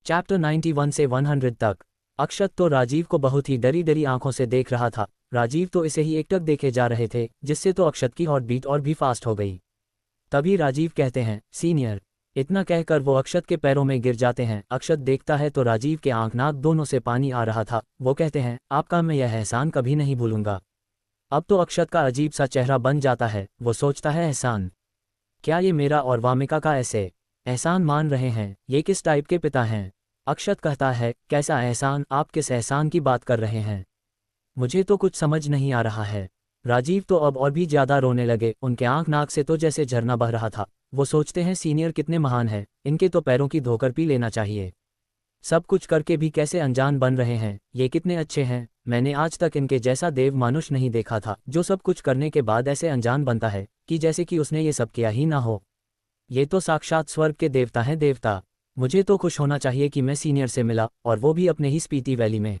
Chapter 91 से 100 तक। अक्षत तो राजीव को बहुत ही डरी डरी आंखों से देख रहा था। राजीव तो इसे ही एकटक देखे जा रहे थे, जिससे तो अक्षत की हार्ट बीट और भी फास्ट हो गई। तभी राजीव कहते हैं, सीनियर। इतना कहकर वो अक्षत के पैरों में गिर जाते हैं। अक्षत देखता है तो राजीव के आंख नाक दोनों से पानी आ रहा था। वो कहते हैं, आपका मैं यह एहसान कभी नहीं भूलूंगा। अब तो अक्षत का अजीब सा चेहरा बन जाता है। वो सोचता है, एहसान? क्या ये मेरा और वामिका का ऐसे एहसान मान रहे हैं? ये किस टाइप के पिता हैं? अक्षत कहता है, कैसा एहसान? आप किस एहसान की बात कर रहे हैं? मुझे तो कुछ समझ नहीं आ रहा है। राजीव तो अब और भी ज्यादा रोने लगे। उनके आंख नाक से तो जैसे झरना बह रहा था। वो सोचते हैं, सीनियर कितने महान हैं, इनके तो पैरों की धोकर पी लेना चाहिए। सब कुछ करके भी कैसे अनजान बन रहे हैं। ये कितने अच्छे हैं। मैंने आज तक इनके जैसा देव मानुष नहीं देखा था, जो सब कुछ करने के बाद ऐसे अनजान बनता है कि जैसे कि उसने ये सब किया ही ना हो। ये तो साक्षात स्वर्ग के देवता हैं, देवता। मुझे तो खुश होना चाहिए कि मैं सीनियर से मिला, और वो भी अपने ही स्पीति वैली में।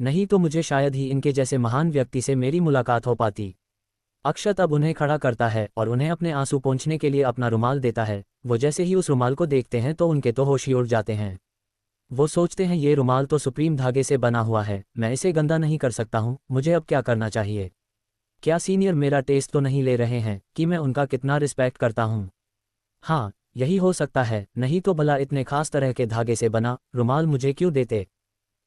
नहीं तो मुझे शायद ही इनके जैसे महान व्यक्ति से मेरी मुलाकात हो पाती। अक्षत अब उन्हें खड़ा करता है और उन्हें अपने आंसू पोंछने के लिए अपना रुमाल देता है। वो जैसे ही उस रुमाल को देखते हैं तो उनके तो होश ही उड़ जाते हैं। वो सोचते हैं, ये रुमाल तो सुप्रीम धागे से बना हुआ है, मैं इसे गंदा नहीं कर सकता हूँ। मुझे अब क्या करना चाहिए? क्या सीनियर मेरा टेस्ट तो नहीं ले रहे हैं कि मैं उनका कितना रिस्पेक्ट करता हूँ? हाँ, यही हो सकता है। नहीं तो भला इतने खास तरह के धागे से बना रुमाल मुझे क्यों देते?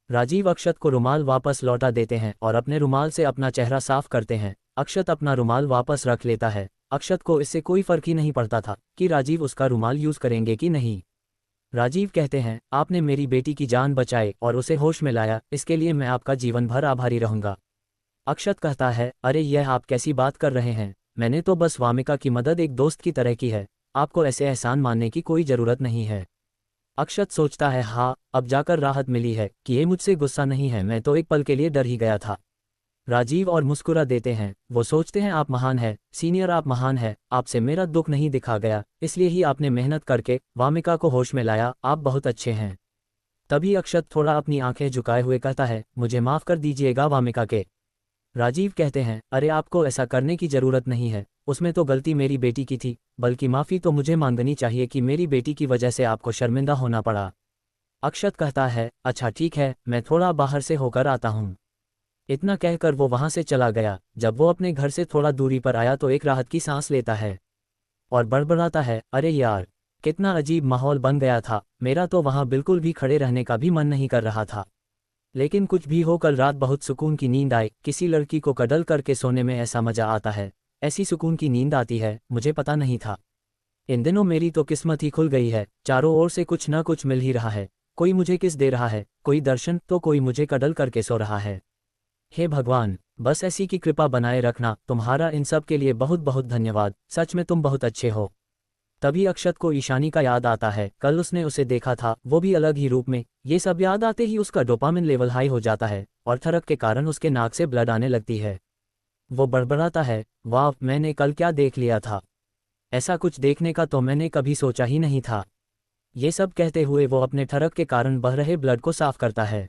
राजीव अक्षत को रुमाल वापस लौटा देते हैं और अपने रुमाल से अपना चेहरा साफ करते हैं। अक्षत अपना रुमाल वापस रख लेता है। अक्षत को इससे कोई फर्क ही नहीं पड़ता था कि राजीव उसका रुमाल यूज करेंगे कि नहीं। राजीव कहते हैं, आपने मेरी बेटी की जान बचाई और उसे होश में लाया, इसके लिए मैं आपका जीवन भर आभारी रहूंगा। अक्षत कहता है, अरे यह आप कैसी बात कर रहे हैं? मैंने तो बस वामिका की मदद एक दोस्त की तरह की है। आपको ऐसे एहसान मानने की कोई ज़रूरत नहीं है। अक्षत सोचता है, हाँ, अब जाकर राहत मिली है कि ये मुझसे गुस्सा नहीं है। मैं तो एक पल के लिए डर ही गया था। राजीव और मुस्कुरा देते हैं। वो सोचते हैं, आप महान हैं सीनियर, आप महान हैं। आपसे मेरा दुख नहीं दिखा गया, इसलिए ही आपने मेहनत करके वामिका को होश में लाया। आप बहुत अच्छे हैं। तभी अक्षत थोड़ा अपनी आंखें झुकाए हुए कहता है, मुझे माफ़ कर दीजिएगा वामिका के। राजीव कहते हैं, अरे आपको ऐसा करने की ज़रूरत नहीं है। उसमें तो गलती मेरी बेटी की थी, बल्कि माफ़ी तो मुझे मांगनी चाहिए कि मेरी बेटी की वजह से आपको शर्मिंदा होना पड़ा। अक्षत कहता है, अच्छा ठीक है, मैं थोड़ा बाहर से होकर आता हूँ। इतना कहकर वो वहाँ से चला गया। जब वो अपने घर से थोड़ा दूरी पर आया तो एक राहत की सांस लेता है और बड़बड़ाता है, अरे यार, कितना अजीब माहौल बन गया था। मेरा तो वहाँ बिल्कुल भी खड़े रहने का भी मन नहीं कर रहा था। लेकिन कुछ भी हो, कल रात बहुत सुकून की नींद आई। किसी लड़की को कडल करके सोने में ऐसा मजा आता है, ऐसी सुकून की नींद आती है, मुझे पता नहीं था। इन दिनों मेरी तो किस्मत ही खुल गई है। चारों ओर से कुछ न कुछ मिल ही रहा है। कोई मुझे किस दे रहा है, कोई दर्शन, तो कोई मुझे कडल करके सो रहा है। हे भगवान, बस ऐसी की कृपा बनाए रखना। तुम्हारा इन सब के लिए बहुत बहुत धन्यवाद। सच में तुम बहुत अच्छे हो। तभी अक्षत को ईशानी का याद आता है। कल उसने उसे देखा था, वो भी अलग ही रूप में। ये सब याद आते ही उसका डोपामिन लेवल हाई हो जाता है और थरक के कारण उसके नाक से ब्लड आने लगती है। वो बड़बड़ाता है, वाह, मैंने कल क्या देख लिया था। ऐसा कुछ देखने का तो मैंने कभी सोचा ही नहीं था। ये सब कहते हुए वो अपने थरक के कारण बह रहे ब्लड को साफ करता है।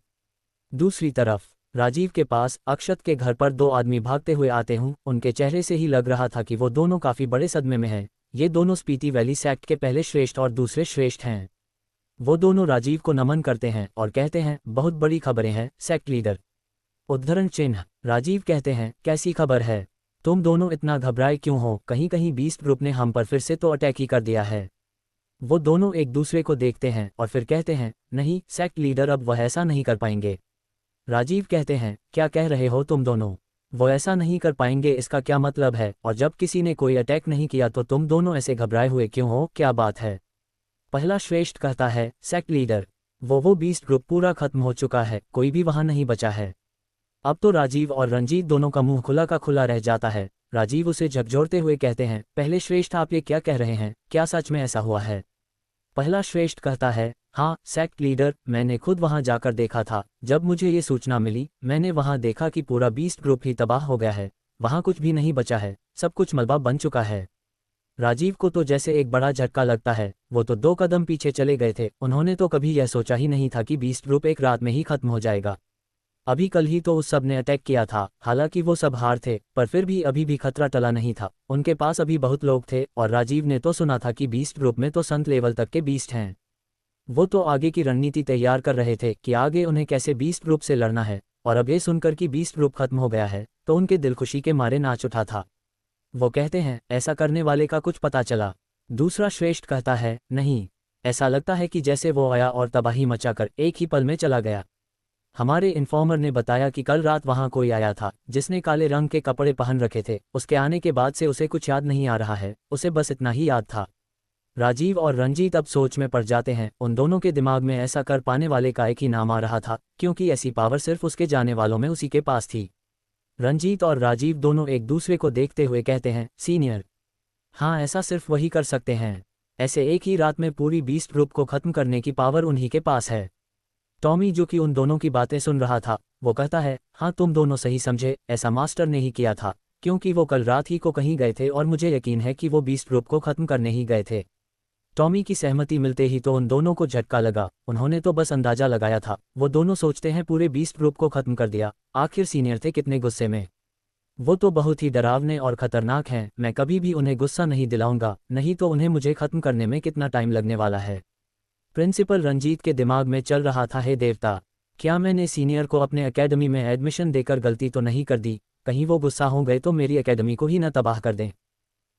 दूसरी तरफ राजीव के पास अक्षत के घर पर दो आदमी भागते हुए आते हूँ। उनके चेहरे से ही लग रहा था कि वो दोनों काफ़ी बड़े सदमे में हैं। ये दोनों स्पीति वैली सेक्ट के पहले श्रेष्ठ और दूसरे श्रेष्ठ हैं। वो दोनों राजीव को नमन करते हैं और कहते हैं, बहुत बड़ी खबरें हैं सेक्ट लीडर। उद्धरण चिन्ह। राजीव कहते हैं, कैसी खबर है? तुम दोनों इतना घबराए क्यों हो? कहीं कहीं बीस्ट ग्रुप ने हम पर फिर से तो अटैक ही कर दिया है। वो दोनों एक दूसरे को देखते हैं और फिर कहते हैं, नहीं सेक्ट लीडर, अब वह ऐसा नहीं कर पाएंगे। राजीव कहते हैं, क्या कह रहे हो तुम दोनों? वो ऐसा नहीं कर पाएंगे इसका क्या मतलब है? और जब किसी ने कोई अटैक नहीं किया तो तुम दोनों ऐसे घबराए हुए क्यों हो? क्या बात है? पहला श्रेष्ठ कहता है, सेक्ट लीडर, वो बीस्ट ग्रुप पूरा खत्म हो चुका है, कोई भी वहां नहीं बचा है। अब तो राजीव और रंजीत दोनों का मुंह खुला का खुला रह जाता है। राजीव उसे झकझोरते हुए कहते हैं, पहले श्रेष्ठ, आप ये क्या कह रहे हैं? क्या सच में ऐसा हुआ है? पहला श्रेष्ठ कहता है, हाँ सेक्ट लीडर, मैंने खुद वहां जाकर देखा था। जब मुझे ये सूचना मिली, मैंने वहां देखा कि पूरा बीस्ट ग्रुप ही तबाह हो गया है। वहां कुछ भी नहीं बचा है, सब कुछ मलबा बन चुका है। राजीव को तो जैसे एक बड़ा झटका लगता है। वो तो 2 कदम पीछे चले गए थे। उन्होंने तो कभी यह सोचा ही नहीं था कि बीस्ट ग्रुप एक रात में ही खत्म हो जाएगा। अभी कल ही तो उस सब ने अटैक किया था। हालांकि वो सब हार थे, पर फिर भी अभी भी खतरा टला नहीं था। उनके पास अभी बहुत लोग थे और राजीव ने तो सुना था कि बीस्ट ग्रुप में तो संत लेवल तक के बीस्ट हैं। वो तो आगे की रणनीति तैयार कर रहे थे कि आगे उन्हें कैसे बीस्ट ग्रुप से लड़ना है, और अब ये सुनकर कि बीस्ट ग्रुप खत्म हो गया है तो उनके दिल खुशी के मारे नाच उठा था। वो कहते हैं, ऐसा करने वाले का कुछ पता चला? दूसरा श्रेष्ठ कहता है, नहीं, ऐसा लगता है कि जैसे वो आया और तबाही मचाकर एक ही पल में चला गया। हमारे इन्फॉर्मर ने बताया कि कल रात वहां कोई आया था जिसने काले रंग के कपड़े पहन रखे थे। उसके आने के बाद से उसे कुछ याद नहीं आ रहा है, उसे बस इतना ही याद था। राजीव और रंजीत अब सोच में पड़ जाते हैं। उन दोनों के दिमाग में ऐसा कर पाने वाले का एक ही नाम आ रहा था, क्योंकि ऐसी पावर सिर्फ उसके जाने वालों में उसी के पास थी। रंजीत और राजीव दोनों एक दूसरे को देखते हुए कहते हैं, सीनियर। हाँ, ऐसा सिर्फ वही कर सकते हैं। ऐसे एक ही रात में पूरी बीस्ट ग्रुप को खत्म करने की पावर उन्हीं के पास है। टॉमी, जो कि उन दोनों की बातें सुन रहा था, वो कहता है, हाँ तुम दोनों सही समझे, ऐसा मास्टर ने ही किया था, क्योंकि वो कल रात ही को कहीं गए थे और मुझे यकीन है कि वो बीस्ट ग्रुप को खत्म करने ही गए थे। टॉमी की सहमति मिलते ही तो उन दोनों को झटका लगा। उन्होंने तो बस अंदाजा लगाया था। वो दोनों सोचते हैं पूरे बीस्ट ग्रुप को खत्म कर दिया। आखिर सीनियर थे कितने गुस्से में। वो तो बहुत ही डरावने और खतरनाक हैं। मैं कभी भी उन्हें गुस्सा नहीं दिलाऊंगा, नहीं तो उन्हें मुझे खत्म करने में कितना टाइम लगने वाला है। प्रिंसिपल रंजीत के दिमाग में चल रहा था, हे देवता, क्या मैंने सीनियर को अपने एकेडमी में एडमिशन देकर गलती तो नहीं कर दी? कहीं वो गुस्सा हो गए तो मेरी एकेडमी को ही न तबाह कर दें।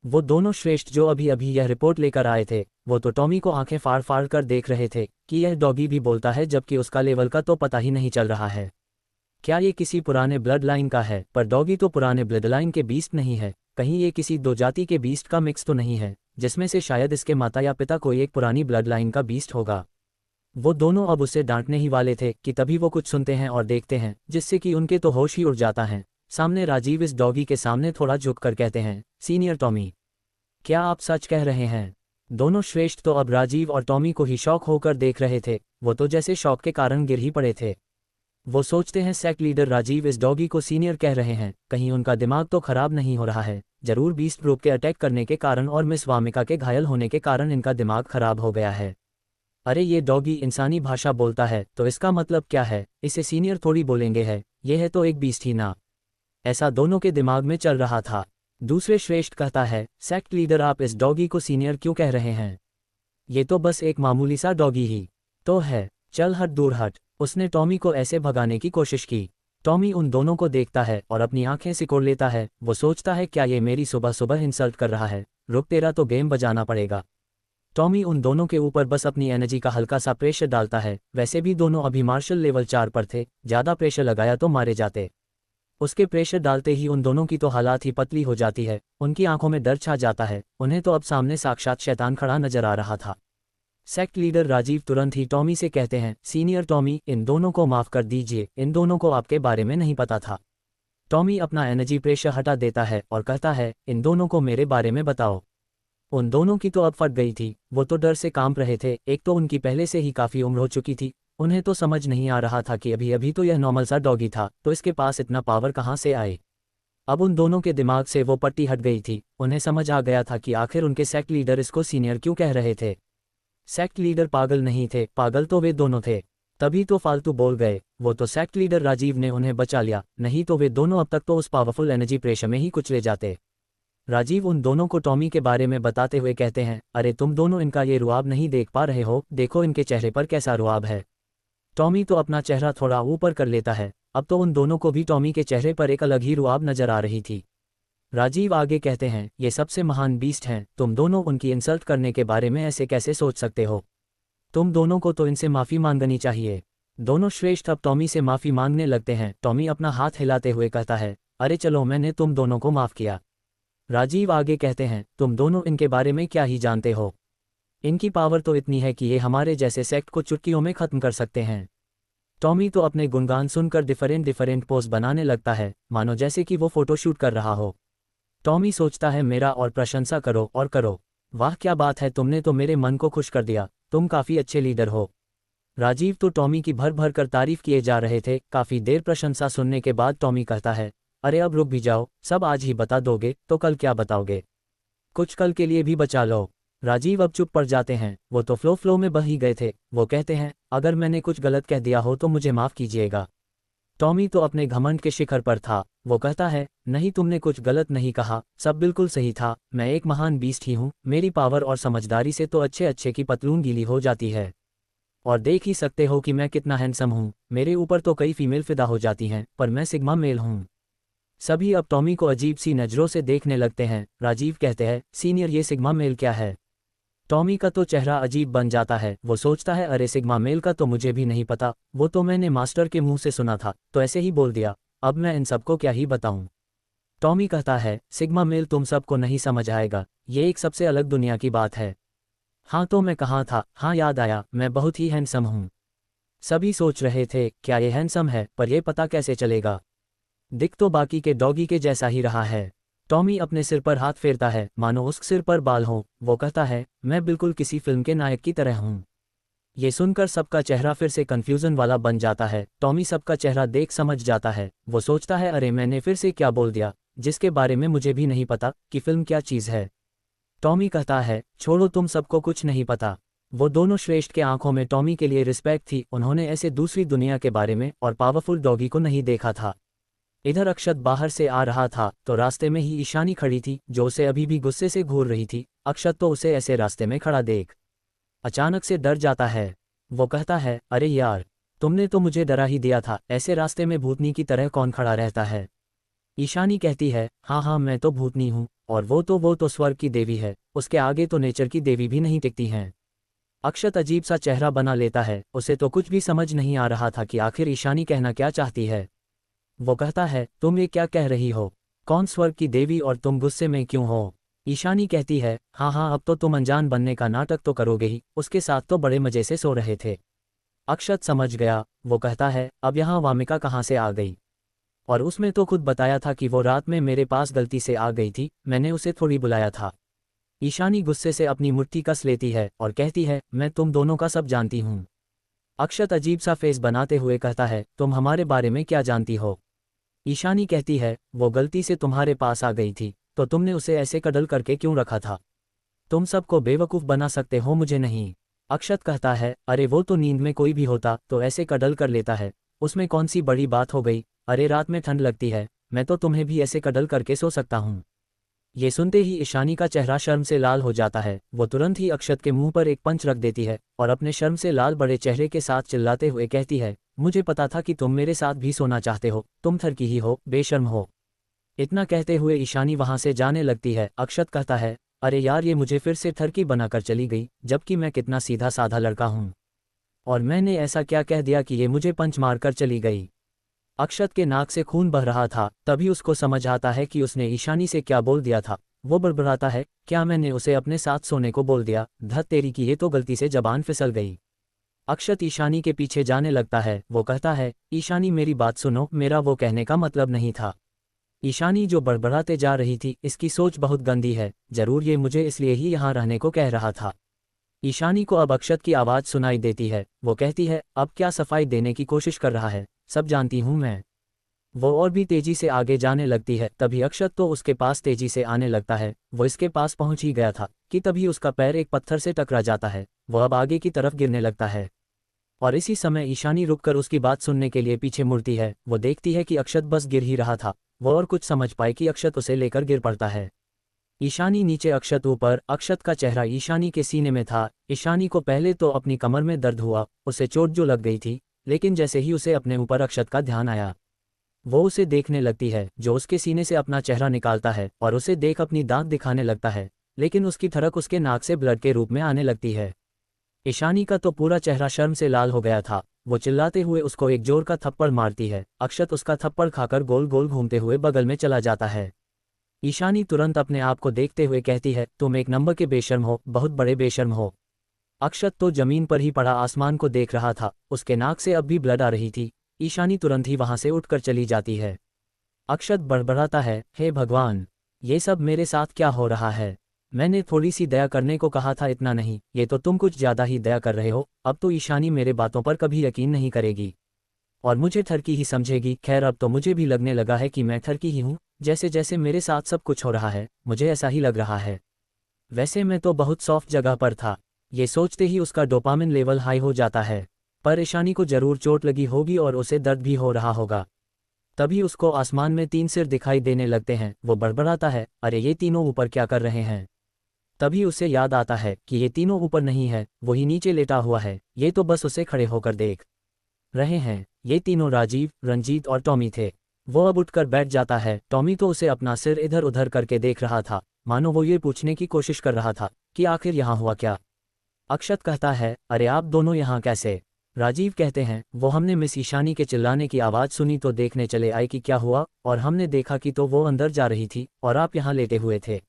वो दोनों श्रेष्ठ जो अभी अभी यह रिपोर्ट लेकर आए थे, वो तो टॉमी को आंखें फाड़ फाड़ कर देख रहे थे कि यह डॉगी भी बोलता है, जबकि उसका लेवल का तो पता ही नहीं चल रहा है। क्या ये किसी पुराने ब्लड लाइन का है? पर डॉगी तो पुराने ब्लड लाइन के बीस्ट नहीं है। कहीं ये किसी दो जाति के बीस्ट का मिक्स तो नहीं है, जिसमें से शायद इसके माता या पिता कोई एक पुरानी ब्लड लाइन का बीस्ट होगा। वो दोनों अब उसे डांटने ही वाले थे कि तभी वो कुछ सुनते हैं और देखते हैं, जिससे कि उनके तो होश ही उड़ जाता है। सामने राजीव इस डॉगी के सामने थोड़ा झुक कर कहते हैं, सीनियर टॉमी, क्या आप सच कह रहे हैं? दोनों श्रेष्ठ तो अब राजीव और टॉमी को ही शौक होकर देख रहे थे। वो तो जैसे शौक के कारण गिर ही पड़े थे। वो सोचते हैं, सेक्ट लीडर राजीव इस डॉगी को सीनियर कह रहे हैं, कहीं उनका दिमाग तो खराब नहीं हो रहा है। जरूर बीस्ट ग्रुप के अटैक करने के कारण और मिस वामिका के घायल होने के कारण इनका दिमाग खराब हो गया है। अरे ये डॉगी इंसानी भाषा बोलता है, तो इसका मतलब क्या है? इसे सीनियर थोड़ी बोलेंगे है, ये है तो एक बीस्ट ही ना। ऐसा दोनों के दिमाग में चल रहा था। दूसरे श्रेष्ठ कहता है, सेक्ट लीडर आप इस डॉगी को सीनियर क्यों कह रहे हैं? ये तो बस एक मामूली सा डॉगी ही तो है। चल हट, दूर हट। उसने टॉमी को ऐसे भगाने की कोशिश की। टॉमी उन दोनों को देखता है और अपनी आंखें सिकोड़ लेता है। वो सोचता है, क्या ये मेरी सुबह सुबह इंसल्ट कर रहा है? रुक, तेरा तो गेम बजाना पड़ेगा। टॉमी उन दोनों के ऊपर बस अपनी एनर्जी का हल्का सा प्रेशर डालता है। वैसे भी दोनों अभी मार्शल लेवल 4 पर थे, ज़्यादा प्रेशर लगाया तो मारे जाते। उसके प्रेशर डालते ही उन दोनों की तो हालात ही पतली हो जाती है। उनकी आंखों में डर छा जाता है। उन्हें तो अब सामने साक्षात शैतान खड़ा नजर आ रहा था। सेक्ट लीडर राजीव तुरंत ही टॉमी से कहते हैं, सीनियर टॉमी, इन दोनों को माफ कर दीजिए, इन दोनों को आपके बारे में नहीं पता था। टॉमी अपना एनर्जी प्रेशर हटा देता है और कहता है, इन दोनों को मेरे बारे में बताओ। उन दोनों की तो अब फट गई थी। वो तो डर से कांप रहे थे। एक तो उनकी पहले से ही काफ़ी उम्र हो चुकी थी। उन्हें तो समझ नहीं आ रहा था कि अभी अभी तो यह नॉर्मल सा डॉगी था, तो इसके पास इतना पावर कहाँ से आए। अब उन दोनों के दिमाग से वो पट्टी हट गई थी। उन्हें समझ आ गया था कि आखिर उनके सेक्ट लीडर इसको सीनियर क्यों कह रहे थे। सेक्ट लीडर पागल नहीं थे, पागल तो वे दोनों थे। तभी तो फालतू बोल गए। वो तो सेक्ट लीडर राजीव ने उन्हें बचा लिया, नहीं तो वे दोनों अब तक तो उस पावरफुल एनर्जी प्रेशर में ही कुचले जाते। राजीव उन दोनों को टॉमी के बारे में बताते हुए कहते हैं, अरे तुम दोनों इनका ये रुआब नहीं देख पा रहे हो? देखो इनके चेहरे पर कैसा रुआब है। टॉमी तो अपना चेहरा थोड़ा ऊपर कर लेता है। अब तो उन दोनों को भी टॉमी के चेहरे पर एक अलग ही रुआब नजर आ रही थी। राजीव आगे कहते हैं, ये सबसे महान बीस्ट हैं, तुम दोनों उनकी इंसल्ट करने के बारे में ऐसे कैसे सोच सकते हो? तुम दोनों को तो इनसे माफ़ी मांगनी चाहिए। दोनों श्रेष्ठ अब टॉमी से माफ़ी मांगने लगते हैं। टॉमी अपना हाथ हिलाते हुए कहता है, अरे चलो, मैंने तुम दोनों को माफ़ किया। राजीव आगे कहते हैं, तुम दोनों इनके बारे में क्या ही जानते हो? इनकी पावर तो इतनी है कि ये हमारे जैसे सेक्ट को चुटकियों में ख़त्म कर सकते हैं। टॉमी तो अपने गुणगान सुनकर डिफरेंट पोज बनाने लगता है, मानो जैसे कि वो फोटोशूट कर रहा हो। टॉमी सोचता है, मेरा और प्रशंसा करो और करो। वाह क्या बात है, तुमने तो मेरे मन को खुश कर दिया। तुम काफ़ी अच्छे लीडर हो। राजीव तो टॉमी की भर भर कर तारीफ किए जा रहे थे। काफ़ी देर प्रशंसा सुनने के बाद टॉमी कहता है, अरे अब रुक भी जाओ। सब आज ही बता दोगे तो कल क्या बताओगे? कुछ कल के लिए भी बचा लो। राजीव अब चुप पड़ जाते हैं। वो तो फ्लो में बह ही गए थे। वो कहते हैं, अगर मैंने कुछ गलत कह दिया हो तो मुझे माफ़ कीजिएगा। टॉमी तो अपने घमंड के शिखर पर था। वो कहता है, नहीं, तुमने कुछ गलत नहीं कहा, सब बिल्कुल सही था। मैं एक महान बीस्ट ही हूँ। मेरी पावर और समझदारी से तो अच्छे अच्छे की पतलून गीली हो जाती है। और देख ही सकते हो कि मैं कितना हैंडसम हूँ। मेरे ऊपर तो कई फीमेल फिदा हो जाती हैं, पर मैं सिग्मा मेल हूँ। सभी अब टॉमी को अजीब सी नज़रों से देखने लगते हैं। राजीव कहते हैं, सीनियर ये सिग्मा मेल क्या है? टॉमी का तो चेहरा अजीब बन जाता है। वो सोचता है, अरे सिग्मा मेल का तो मुझे भी नहीं पता, वो तो मैंने मास्टर के मुंह से सुना था, तो ऐसे ही बोल दिया। अब मैं इन सबको क्या ही बताऊं। टॉमी कहता है, सिग्मा मेल तुम सबको नहीं समझ आएगा, ये एक सबसे अलग दुनिया की बात है। हाँ तो मैं कहाँ था, हाँ याद आया, मैं बहुत ही हैंडसम हूँ। सभी सोच रहे थे क्या ये हैंडसम है, पर ये पता कैसे चलेगा। दिख तो बाकी के डॉगी के जैसा ही रहा है। टॉमी अपने सिर पर हाथ फेरता है मानो उस सिर पर बाल हों। वो कहता है, मैं बिल्कुल किसी फिल्म के नायक की तरह हूँ। ये सुनकर सबका चेहरा फिर से कंफ्यूजन वाला बन जाता है। टॉमी सबका चेहरा देख समझ जाता है। वो सोचता है, अरे मैंने फिर से क्या बोल दिया, जिसके बारे में मुझे भी नहीं पता कि फिल्म क्या चीज़ है। टॉमी कहता है, छोड़ो तुम सबको कुछ नहीं पता। वो दोनों श्रेष्ठ के आंखों में टॉमी के लिए रिस्पेक्ट थी। उन्होंने ऐसे दूसरी दुनिया के बारे में और पावरफुल डॉगी को नहीं देखा था। इधर अक्षत बाहर से आ रहा था तो रास्ते में ही ईशानी खड़ी थी, जो उसे अभी भी गुस्से से घूर रही थी। अक्षत तो उसे ऐसे रास्ते में खड़ा देख अचानक से डर जाता है। वो कहता है, अरे यार, तुमने तो मुझे डरा ही दिया था, ऐसे रास्ते में भूतनी की तरह कौन खड़ा रहता है। ईशानी कहती है, हाँ हाँ मैं तो भूतनी हूँ, और वो तो स्वर्ग की देवी है, उसके आगे तो नेचर की देवी भी नहीं टिकती हैं। अक्षत अजीब सा चेहरा बना लेता है। उसे तो कुछ भी समझ नहीं आ रहा था कि आखिर ईशानी कहना क्या चाहती है। वो कहता है, तुम ये क्या कह रही हो? कौन स्वर्ग की देवी, और तुम गुस्से में क्यों हो? ईशानी कहती है, हाँ हाँ अब तो तुम अनजान बनने का नाटक तो करोगे ही, उसके साथ तो बड़े मजे से सो रहे थे। अक्षत समझ गया। वो कहता है, अब यहाँ वामिका कहाँ से आ गई? और उसमें तो खुद बताया था कि वो रात में मेरे पास गलती से आ गई थी, मैंने उसे थोड़ी बुलाया था। ईशानी गुस्से से अपनी मुट्ठी कस लेती है और कहती है, मैं तुम दोनों का सब जानती हूँ। अक्षत अजीब सा फेस बनाते हुए कहता है, तुम हमारे बारे में क्या जानती हो? ईशानी कहती है, वो गलती से तुम्हारे पास आ गई थी, तो तुमने उसे ऐसे कडल करके क्यों रखा था? तुम सबको बेवकूफ़ बना सकते हो, मुझे नहीं। अक्षत कहता है, अरे वो तो नींद में कोई भी होता तो ऐसे कडल कर लेता है, उसमें कौन सी बड़ी बात हो गई। अरे रात में ठंड लगती है, मैं तो तुम्हें भी ऐसे कडल करके सो सकता हूँ। ये सुनते ही ईशानी का चेहरा शर्म से लाल हो जाता है। वो तुरंत ही अक्षत के मुंह पर एक पंच रख देती है और अपने शर्म से लाल बड़े चेहरे के साथ चिल्लाते हुए कहती है, मुझे पता था कि तुम मेरे साथ भी सोना चाहते हो, तुम थर की ही हो, बेशर्म हो। इतना कहते हुए ईशानी वहां से जाने लगती है। अक्षत कहता है, अरे यार ये मुझे फिर से थरकी बनाकर चली गई, जबकि मैं कितना सीधा साधा लड़का हूँ, और मैंने ऐसा क्या कह दिया कि ये मुझे पंच मारकर चली गई। अक्षत के नाक से खून बह रहा था। तभी उसको समझ आता है कि उसने ईशानी से क्या बोल दिया था। वो बड़बड़ाता है, क्या मैंने उसे अपने साथ सोने को बोल दिया? धत तेरी की, ये तो गलती से जबान फिसल गई। अक्षत ईशानी के पीछे जाने लगता है। वो कहता है, ईशानी मेरी बात सुनो, मेरा वो कहने का मतलब नहीं था। ईशानी जो बड़बड़ाते जा रही थी, इसकी सोच बहुत गंदी है, जरूर ये मुझे इसलिए ही यहाँ रहने को कह रहा था। ईशानी को अब अक्षत की आवाज़ सुनाई देती है। वो कहती है, अब क्या सफाई देने की कोशिश कर रहा है, सब जानती हूँ मैं। वो और भी तेजी से आगे जाने लगती है। तभी अक्षत तो उसके पास तेजी से आने लगता है। वो इसके पास पहुंच ही गया था कि तभी उसका पैर एक पत्थर से टकरा जाता है। वो अब आगे की तरफ गिरने लगता है, और इसी समय ईशानी रुककर उसकी बात सुनने के लिए पीछे मुड़ती है। वो देखती है कि अक्षत बस गिर ही रहा था। वो और कुछ समझ पाए कि अक्षत उसे लेकर गिर पड़ता है। ईशानी नीचे, अक्षत ऊपर। अक्षत का चेहरा ईशानी के सीने में था। ईशानी को पहले तो अपनी कमर में दर्द हुआ, उसे चोट जो लग गई थी, लेकिन जैसे ही उसे अपने ऊपर अक्षत का ध्यान आया, वो उसे देखने लगती है, जो उसके सीने से अपना चेहरा निकालता है और उसे देख अपनी दांत दिखाने लगता है, लेकिन उसकी थरक उसके नाक से ब्लड के रूप में आने लगती है। ईशानी का तो पूरा चेहरा शर्म से लाल हो गया था। वो चिल्लाते हुए उसको एक जोर का थप्पड़ मारती है। अक्षत उसका थप्पड़ खाकर गोल गोल घूमते हुए बगल में चला जाता है। ईशानी तुरंत अपने आप को देखते हुए कहती है, तुम एक नंबर के बेशर्म हो, बहुत बड़े बेशर्म हो। अक्षत तो जमीन पर ही पड़ा आसमान को देख रहा था। उसके नाक से अब भी ब्लड आ रही थी। ईशानी तुरंत ही वहां से उठकर चली जाती है। अक्षत बड़बड़ाता है, हे भगवान, ये सब मेरे साथ क्या हो रहा है? मैंने थोड़ी सी दया करने को कहा था, इतना नहीं, ये तो तुम कुछ ज्यादा ही दया कर रहे हो। अब तो ईशानी मेरे बातों पर कभी यकीन नहीं करेगी और मुझे ठरकी ही समझेगी। खैर अब तो मुझे भी लगने लगा है कि मैं ठरकी ही हूँ। जैसे जैसे मेरे साथ सब कुछ हो रहा है, मुझे ऐसा ही लग रहा है। वैसे मैं तो बहुत सॉफ्ट जगह पर था। ये सोचते ही उसका डोपामिन लेवल हाई हो जाता है। पर ईशानी को जरूर चोट लगी होगी और उसे दर्द भी हो रहा होगा। तभी उसको आसमान में 3 सिर दिखाई देने लगते हैं। वो बड़बड़ाता है, अरे ये तीनों ऊपर क्या कर रहे हैं? तभी उसे याद आता है कि ये तीनों ऊपर नहीं है, वही नीचे लेटा हुआ है, ये तो बस उसे खड़े होकर देख रहे हैं। ये तीनों राजीव, रंजीत और टॉमी थे। वो अब उठकर बैठ जाता है। टॉमी तो उसे अपना सिर इधर उधर करके देख रहा था, मानो वो ये पूछने की कोशिश कर रहा था कि आखिर यहाँ हुआ क्या। अक्षत कहता है, अरे आप दोनों यहाँ कैसे? राजीव कहते हैं, वो हमने मिस ईशानी के चिल्लाने की आवाज़ सुनी तो देखने चले आए कि क्या हुआ, और हमने देखा कि तो वो अंदर जा रही थी और आप यहाँ लेटे हुए थे।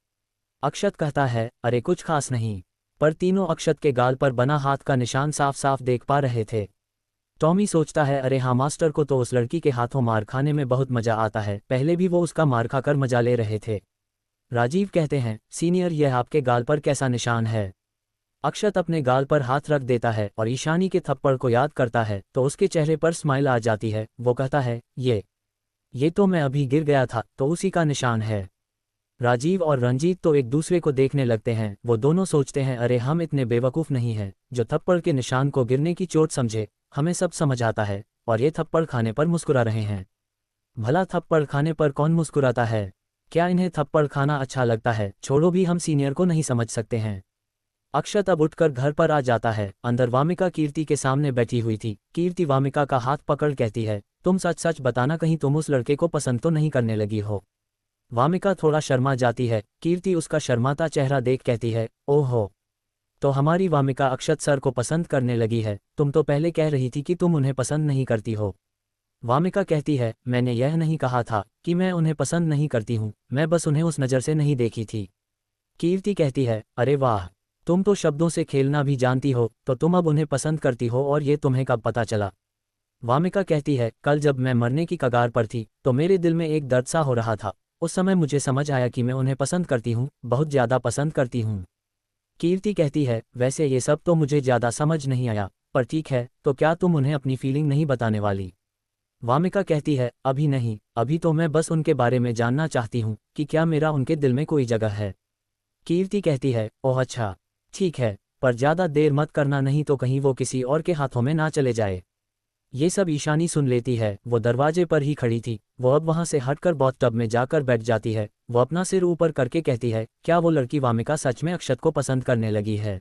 अक्षत कहता है, अरे कुछ खास नहीं। पर तीनों अक्षत के गाल पर बना हाथ का निशान साफ साफ देख पा रहे थे। टॉमी सोचता है, अरे हाँ, मास्टर को तो उस लड़की के हाथों मार खाने में बहुत मजा आता है, पहले भी वो उसका मार खाकर मजा ले रहे थे। राजीव कहते हैं, सीनियर, यह आपके गाल पर कैसा निशान है? अक्षत अपने गाल पर हाथ रख देता है और ईशानी के थप्पड़ को याद करता है तो उसके चेहरे पर स्माइल आ जाती है। वो कहता है, ये तो मैं अभी गिर गया था तो उसी का निशान है। राजीव और रंजीत तो एक दूसरे को देखने लगते हैं। वो दोनों सोचते हैं, अरे हम इतने बेवकूफ़ नहीं हैं जो थप्पड़ के निशान को गिरने की चोट समझे, हमें सब समझ आता है और ये थप्पड़ खाने पर मुस्कुरा रहे हैं। भला थप्पड़ खाने पर कौन मुस्कुराता है? क्या इन्हें थप्पड़ खाना अच्छा लगता है? छोड़ो, भी हम सीनियर को नहीं समझ सकते हैं। अक्षत अब उठकर घर पर आ जाता है। अंदर वामिका कीर्ति के सामने बैठी हुई थी। कीर्ति वामिका का हाथ पकड़ कहती है, तुम सच सच बताना, कहीं तुम उस लड़के को पसंद तो नहीं करने लगी हो? वामिका थोड़ा शर्मा जाती है। कीर्ति उसका शर्माता चेहरा देख कहती है, ओहो, तो हमारी वामिका अक्षत सर को पसंद करने लगी है। तुम तो पहले कह रही थी कि तुम उन्हें पसंद नहीं करती हो। वामिका कहती है, मैंने यह नहीं कहा था कि मैं उन्हें पसंद नहीं करती हूँ, मैं बस उन्हें उस नज़र से नहीं देखी थी। कीर्ति कहती है, अरे वाह, तुम तो शब्दों से खेलना भी जानती हो, तो तुम अब उन्हें पसंद करती हो, और ये तुम्हें कब पता चला? वामिका कहती है, कल जब मैं मरने की कगार पर थी तो मेरे दिल में एक दर्द सा हो रहा था। उस समय मुझे समझ आया कि मैं उन्हें पसंद करती हूँ, बहुत ज़्यादा पसंद करती हूँ। कीर्ति कहती है, वैसे ये सब तो मुझे ज़्यादा समझ नहीं आया, पर ठीक है, तो क्या तुम उन्हें अपनी फीलिंग नहीं बताने वाली? वामिका कहती है, अभी नहीं, अभी तो मैं बस उनके बारे में जानना चाहती हूँ कि क्या मेरा उनके दिल में कोई जगह है। कीर्ति कहती है, ओह अच्छा, ठीक है, पर ज़्यादा देर मत करना, नहीं तो कहीं वो किसी और के हाथों में ना चले जाए। ये सब ईशानी सुन लेती है। वो दरवाजे पर ही खड़ी थी। वो अब वहाँ से हटकर बाथटब में जाकर बैठ जाती है। वो अपना सिर ऊपर करके कहती है, क्या वो लड़की वामिका सच में अक्षत को पसंद करने लगी है?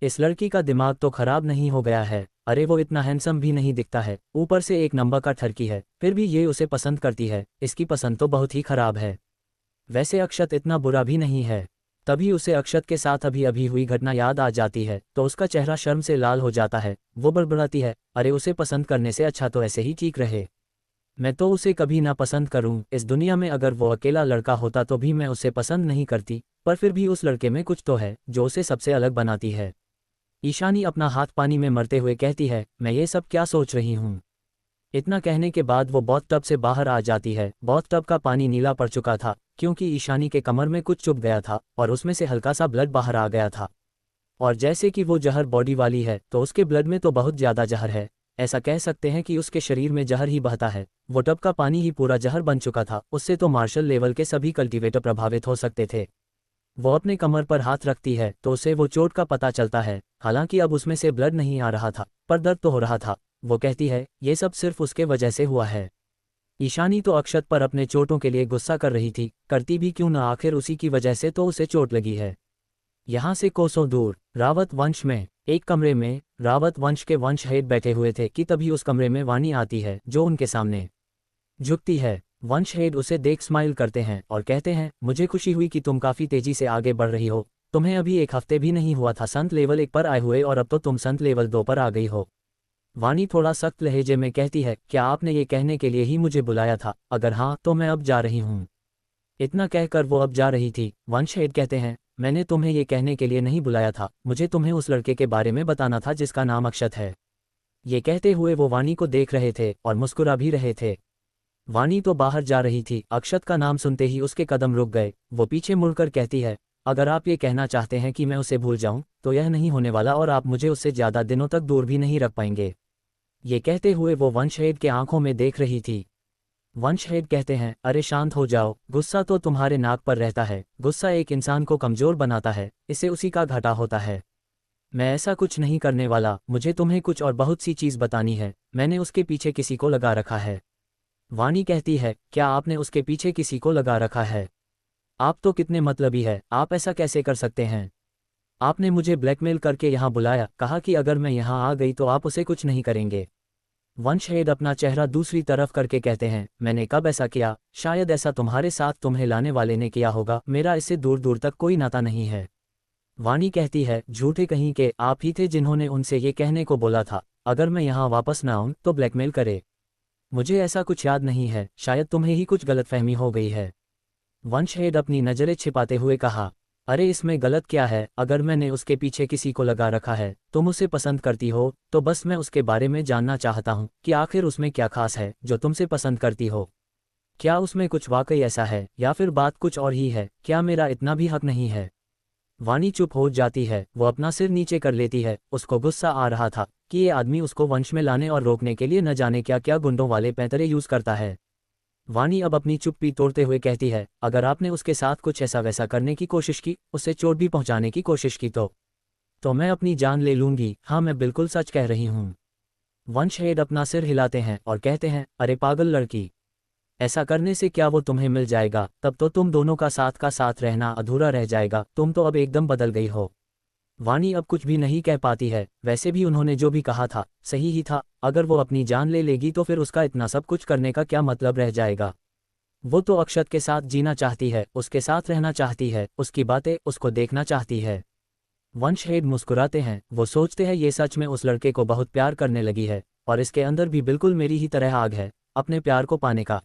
इस लड़की का दिमाग तो खराब नहीं हो गया है? अरे वो इतना हैंडसम भी नहीं दिखता है, ऊपर से एक नंबर का ठरकी है, फिर भी ये उसे पसंद करती है। इसकी पसंद तो बहुत ही खराब है। वैसे अक्षत इतना बुरा भी नहीं है। तभी उसे अक्षत के साथ अभी अभी हुई घटना याद आ जाती है तो उसका चेहरा शर्म से लाल हो जाता है। वो बड़बड़ाती है, अरे उसे पसंद करने से अच्छा तो ऐसे ही ठीक रहे। मैं तो उसे कभी ना पसंद करूं। इस दुनिया में अगर वो अकेला लड़का होता तो भी मैं उसे पसंद नहीं करती, पर फिर भी उस लड़के में कुछ तो है जो उसे सबसे अलग बनाती है। ईशानी अपना हाथ पानी में मरते हुए कहती है, मैं ये सब क्या सोच रही हूँ? इतना कहने के बाद वो बाथटब से बाहर आ जाती है। बाथटब का पानी नीला पड़ चुका था क्योंकि ईशानी के कमर में कुछ चुभ गया था और उसमें से हल्का सा ब्लड बाहर आ गया था। और जैसे कि वो जहर बॉडी वाली है तो उसके ब्लड में तो बहुत ज़्यादा जहर है। ऐसा कह सकते हैं कि उसके शरीर में जहर ही बहता है। वो टब का पानी ही पूरा जहर बन चुका था। उससे तो मार्शल लेवल के सभी कल्टीवेटर प्रभावित हो सकते थे। वो अपने कमर पर हाथ रखती है तो उसे वो चोट का पता चलता है। हालांकि अब उसमें से ब्लड नहीं आ रहा था, पर दर्द तो हो रहा था। वो कहती है, ये सब सिर्फ उसके वजह से हुआ है। ईशानी तो अक्षत पर अपने चोटों के लिए गुस्सा कर रही थी, करती भी क्यों ना, आखिर उसी की वजह से तो उसे चोट लगी है। यहाँ से कोसों दूर रावत वंश में एक कमरे में रावत वंश के वंश हेड बैठे हुए थे कि तभी उस कमरे में वाणी आती है जो उनके सामने झुकती है। वंश हेड उसे देख स्माइल करते हैं और कहते हैं, मुझे खुशी हुई कि तुम काफ़ी तेजी से आगे बढ़ रही हो। तुम्हें अभी एक हफ्ते भी नहीं हुआ था संत लेवल 1 पर आए हुए और अब तो तुम संत लेवल 2 पर आ गई हो। वाणी थोड़ा सख्त लहजे में कहती है, क्या आपने ये कहने के लिए ही मुझे बुलाया था? अगर हाँ तो मैं अब जा रही हूँ। इतना कहकर वो अब जा रही थी। वंश हेड कहते हैं, मैंने तुम्हें ये कहने के लिए नहीं बुलाया था, मुझे तुम्हें उस लड़के के बारे में बताना था जिसका नाम अक्षत है। ये कहते हुए वो वाणी को देख रहे थे और मुस्कुरा भी रहे थे। वाणी तो बाहर जा रही थी। अक्षत का नाम सुनते ही उसके कदम रुक गए। वो पीछे मुड़कर कहती है, अगर आप ये कहना चाहते हैं कि मैं उसे भूल जाऊं तो यह नहीं होने वाला और आप मुझे उससे ज़्यादा दिनों तक दूर भी नहीं रख पाएंगे। ये कहते हुए वो वंशहेड के आंखों में देख रही थी। वंशहेड कहते हैं, अरे शांत हो जाओ, गुस्सा तो तुम्हारे नाक पर रहता है। गुस्सा एक इंसान को कमज़ोर बनाता है, इससे उसी का घाटा होता है। मैं ऐसा कुछ नहीं करने वाला। मुझे तुम्हें कुछ और बहुत सी चीज़ बतानी है। मैंने उसके पीछे किसी को लगा रखा है। वाणी कहती है, क्या आपने उसके पीछे किसी को लगा रखा है? आप तो कितने मतलबी है, आप ऐसा कैसे कर सकते हैं? आपने मुझे ब्लैकमेल करके यहाँ बुलाया, कहा कि अगर मैं यहाँ आ गई तो आप उसे कुछ नहीं करेंगे। वंशहेड अपना चेहरा दूसरी तरफ करके कहते हैं, मैंने कब ऐसा किया? शायद ऐसा तुम्हारे साथ तुम्हें लाने वाले ने किया होगा, मेरा इससे दूर दूर तक कोई नाता नहीं है। वाणी कहती है, झूठे कहीं के, आप ही थे जिन्होंने उनसे ये कहने को बोला था, अगर मैं यहाँ वापस न आऊँ तो ब्लैकमेल करे। मुझे ऐसा कुछ याद नहीं है, शायद तुम्हें ही कुछ गलतफहमी हो गई है। वंशहेड अपनी नज़रें छिपाते हुए कहा, अरे इसमें गलत क्या है? अगर मैंने उसके पीछे किसी को लगा रखा है, तुम उसे पसंद करती हो, तो बस मैं उसके बारे में जानना चाहता हूँ कि आखिर उसमें क्या खास है जो तुमसे पसंद करती हो। क्या उसमें कुछ वाकई ऐसा है, या फिर बात कुछ और ही है? क्या मेरा इतना भी हक नहीं है? वाणी चुप हो जाती है, वो अपना सिर नीचे कर लेती है। उसको गुस्सा आ रहा था कि ये आदमी उसको वंश में लाने और रोकने के लिए न जाने क्या क्या गुंडों वाले पैंतरे यूज़ करता है। वाणी अब अपनी चुप्पी तोड़ते हुए कहती है, अगर आपने उसके साथ कुछ ऐसा वैसा करने की कोशिश की, उससे चोट भी पहुंचाने की कोशिश की तो मैं अपनी जान ले लूंगी। हाँ, मैं बिल्कुल सच कह रही हूँ। वंशहेड अपना सिर हिलाते हैं और कहते हैं, अरे पागल लड़की, ऐसा करने से क्या वो तुम्हें मिल जाएगा? तब तो तुम दोनों का साथ रहना अधूरा रह जाएगा। तुम तो अब एकदम बदल गई हो। वाणी अब कुछ भी नहीं कह पाती है। वैसे भी उन्होंने जो भी कहा था सही ही था। अगर वो अपनी जान ले लेगी तो फिर उसका इतना सब कुछ करने का क्या मतलब रह जाएगा? वो तो अक्षत के साथ जीना चाहती है, उसके साथ रहना चाहती है, उसकी बातें उसको देखना चाहती है। वंशहेड मुस्कुराते हैं। वो सोचते हैं ये सच में उस लड़के को बहुत प्यार करने लगी है, और इसके अंदर भी बिल्कुल मेरी ही तरह आग है अपने प्यार को पाने का।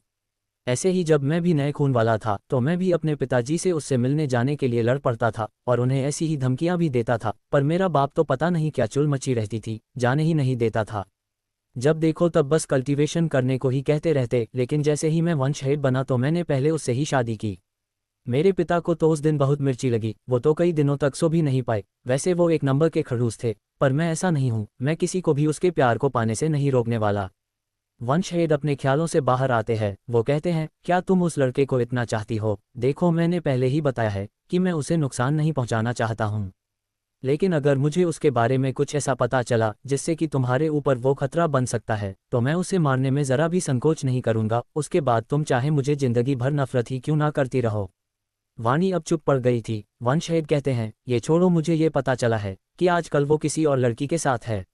ऐसे ही जब मैं भी नए खून वाला था तो मैं भी अपने पिताजी से उससे मिलने जाने के लिए लड़ पड़ता था और उन्हें ऐसी ही धमकियां भी देता था, पर मेरा बाप तो पता नहीं क्या चुल मची रहती थी, जाने ही नहीं देता था। जब देखो तब बस कल्टीवेशन करने को ही कहते रहते। लेकिन जैसे ही मैं वंशहेड बना तो मैंने पहले उससे ही शादी की। मेरे पिता को तो उस दिन बहुत मिर्ची लगी, वो तो कई दिनों तक सो भी नहीं पाए। वैसे वो एक नंबर के खड़ूस थे, पर मैं ऐसा नहीं हूँ। मैं किसी को भी उसके प्यार को पाने से नहीं रोकने वाला। वंशहेड अपने ख्यालों से बाहर आते हैं। वो कहते हैं, क्या तुम उस लड़के को इतना चाहती हो? देखो, मैंने पहले ही बताया है कि मैं उसे नुकसान नहीं पहुंचाना चाहता हूं। लेकिन अगर मुझे उसके बारे में कुछ ऐसा पता चला जिससे कि तुम्हारे ऊपर वो खतरा बन सकता है, तो मैं उसे मारने में ज़रा भी संकोच नहीं करूंगा। उसके बाद तुम चाहे मुझे जिंदगी भर नफरत ही क्यों ना करती रहो। वाणी अब चुप पड़ गई थी। वंशहेड कहते हैं, ये छोड़ो, मुझे ये पता चला है कि आजकल वो किसी और लड़की के साथ है।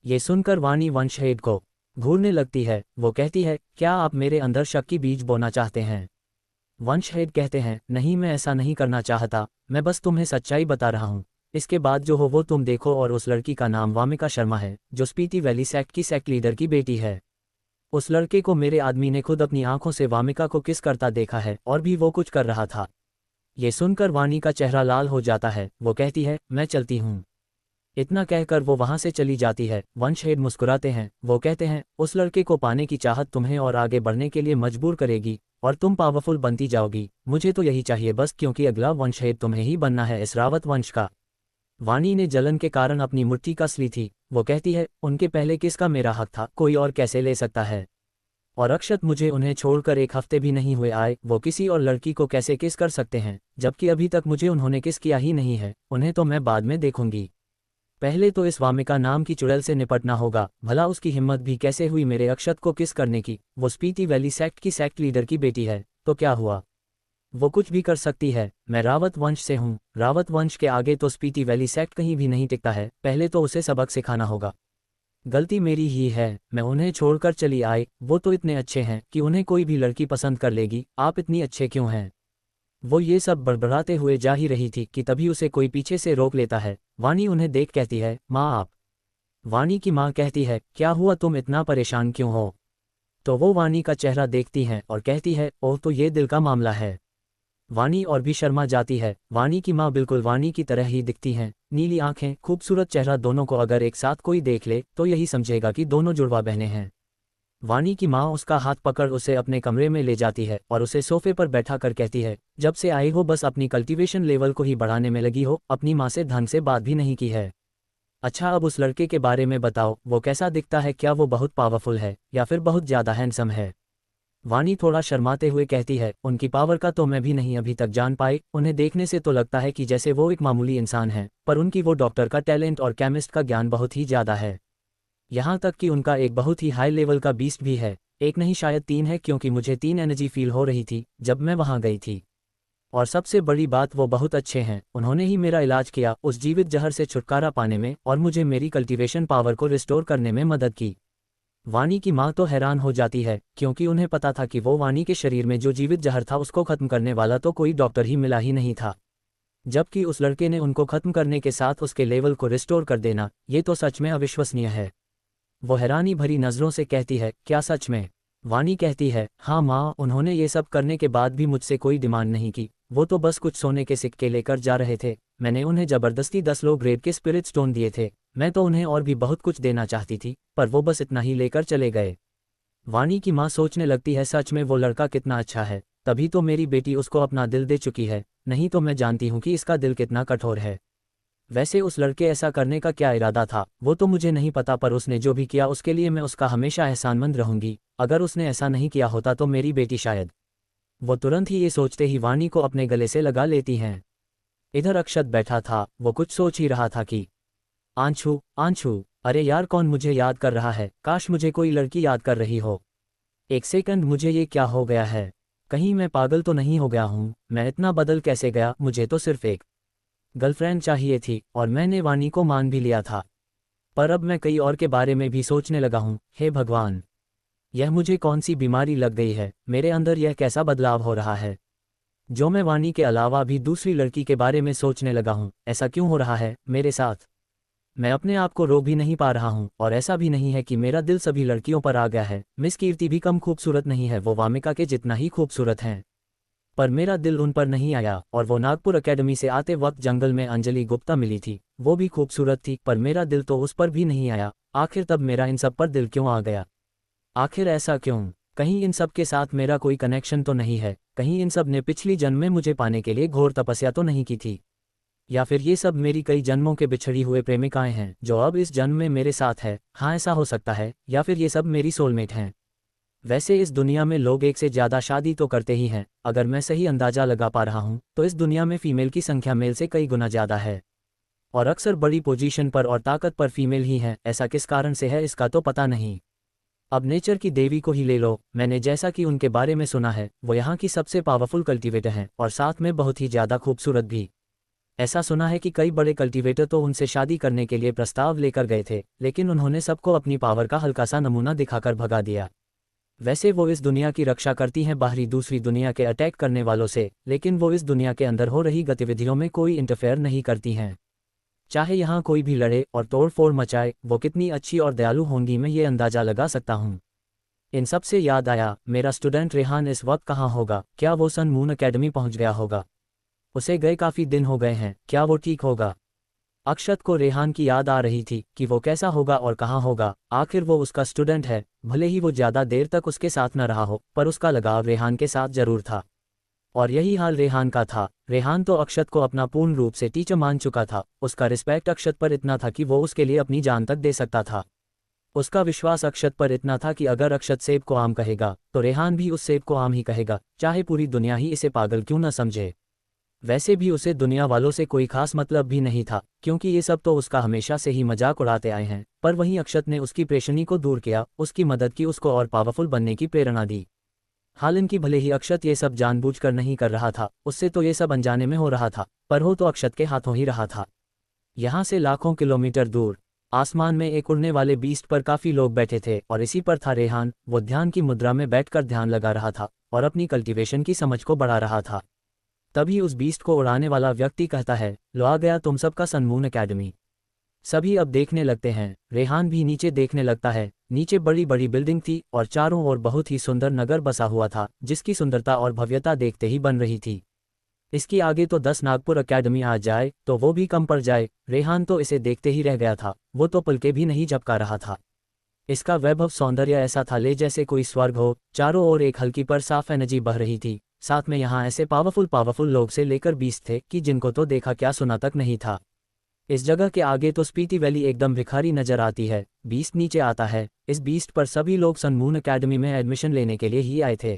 ये सुनकर वाणी वंशहेड को घूरने लगती है। वो कहती है, क्या आप मेरे अंदर शक की बीज बोना चाहते हैं? वंशहेड कहते हैं, नहीं, मैं ऐसा नहीं करना चाहता, मैं बस तुम्हें सच्चाई बता रहा हूँ। इसके बाद जो हो वो तुम देखो। और उस लड़की का नाम वामिका शर्मा है, जो स्पीति वैली सेक्ट की सेक्ट लीडर की बेटी है। उस लड़के को मेरे आदमी ने खुद अपनी आंखों से वामिका को किस करता देखा है, और भी वो कुछ कर रहा था। ये सुनकर वाणी का चेहरा लाल हो जाता है। वो कहती है, मैं चलती हूँ। इतना कहकर वो वहां से चली जाती है। वंशहेड मुस्कुराते हैं। वो कहते हैं, उस लड़के को पाने की चाहत तुम्हें और आगे बढ़ने के लिए मजबूर करेगी, और तुम पावरफुल बनती जाओगी। मुझे तो यही चाहिए बस, क्योंकि अगला वंशहेड तुम्हें ही बनना है, इस रावत वंश का। वाणी ने जलन के कारण अपनी मुट्ठी कस ली थी। वो कहती है, उनके पहले किसका मेरा हक था? कोई और कैसे ले सकता है? और अक्षत मुझे उन्हें छोड़कर एक हफ्ते भी नहीं हुए आए, वो किसी और लड़की को कैसे किस कर सकते हैं, जबकि अभी तक मुझे उन्होंने किस किया ही नहीं है। उन्हें तो मैं बाद में देखूंगी। पहले तो इस वामिका नाम की चुड़ैल से निपटना होगा। भला उसकी हिम्मत भी कैसे हुई मेरे अक्षत को किस करने की? वो स्पीति वैली सेक्ट की सेक्ट लीडर की बेटी है, तो क्या हुआ? वो कुछ भी कर सकती है। मैं रावत वंश से हूँ। रावत वंश के आगे तो स्पीति वैली सेक्ट कहीं भी नहीं टिकता है। पहले तो उसे सबक सिखाना होगा। गलती मेरी ही है, मैं उन्हें छोड़कर चली आई। वो तो इतने अच्छे हैं कि उन्हें कोई भी लड़की पसंद कर लेगी। आप इतनी अच्छे क्यों हैं? वो ये सब बड़बड़ाते हुए जा ही रही थी कि तभी उसे कोई पीछे से रोक लेता है। वाणी उन्हें देख कहती है, माँ आप। वाणी की माँ कहती है, क्या हुआ, तुम इतना परेशान क्यों हो? तो वो वाणी का चेहरा देखती हैं और कहती है, ओह, तो ये दिल का मामला है। वाणी और भी शर्मा जाती है। वाणी की माँ बिल्कुल वाणी की तरह ही दिखती हैं, नीली आंखें, खूबसूरत चेहरा। दोनों को अगर एक साथ कोई देख ले तो यही समझेगा कि दोनों जुड़वा बहनें हैं। वाणी की माँ उसका हाथ पकड़ उसे अपने कमरे में ले जाती है और उसे सोफे पर बैठा कर कहती है, जब से आई हो बस अपनी कल्टीवेशन लेवल को ही बढ़ाने में लगी हो, अपनी माँ से ढंग से बात भी नहीं की है। अच्छा, अब उस लड़के के बारे में बताओ, वो कैसा दिखता है? क्या वो बहुत पावरफुल है या फिर बहुत ज़्यादा हैंडसम है? वाणी थोड़ा शर्माते हुए कहती है, उनकी पावर का तो मैं भी नहीं अभी तक जान पाई। उन्हें देखने से तो लगता है कि जैसे वो एक मामूली इंसान है, पर उनकी वो डॉक्टर का टैलेंट और केमिस्ट का ज्ञान बहुत ही ज़्यादा है। यहाँ तक कि उनका एक बहुत ही हाई लेवल का बीस्ट भी है। एक नहीं शायद तीन है, क्योंकि मुझे तीन एनर्जी फील हो रही थी जब मैं वहाँ गई थी। और सबसे बड़ी बात वो बहुत अच्छे हैं, उन्होंने ही मेरा इलाज किया उस जीवित जहर से छुटकारा पाने में और मुझे मेरी कल्टीवेशन पावर को रिस्टोर करने में मदद की। वानी की माँ तो हैरान हो जाती है क्योंकि उन्हें पता था कि वो वानी के शरीर में जो जीवित जहर था उसको खत्म करने वाला तो कोई डॉक्टर ही मिला ही नहीं था, जबकि उस लड़के ने उनको खत्म करने के साथ उसके लेवल को रिस्टोर कर देना, ये तो सच में अविश्वसनीय है। वो हैरानी भरी नज़रों से कहती है, क्या सच में? वानी कहती है, हाँ माँ, उन्होंने ये सब करने के बाद भी मुझसे कोई डिमांड नहीं की, वो तो बस कुछ सोने के सिक्के लेकर जा रहे थे, मैंने उन्हें ज़बरदस्ती 10 लो ग्रेड के स्पिरिट स्टोन दिए थे, मैं तो उन्हें और भी बहुत कुछ देना चाहती थी, पर वो बस इतना ही लेकर चले गए। वानी की माँ सोचने लगती है, सच में वो लड़का कितना अच्छा है, तभी तो मेरी बेटी उसको अपना दिल दे चुकी है, नहीं तो मैं जानती हूँ कि इसका दिल कितना कठोर है। वैसे उस लड़के ऐसा करने का क्या इरादा था वो तो मुझे नहीं पता, पर उसने जो भी किया उसके लिए मैं उसका हमेशा एहसानमंद रहूंगी, अगर उसने ऐसा नहीं किया होता तो मेरी बेटी शायद। वो तुरंत ही ये सोचते ही वानी को अपने गले से लगा लेती हैं। इधर अक्षत बैठा था, वो कुछ सोच ही रहा था कि आंशु, आंशु, अरे यार कौन मुझे याद कर रहा है, काश मुझे कोई लड़की याद कर रही हो। एक सेकंड, मुझे ये क्या हो गया है, कहीं मैं पागल तो नहीं हो गया हूँ, मैं इतना बदल कैसे गया, मुझे तो सिर्फ एक गर्लफ्रेंड चाहिए थी और मैंने वानी को मान भी लिया था, पर अब मैं कई और के बारे में भी सोचने लगा हूँ। हे भगवान, यह मुझे कौन सी बीमारी लग गई है, मेरे अंदर यह कैसा बदलाव हो रहा है जो मैं वानी के अलावा भी दूसरी लड़की के बारे में सोचने लगा हूँ, ऐसा क्यों हो रहा है मेरे साथ? मैं अपने आप को रोक भी नहीं पा रहा हूँ, और ऐसा भी नहीं है कि मेरा दिल सभी लड़कियों पर आ गया है, मिस कीर्ति भी कम खूबसूरत नहीं है, वो वामिका के जितना ही खूबसूरत हैं, पर मेरा दिल उन पर नहीं आया। और वो नागपुर एकेडमी से आते वक्त जंगल में अंजलि गुप्ता मिली थी, वो भी खूबसूरत थी, पर मेरा दिल तो उस पर भी नहीं आया। आखिर तब मेरा इन सब पर दिल क्यों आ गया? आखिर ऐसा क्यों? कहीं इन सब के साथ मेरा कोई कनेक्शन तो नहीं है? कहीं इन सब ने पिछली जन्म में मुझे पाने के लिए घोर तपस्या तो नहीं की थी? या फिर ये सब मेरी कई जन्मों के बिछड़ी हुए प्रेमिकाएं हैं जो अब इस जन्म में मेरे साथ है? हाँ, ऐसा हो सकता है, या फिर ये सब मेरी सोलमेट हैं। वैसे इस दुनिया में लोग एक से ज़्यादा शादी तो करते ही हैं, अगर मैं सही अंदाज़ा लगा पा रहा हूँ तो इस दुनिया में फीमेल की संख्या मेल से कई गुना ज़्यादा है, और अक्सर बड़ी पोजीशन पर और ताकत पर फीमेल ही हैं। ऐसा किस कारण से है इसका तो पता नहीं। अब नेचर की देवी को ही ले लो, मैंने जैसा कि उनके बारे में सुना है वो यहाँ की सबसे पावरफुल कल्टीवेटर हैं और साथ में बहुत ही ज़्यादा खूबसूरत भी। ऐसा सुना है कि कई बड़े कल्टीवेटर तो उनसे शादी करने के लिए प्रस्ताव लेकर गए थे, लेकिन उन्होंने सबको अपनी पावर का हल्का सा नमूना दिखाकर भगा दिया। वैसे वो इस दुनिया की रक्षा करती हैं बाहरी दूसरी दुनिया के अटैक करने वालों से, लेकिन वो इस दुनिया के अंदर हो रही गतिविधियों में कोई इंटरफेयर नहीं करती हैं। चाहे यहाँ कोई भी लड़े और तोड़फोड़ मचाए, वो कितनी अच्छी और दयालु होंगी मैं ये अंदाज़ा लगा सकता हूँ। इन सब से याद आया, मेरा स्टूडेंट रेहान इस वक्त कहाँ होगा? क्या वो सन मून अकेडमी पहुँच गया होगा? उसे गए काफ़ी दिन हो गए हैं, क्या वो ठीक होगा? अक्षत को रेहान की याद आ रही थी कि वो कैसा होगा और कहाँ होगा। आखिर वो उसका स्टूडेंट है, भले ही वो ज़्यादा देर तक उसके साथ न रहा हो, पर उसका लगाव रेहान के साथ जरूर था। और यही हाल रेहान का था। रेहान तो अक्षत को अपना पूर्ण रूप से टीचर मान चुका था, उसका रिस्पेक्ट अक्षत पर इतना था कि वो उसके लिए अपनी जान तक दे सकता था। उसका विश्वास अक्षत पर इतना था कि अगर अक्षत सेब को आम कहेगा तो रेहान भी उस सेब को आम ही कहेगा, चाहे पूरी दुनिया ही इसे पागल क्यों न समझे। वैसे भी उसे दुनिया वालों से कोई खास मतलब भी नहीं था, क्योंकि ये सब तो उसका हमेशा से ही मजाक उड़ाते आए हैं। पर वहीं अक्षत ने उसकी परेशानी को दूर किया, उसकी मदद की, उसको और पावरफुल बनने की प्रेरणा दी। हालांकि भले ही अक्षत ये सब जानबूझकर नहीं कर रहा था, उससे तो ये सब अनजाने में हो रहा था, पर हो तो अक्षत के हाथों ही रहा था। यहाँ से लाखों किलोमीटर दूर आसमान में एक उड़ने वाले बीस्ट पर काफ़ी लोग बैठे थे और इसी पर था रेहान। वो ध्यान की मुद्रा में बैठकर ध्यान लगा रहा था और अपनी कल्टीवेशन की समझ को बढ़ा रहा था। तभी उस बीस्ट को उड़ाने वाला व्यक्ति कहता है, लो आ गया तुम सबका सन मून अकेडमी। सभी अब देखने लगते हैं। रेहान भी नीचे देखने लगता है। नीचे बड़ी बड़ी बिल्डिंग थी और चारों ओर बहुत ही सुंदर नगर बसा हुआ था, जिसकी सुंदरता और भव्यता देखते ही बन रही थी। इसकी आगे तो 10 नागपुर अकेडमी आ जाए तो वो भी कम पड़ जाए। रेहान तो इसे देखते ही रह गया था, वो तो पलके भी नहीं झपका रहा था। इसका वैभव सौंदर्य ऐसा था ले जैसे कोई स्वर्ग हो। चारों ओर एक हल्की पर साफ एनर्जी बह रही थी। साथ में यहाँ ऐसे पावरफुल लोग से लेकर बीस्ट थे कि जिनको तो देखा क्या सुना तक नहीं था। इस जगह के आगे तो स्पीति वैली एकदम भिखारी नजर आती है। बीस्ट नीचे आता है। इस बीस्ट पर सभी लोग सन मून अकेडमी में एडमिशन लेने के लिए ही आए थे।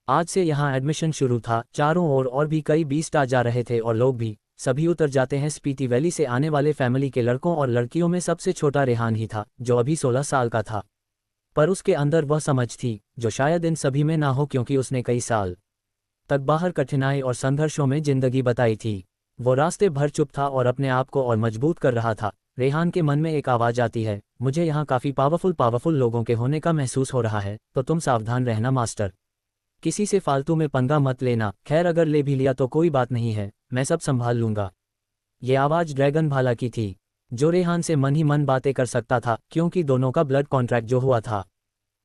आज से यहाँ एडमिशन शुरू था। चारों ओर और भी कई बीस्ट आ जा रहे थे और लोग भी सभी उतर जाते हैं। स्पीति वैली से आने वाले फैमिली के लड़कों और लड़कियों में सबसे छोटा रेहान ही था, जो अभी 16 साल का था। पर उसके अंदर वह समझ थी जो शायद इन सभी में ना हो, क्योंकि उसने कई साल तक बाहर कठिनाई और संघर्षों में जिंदगी बताई थी। वो रास्ते भर चुप था और अपने आप को और मजबूत कर रहा था। रेहान के मन में एक आवाज़ आती है, मुझे यहाँ काफ़ी पावरफुल लोगों के होने का महसूस हो रहा है, तो तुम सावधान रहना मास्टर। किसी से फालतू में पंगा मत लेना। खैर अगर ले भी लिया तो कोई बात नहीं है, मैं सब संभाल लूँगा। ये आवाज़ ड्रैगन भाला की थी, जो रेहान से मन ही मन बातें कर सकता था, क्योंकि दोनों का ब्लड कॉन्ट्रैक्ट जो हुआ था।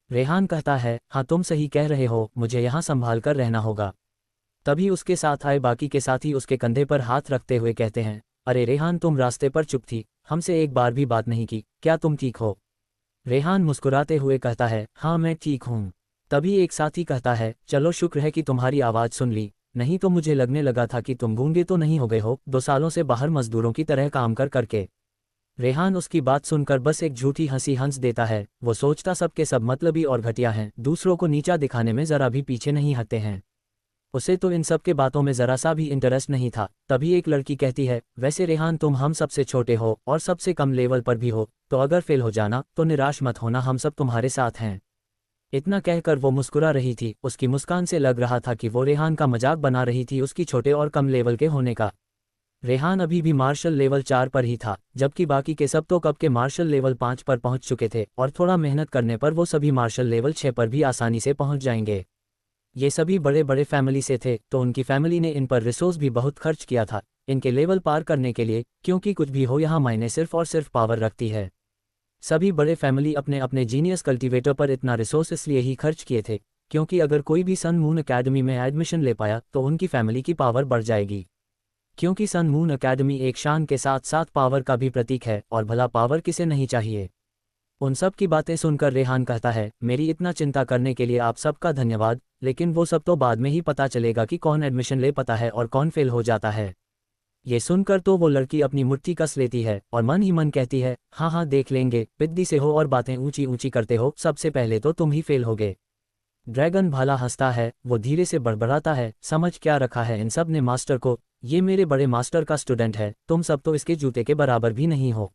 रेहान कहता है, हाँ तुम सही कह रहे हो, मुझे यहाँ संभाल कर रहना होगा। तभी उसके साथ आए बाकी के साथी उसके कंधे पर हाथ रखते हुए कहते हैं, अरे रेहान तुम रास्ते पर चुप थी, हमसे एक बार भी बात नहीं की, क्या तुम ठीक हो? रेहान मुस्कुराते हुए कहता है, हाँ मैं ठीक हूँ। तभी एक साथी कहता है, चलो शुक्र है कि तुम्हारी आवाज़ सुन ली, नहीं तो मुझे लगने लगा था कि तुम गूंगे तो नहीं हो गए हो 2 सालों से बाहर मजदूरों की तरह काम कर करके। रेहान उसकी बात सुनकर बस एक झूठी हंसी हंस देता है। वो सोचता सबके सब मतलबी और घटिया हैं, दूसरों को नीचा दिखाने में ज़रा भी पीछे नहीं हटते हैं। उसे तो इन सब के बातों में ज़रा सा भी इंटरेस्ट नहीं था। तभी एक लड़की कहती है, वैसे रेहान तुम हम सबसे छोटे हो और सबसे कम लेवल पर भी हो, तो अगर फेल हो जाना तो निराश मत होना, हम सब तुम्हारे साथ हैं। इतना कहकर वो मुस्कुरा रही थी। उसकी मुस्कान से लग रहा था कि वो रेहान का मजाक बना रही थी उसकी छोटे और कम लेवल के होने का। रेहान अभी भी मार्शल लेवल 4 पर ही था, जबकि बाकी के सब तो कब के मार्शल लेवल 5 पर पहुंच चुके थे और थोड़ा मेहनत करने पर वो सभी मार्शल लेवल 6 पर भी आसानी से पहुंच जाएंगे। ये सभी बड़े बड़े फैमिली से थे, तो उनकी फैमिली ने इन पर रिसोर्स भी बहुत खर्च किया था इनके लेवल पार करने के लिए, क्योंकि कुछ भी हो यहाँ मायने सिर्फ और सिर्फ पावर रखती है। सभी बड़े फैमिली अपने अपने जीनियस कल्टीवेटर पर इतना रिसोर्स इसलिए ही खर्च किए थे, क्योंकि अगर कोई भी सन मून अकेडमी में एडमिशन ले पाया तो उनकी फैमिली की पावर बढ़ जाएगी। क्योंकि सन मून अकेडमी एक शान के साथ साथ पावर का भी प्रतीक है, और भला पावर किसे नहीं चाहिए। उन सब की बातें सुनकर रेहान कहता है, मेरी इतना चिंता करने के लिए आप सबका धन्यवाद, लेकिन वो सब तो बाद में ही पता चलेगा कि कौन एडमिशन ले पाता है और कौन फेल हो जाता है। ये सुनकर तो वो लड़की अपनी मुट्ठी कस लेती है और मन ही मन कहती है, हाँ हाँ देख लेंगे, पिद्दी से हो और बातें ऊंची ऊंची करते हो, सबसे पहले तो तुम ही फेल होगे। ड्रैगन भाला हंसता है, वो धीरे से बड़बड़ाता है, समझ क्या रखा है इन सब ने मास्टर को, ये मेरे बड़े मास्टर का स्टूडेंट है, तुम सब तो इसके जूते के बराबर भी नहीं हो।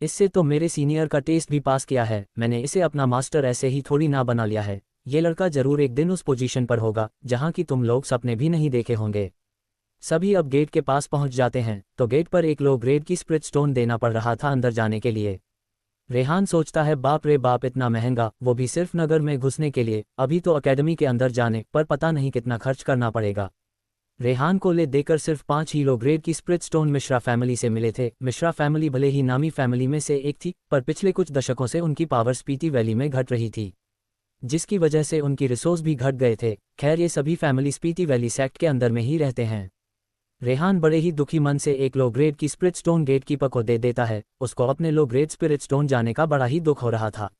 इससे तो मेरे सीनियर का टेस्ट भी पास किया है, मैंने इसे अपना मास्टर ऐसे ही थोड़ी ना बना लिया है। ये लड़का जरूर एक दिन उस पोजीशन पर होगा जहां की तुम लोग सपने भी नहीं देखे होंगे। सभी अब गेट के पास पहुंच जाते हैं, तो गेट पर एक लो ग्रेड की स्प्रिट स्टोन देना पड़ रहा था अंदर जाने के लिए। रेहान सोचता है, बाप रे बाप, इतना महंगा, वो भी सिर्फ नगर में घुसने के लिए। अभी तो एकेडमी के अंदर जाने पर पता नहीं कितना खर्च करना पड़ेगा। रेहान को ले देकर सिर्फ 5 ही लो ग्रेड की स्प्रिट स्टोन मिश्रा फैमिली से मिले थे। मिश्रा फैमिली भले ही नामी फैमिली में से एक थी, पर पिछले कुछ दशकों से उनकी पावर स्पीति वैली में घट रही थी, जिसकी वजह से उनकी रिसोर्स भी घट गए थे। खैर ये सभी फैमिली स्पीति वैली सेक्ट के अंदर में ही रहते हैं। रेहान बड़े ही दुखी मन से एक लो ग्रेड की स्पिरिट स्टोन गेट कीपर को दे देता है। उसको अपने लो ग्रेड स्पिरिट स्टोन जाने का बड़ा ही दुख हो रहा था।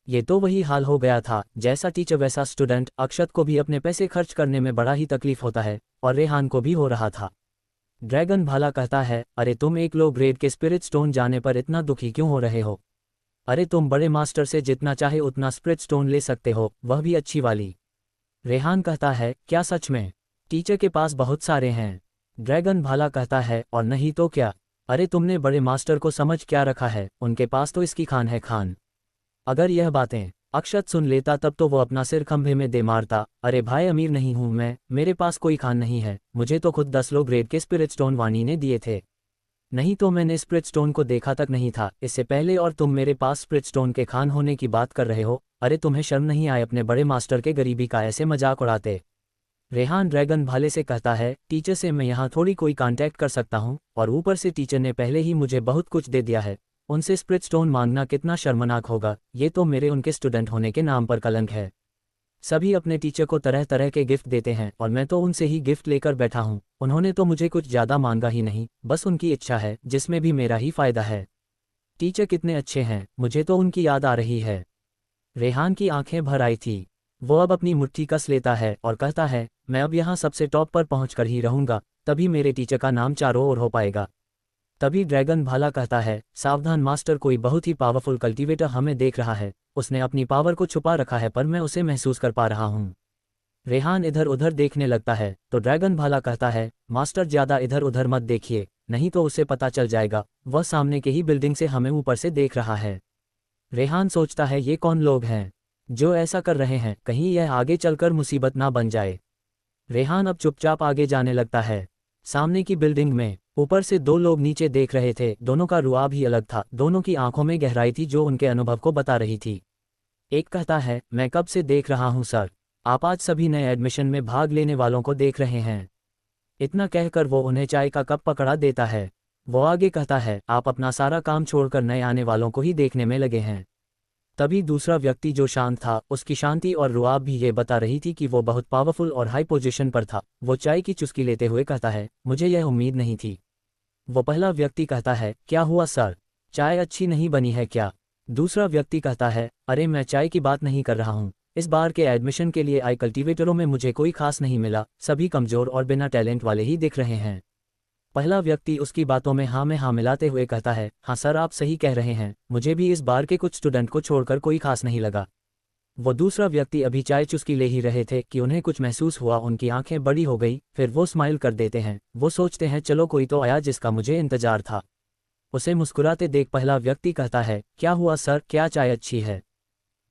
ये तो वही हाल हो गया था, जैसा टीचर वैसा स्टूडेंट। अक्षत को भी अपने पैसे खर्च करने में बड़ा ही तकलीफ होता है, और रेहान को भी हो रहा था। ड्रैगन भाला कहता है, अरे तुम एक लो ग्रेड के स्पिरिट स्टोन जाने पर इतना दुखी क्यों हो रहे हो? अरे तुम बड़े मास्टर से जितना चाहे उतना स्पिरिट स्टोन ले सकते हो, वह भी अच्छी वाली। रेहान कहता है, क्या सच में? टीचर के पास बहुत सारे हैं। ड्रैगन भाला कहता है, और नहीं तो क्या। अरे तुमने बड़े मास्टर को समझ क्या रखा है, उनके पास तो इसकी खान है खान। अगर यह बातें अक्षत सुन लेता तब तो वो अपना सिर खंभे में दे मारता। अरे भाई, अमीर नहीं हूं मैं, मेरे पास कोई खान नहीं है, मुझे तो खुद 10 लो ग्रेड के स्पिरिट स्टोन वाणी ने दिए थे, नहीं तो मैंने स्पिरिट स्टोन को देखा तक नहीं था इससे पहले, और तुम मेरे पास स्पिरिट स्टोन के खान होने की बात कर रहे हो। अरे तुम्हें शर्म नहीं आए अपने बड़े मास्टर के गरीबी का ऐसे मजाक उड़ाते? रेहान ड्रैगन भाले से कहता है, टीचर से मैं यहाँ थोड़ी कोई कांटेक्ट कर सकता हूँ, और ऊपर से टीचर ने पहले ही मुझे बहुत कुछ दे दिया है, उनसे स्पिरिट स्टोन मांगना कितना शर्मनाक होगा। ये तो मेरे उनके स्टूडेंट होने के नाम पर कलंक है। सभी अपने टीचर को तरह तरह के गिफ्ट देते हैं, और मैं तो उनसे ही गिफ्ट लेकर बैठा हूँ। उन्होंने तो मुझे कुछ ज़्यादा मांगा ही नहीं, बस उनकी इच्छा है जिसमें भी मेरा ही फ़ायदा है। टीचर कितने अच्छे हैं, मुझे तो उनकी याद आ रही है। रेहान की आंखें भर आई थी। वो अब अपनी मुट्ठी कस लेता है और कहता है, मैं अब यहाँ सबसे टॉप पर पहुँच कर ही रहूँगा, तभी मेरे टीचर का नाम चारों ओर हो पाएगा। तभी ड्रैगन भाला कहता है, सावधान मास्टर, कोई बहुत ही पावरफुल कल्टीवेटर हमें देख रहा है। उसने अपनी पावर को छुपा रखा है, पर मैं उसे महसूस कर पा रहा हूँ। रेहान इधर उधर देखने लगता है, तो ड्रैगन भाला कहता है, मास्टर ज़्यादा इधर उधर मत देखिए, नहीं तो उसे पता चल जाएगा वह सामने के ही बिल्डिंग से हमें ऊपर से देख रहा है। रेहान सोचता है, ये कौन लोग हैं जो ऐसा कर रहे हैं, कहीं यह आगे चलकर मुसीबत ना बन जाए। रेहान अब चुपचाप आगे जाने लगता है। सामने की बिल्डिंग में ऊपर से दो लोग नीचे देख रहे थे। दोनों का रुआब ही अलग था, दोनों की आंखों में गहराई थी जो उनके अनुभव को बता रही थी। एक कहता है, मैं कब से देख रहा हूँ सर, आप आज सभी नए एडमिशन में भाग लेने वालों को देख रहे हैं। इतना कहकर वो उन्हें चाय का कप पकड़ा देता है। वो आगे कहता है, आप अपना सारा काम छोड़कर नए आने वालों को ही देखने में लगे हैं। तभी दूसरा व्यक्ति जो शांत था, उसकी शांति और रुआब भी ये बता रही थी कि वो बहुत पावरफुल और हाई पोजीशन पर था। वो चाय की चुस्की लेते हुए कहता है, मुझे यह उम्मीद नहीं थी। वो पहला व्यक्ति कहता है, क्या हुआ सर, चाय अच्छी नहीं बनी है क्या? दूसरा व्यक्ति कहता है, अरे मैं चाय की बात नहीं कर रहा हूँ, इस बार के एडमिशन के लिए आई कल्टीवेटरों में मुझे कोई खास नहीं मिला, सभी कमज़ोर और बिना टैलेंट वाले ही दिख रहे हैं। पहला व्यक्ति उसकी बातों में हाँ में हाँ मिलाते हुए कहता है, हाँ सर आप सही कह रहे हैं, मुझे भी इस बार के कुछ स्टूडेंट को छोड़कर कोई खास नहीं लगा। वो दूसरा व्यक्ति अभी चाय चुस्की ले ही रहे थे कि उन्हें कुछ महसूस हुआ, उनकी आंखें बड़ी हो गई, फिर वो स्माइल कर देते हैं। वो सोचते हैं चलो कोई तो आया जिसका मुझे इंतजार था। उसे मुस्कुराते देख पहला व्यक्ति कहता है, क्या हुआ सर, क्या चाय अच्छी है?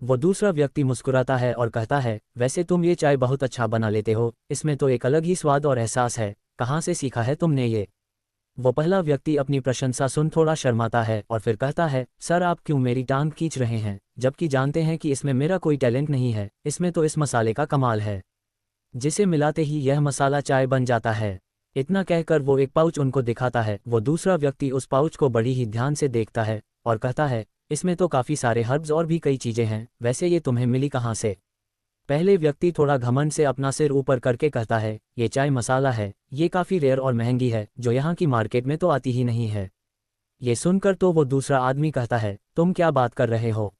वो दूसरा व्यक्ति मुस्कुराता है और कहता है, वैसे तुम ये चाय बहुत अच्छा बना लेते हो, इसमें तो एक अलग ही स्वाद और एहसास है, कहाँ से सीखा है तुमने ये? वो पहला व्यक्ति अपनी प्रशंसा सुन थोड़ा शर्माता है और फिर कहता है, सर आप क्यों मेरी टांग खींच रहे हैं, जबकि जानते हैं कि इसमें मेरा कोई टैलेंट नहीं है, इसमें तो इस मसाले का कमाल है, जिसे मिलाते ही यह मसाला चाय बन जाता है। इतना कहकर वो एक पाउच उनको दिखाता है। वो दूसरा व्यक्ति उस पाउच को बड़ी ही ध्यान से देखता है और कहता है, इसमें तो काफ़ी सारे हर्ब्स और भी कई चीज़ें हैं, वैसे ये तुम्हें मिली कहाँ से? पहले व्यक्ति थोड़ा घमंड से अपना सिर ऊपर करके कहता है, ये चाय मसाला है, ये काफ़ी रेयर और महंगी है, जो यहाँ की मार्केट में तो आती ही नहीं है। ये सुनकर तो वो दूसरा आदमी कहता है, तुम क्या बात कर रहे हो,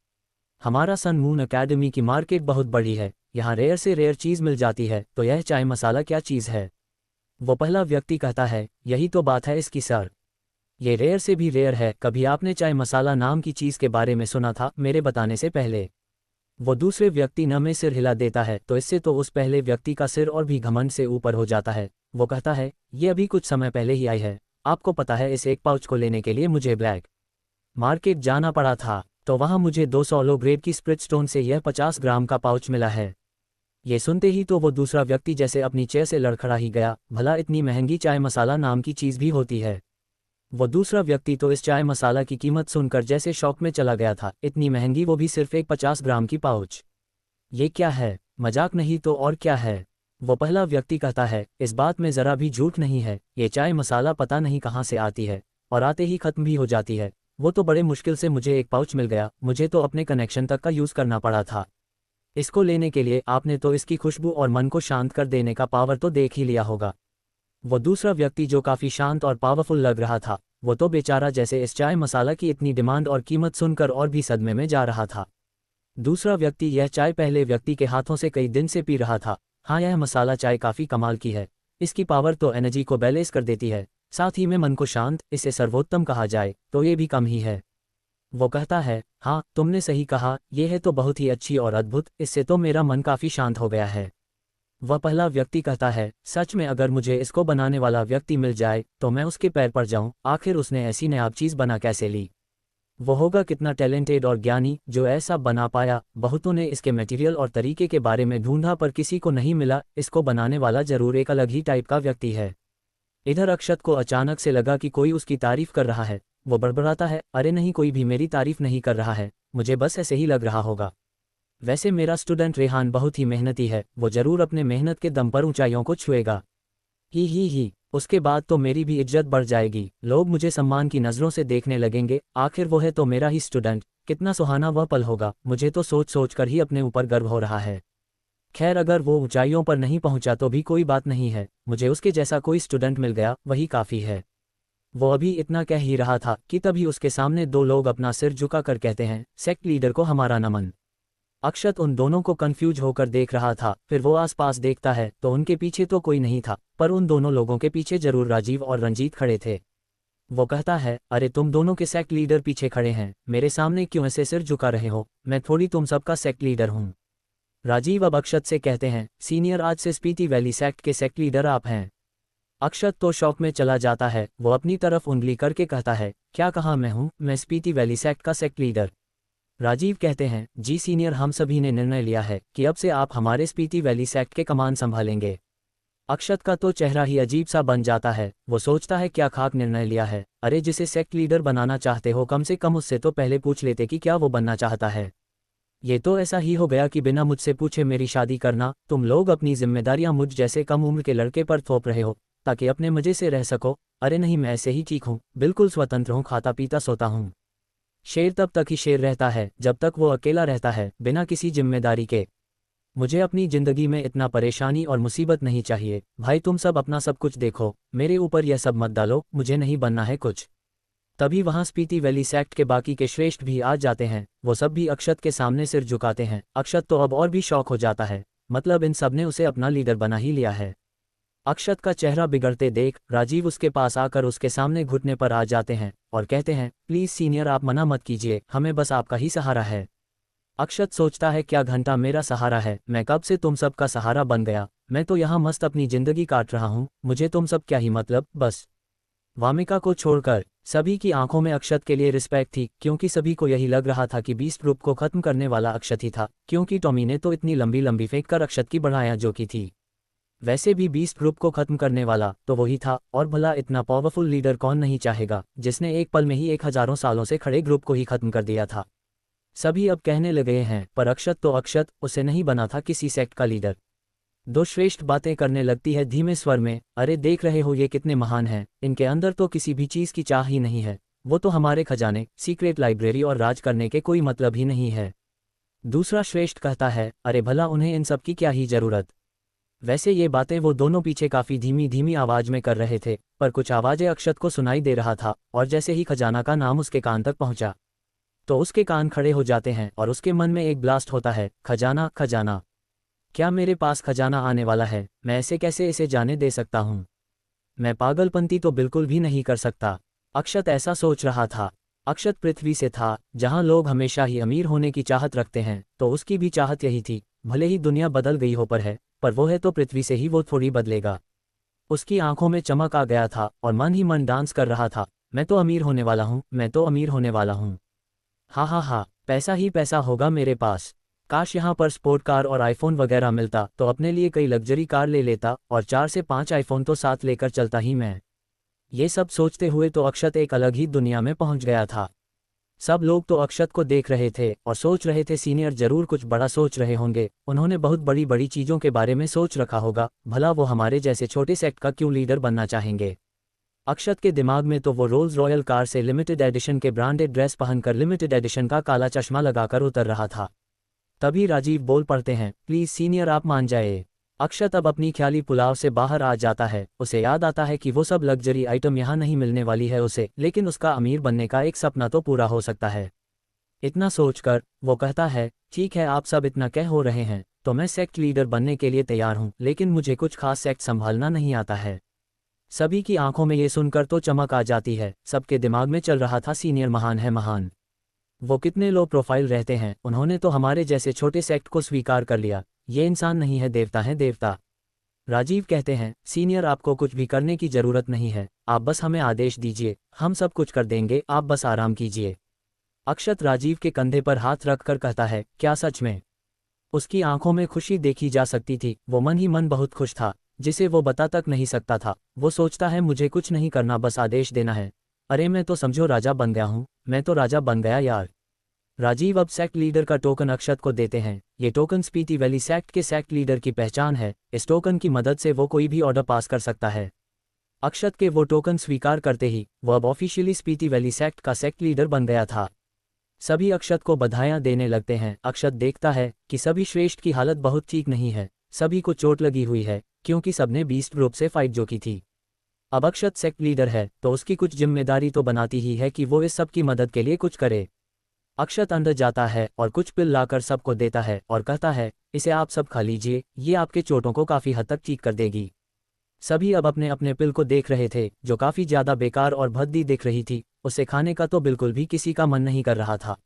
हमारा सन मून अकेडमी की मार्केट बहुत बड़ी है, यहाँ रेयर से रेयर चीज़ मिल जाती है, तो यह चाय मसाला क्या चीज़ है? वो पहला व्यक्ति कहता है, यही तो बात है इसकी सर, ये रेयर से भी रेयर है, कभी आपने चाय मसाला नाम की चीज़ के बारे में सुना था मेरे बताने से पहले? वो दूसरे व्यक्ति न में सिर हिला देता है, तो इससे तो उस पहले व्यक्ति का सिर और भी घमंड से ऊपर हो जाता है। वो कहता है, ये अभी कुछ समय पहले ही आई है, आपको पता है इस एक पाउच को लेने के लिए मुझे ब्लैक मार्केट जाना पड़ा था, तो वहाँ मुझे 200 लो ग्रेड की स्प्रिटस्टोन से यह 50 ग्राम का पाउच मिला है। ये सुनते ही तो वो दूसरा व्यक्ति जैसे अपनी चेयर से लड़खड़ा ही गया, भला इतनी महंगी चाय मसाला नाम की चीज़ भी होती है? वो दूसरा व्यक्ति तो इस चाय मसाला की कीमत सुनकर जैसे शौक में चला गया था, इतनी महंगी, वो भी सिर्फ एक 50 ग्राम की पाउच, ये क्या है, मजाक नहीं तो और क्या है? वो पहला व्यक्ति कहता है, इस बात में ज़रा भी झूठ नहीं है, ये चाय मसाला पता नहीं कहाँ से आती है और आते ही ख़त्म भी हो जाती है, वो तो बड़े मुश्किल से मुझे एक पाउच मिल गया, मुझे तो अपने कनेक्शन तक का यूज़ करना पड़ा था। इसको लेने के लिए आपने तो इसकी खुशबू और मन को शांत कर देने का पावर तो देख ही लिया होगा। वो दूसरा व्यक्ति जो काफ़ी शांत और पावरफुल लग रहा था, वो तो बेचारा जैसे इस चाय मसाला की इतनी डिमांड और कीमत सुनकर और भी सदमे में जा रहा था। दूसरा व्यक्ति यह चाय पहले व्यक्ति के हाथों से कई दिन से पी रहा था। हाँ, यह मसाला चाय काफ़ी कमाल की है, इसकी पावर तो एनर्जी को बैलेंस कर देती है, साथ ही में मन को शांत, इसे सर्वोत्तम कहा जाए तो ये भी कम ही है। वो कहता है, हाँ तुमने सही कहा, यह है तो बहुत ही अच्छी और अद्भुत, इससे तो मेरा मन काफ़ी शांत हो गया है। वह पहला व्यक्ति कहता है, सच में अगर मुझे इसको बनाने वाला व्यक्ति मिल जाए तो मैं उसके पैर पर जाऊं, आखिर उसने ऐसी नायाब चीज़ बना कैसे ली? वो होगा कितना टैलेंटेड और ज्ञानी जो ऐसा बना पाया। बहुतों ने इसके मटेरियल और तरीके के बारे में ढूंढा पर किसी को नहीं मिला, इसको बनाने वाला जरूर एक अलग ही टाइप का व्यक्ति है। इधर अक्षत को अचानक से लगा कि कोई उसकी तारीफ कर रहा है। वो बड़बड़ाता है, अरे नहीं, कोई भी मेरी तारीफ नहीं कर रहा है, मुझे बस ऐसे ही लग रहा होगा। वैसे मेरा स्टूडेंट रेहान बहुत ही मेहनती है, वो जरूर अपने मेहनत के दम पर ऊंचाइयों को छुएगा। ही, उसके बाद तो मेरी भी इज्जत बढ़ जाएगी, लोग मुझे सम्मान की नज़रों से देखने लगेंगे, आखिर वो है तो मेरा ही स्टूडेंट, कितना सुहाना वह पल होगा, मुझे तो सोच सोच कर ही अपने ऊपर गर्व हो रहा है। खैर, अगर वो ऊंचाइयों पर नहीं पहुंचा तो भी कोई बात नहीं है, मुझे उसके जैसा कोई स्टूडेंट मिल गया वही काफ़ी है। वो अभी इतना कह ही रहा था कि तभी उसके सामने दो लोग अपना सिर झुका कर कहते हैं, सेक्ट लीडर को हमारा नमन। अक्षत उन दोनों को कंफ्यूज होकर देख रहा था, फिर वो आसपास देखता है तो उनके पीछे तो कोई नहीं था, पर उन दोनों लोगों के पीछे जरूर राजीव और रंजीत खड़े थे। वो कहता है, अरे तुम दोनों के सेक्ट लीडर पीछे खड़े हैं, मेरे सामने क्यों ऐसे सिर झुका रहे हो, मैं थोड़ी तुम सबका सेक्ट लीडर हूँ। राजीव अब अक्षत से कहते हैं, सीनियर, आज से स्पीति वैली सेक्ट के सेक्ट लीडर आप हैं। अक्षत तो शौक में चला जाता है, वो अपनी तरफ उंगली करके कहता है, क्या कहा मैं हूँ, मैं स्पीति वैली सेक्ट का सेक्ट लीडर। राजीव कहते हैं, जी सीनियर, हम सभी ने निर्णय लिया है कि अब से आप हमारे स्पीति वैली सेक्ट के कमान संभालेंगे। अक्षत का तो चेहरा ही अजीब सा बन जाता है। वो सोचता है क्या खाक निर्णय लिया है। अरे जिसे सेक्ट लीडर बनाना चाहते हो कम से कम उससे तो पहले पूछ लेते कि क्या वो बनना चाहता है। ये तो ऐसा ही हो गया कि बिना मुझसे पूछे मेरी शादी करना। तुम लोग अपनी जिम्मेदारियां मुझ जैसे कम उम्र के लड़के पर थोप रहे हो ताकि अपने मजे से रह सको। अरे नहीं, मैं ऐसे ही ठीक हूँ, बिल्कुल स्वतंत्र हूँ, खाता पीता सोता हूँ। शेर तब तक ही शेर रहता है जब तक वो अकेला रहता है, बिना किसी जिम्मेदारी के। मुझे अपनी जिंदगी में इतना परेशानी और मुसीबत नहीं चाहिए। भाई तुम सब अपना सब कुछ देखो, मेरे ऊपर यह सब मत डालो, मुझे नहीं बनना है कुछ। तभी वहां स्पीति वैली सेक्ट के बाकी के श्रेष्ठ भी आ जाते हैं। वो सब भी अक्षत के सामने सिर झुकाते हैं। अक्षत तो अब और भी शौक हो जाता है, मतलब इन सब ने उसे अपना लीडर बना ही लिया है। अक्षत का चेहरा बिगड़ते देख राजीव उसके पास आकर उसके सामने घुटने पर आ जाते हैं और कहते हैं, प्लीज सीनियर आप मना मत कीजिए, हमें बस आपका ही सहारा है। अक्षत सोचता है क्या घंटा मेरा सहारा है, मैं कब से तुम सब का सहारा बन गया। मैं तो यहाँ मस्त अपनी जिंदगी काट रहा हूँ, मुझे तुम सब क्या ही मतलब। बस वामिका को छोड़कर सभी की आंखों में अक्षत के लिए रिस्पेक्ट थी, क्योंकि सभी को यही लग रहा था कि बीस्ट ग्रुप को खत्म करने वाला अक्षत ही था, क्योंकि टॉमी ने तो इतनी लंबी लंबी फेंक कर अक्षत की बढ़ाया जो की थी। वैसे भी बीस्ट ग्रुप को खत्म करने वाला तो वही था, और भला इतना पावरफुल लीडर कौन नहीं चाहेगा जिसने एक पल में ही 1000 सालों से खड़े ग्रुप को ही खत्म कर दिया था। सभी अब कहने लगे हैं, पर अक्षत तो अक्षत, उसे नहीं बना था किसी सेक्ट का लीडर। दो श्रेष्ठ बातें करने लगती है धीमे स्वर में, अरे देख रहे हो ये कितने महान हैं, इनके अंदर तो किसी भी चीज़ की चाह ही नहीं है। वो तो हमारे खजाने, सीक्रेट लाइब्रेरी और राज करने के कोई मतलब ही नहीं है। दूसरा श्रेष्ठ कहता है, अरे भला उन्हें इन सब की क्या ही जरूरत। वैसे ये बातें वो दोनों पीछे काफ़ी धीमी धीमी आवाज में कर रहे थे, पर कुछ आवाज़ें अक्षत को सुनाई दे रहा था, और जैसे ही खजाना का नाम उसके कान तक पहुंचा तो उसके कान खड़े हो जाते हैं और उसके मन में एक ब्लास्ट होता है, खजाना खजाना। क्या मेरे पास खजाना आने वाला है, मैं ऐसे कैसे इसे जाने दे सकता हूँ। मैं पागलपंती तो बिल्कुल भी नहीं कर सकता। अक्षत ऐसा सोच रहा था। अक्षत पृथ्वी से था, जहाँ लोग हमेशा ही अमीर होने की चाहत रखते हैं, तो उसकी भी चाहत यही थी। भले ही दुनिया बदल गई हो पर वो है तो पृथ्वी से ही वो थोड़ी बदलेगा। उसकी आंखों में चमक आ गया था और मन ही मन डांस कर रहा था, मैं तो अमीर होने वाला हूँ, मैं तो अमीर होने वाला हूँ। हाँ हाँ हाँ, पैसा ही पैसा होगा मेरे पास। काश यहाँ पर स्पोर्ट कार और आईफोन वगैरह मिलता तो अपने लिए कई लग्जरी कार ले लेता और 4 से 5 आईफोन तो साथ लेकर चलता ही मैं। ये सब सोचते हुए तो अक्षत एक अलग ही दुनिया में पहुंच गया था। सब लोग तो अक्षत को देख रहे थे और सोच रहे थे सीनियर जरूर कुछ बड़ा सोच रहे होंगे, उन्होंने बहुत बड़ी बड़ी चीज़ों के बारे में सोच रखा होगा, भला वो हमारे जैसे छोटे सेक्ट का क्यों लीडर बनना चाहेंगे। अक्षत के दिमाग में तो वो रोल्स रॉयल कार से लिमिटेड एडिशन के ब्रांडेड ड्रेस पहनकर लिमिटेड एडिशन का काला चश्मा लगाकर उतर रहा था। तभी राजीव बोल पड़ते हैं, प्लीज सीनियर आप मान जाए। अक्षत अब अपनी ख्याली पुलाव से बाहर आ जाता है। उसे याद आता है कि वो सब लग्जरी आइटम यहाँ नहीं मिलने वाली है उसे, लेकिन उसका अमीर बनने का एक सपना तो पूरा हो सकता है। इतना सोचकर वो कहता है, ठीक है आप सब इतना कह हो रहे हैं तो मैं सेक्ट लीडर बनने के लिए तैयार हूँ, लेकिन मुझे कुछ खास सेक्ट संभालना नहीं आता है। सभी की आंखों में ये सुनकर तो चमक आ जाती है। सबके दिमाग में चल रहा था सीनियर महान है महान। वो कितने लो प्रोफाइल रहते हैं, उन्होंने तो हमारे जैसे छोटे सेक्ट को स्वीकार कर लिया। ये इंसान नहीं है, देवता है देवता। राजीव कहते हैं, सीनियर आपको कुछ भी करने की जरूरत नहीं है, आप बस हमें आदेश दीजिए, हम सब कुछ कर देंगे, आप बस आराम कीजिए। अक्षत राजीव के कंधे पर हाथ रखकर कहता है, क्या सच में। उसकी आंखों में खुशी देखी जा सकती थी, वो मन ही मन बहुत खुश था, जिसे वो बता तक नहीं सकता था। वो सोचता है मुझे कुछ नहीं करना, बस आदेश देना है। अरे मैं तो समझो राजा बन गया हूँ, मैं तो राजा बन गया यार। राजीव अब सेक्ट लीडर का टोकन अक्षत को देते हैं। ये टोकन स्पीति वैली सेक्ट के सेक्ट लीडर की पहचान है। इस टोकन की मदद से वो कोई भी ऑर्डर पास कर सकता है। अक्षत के वो टोकन स्वीकार करते ही वो अब ऑफिशियली स्पीति वैली सेक्ट का सेक्ट लीडर बन गया था। सभी अक्षत को बधाइयां देने लगते हैं। अक्षत देखता है कि सभी श्रेष्ठ की हालत बहुत ठीक नहीं है, सभी को चोट लगी हुई है, क्योंकि सबने बीस्ट ग्रुप से फाइट जो की थी। अब अक्षत सेक्ट लीडर है तो उसकी कुछ जिम्मेदारी तो बनाती ही है कि वो इस सब की मदद के लिए कुछ करे। अक्षत अंदर जाता है और कुछ पिल लाकर सबको देता है और कहता है, इसे आप सब खा लीजिए, ये आपके चोटों को काफ़ी हद तक ठीक कर देगी। सभी अब अपने अपने पिल को देख रहे थे, जो काफ़ी ज़्यादा बेकार और भद्दी दिख रही थी। उसे खाने का तो बिल्कुल भी किसी का मन नहीं कर रहा था।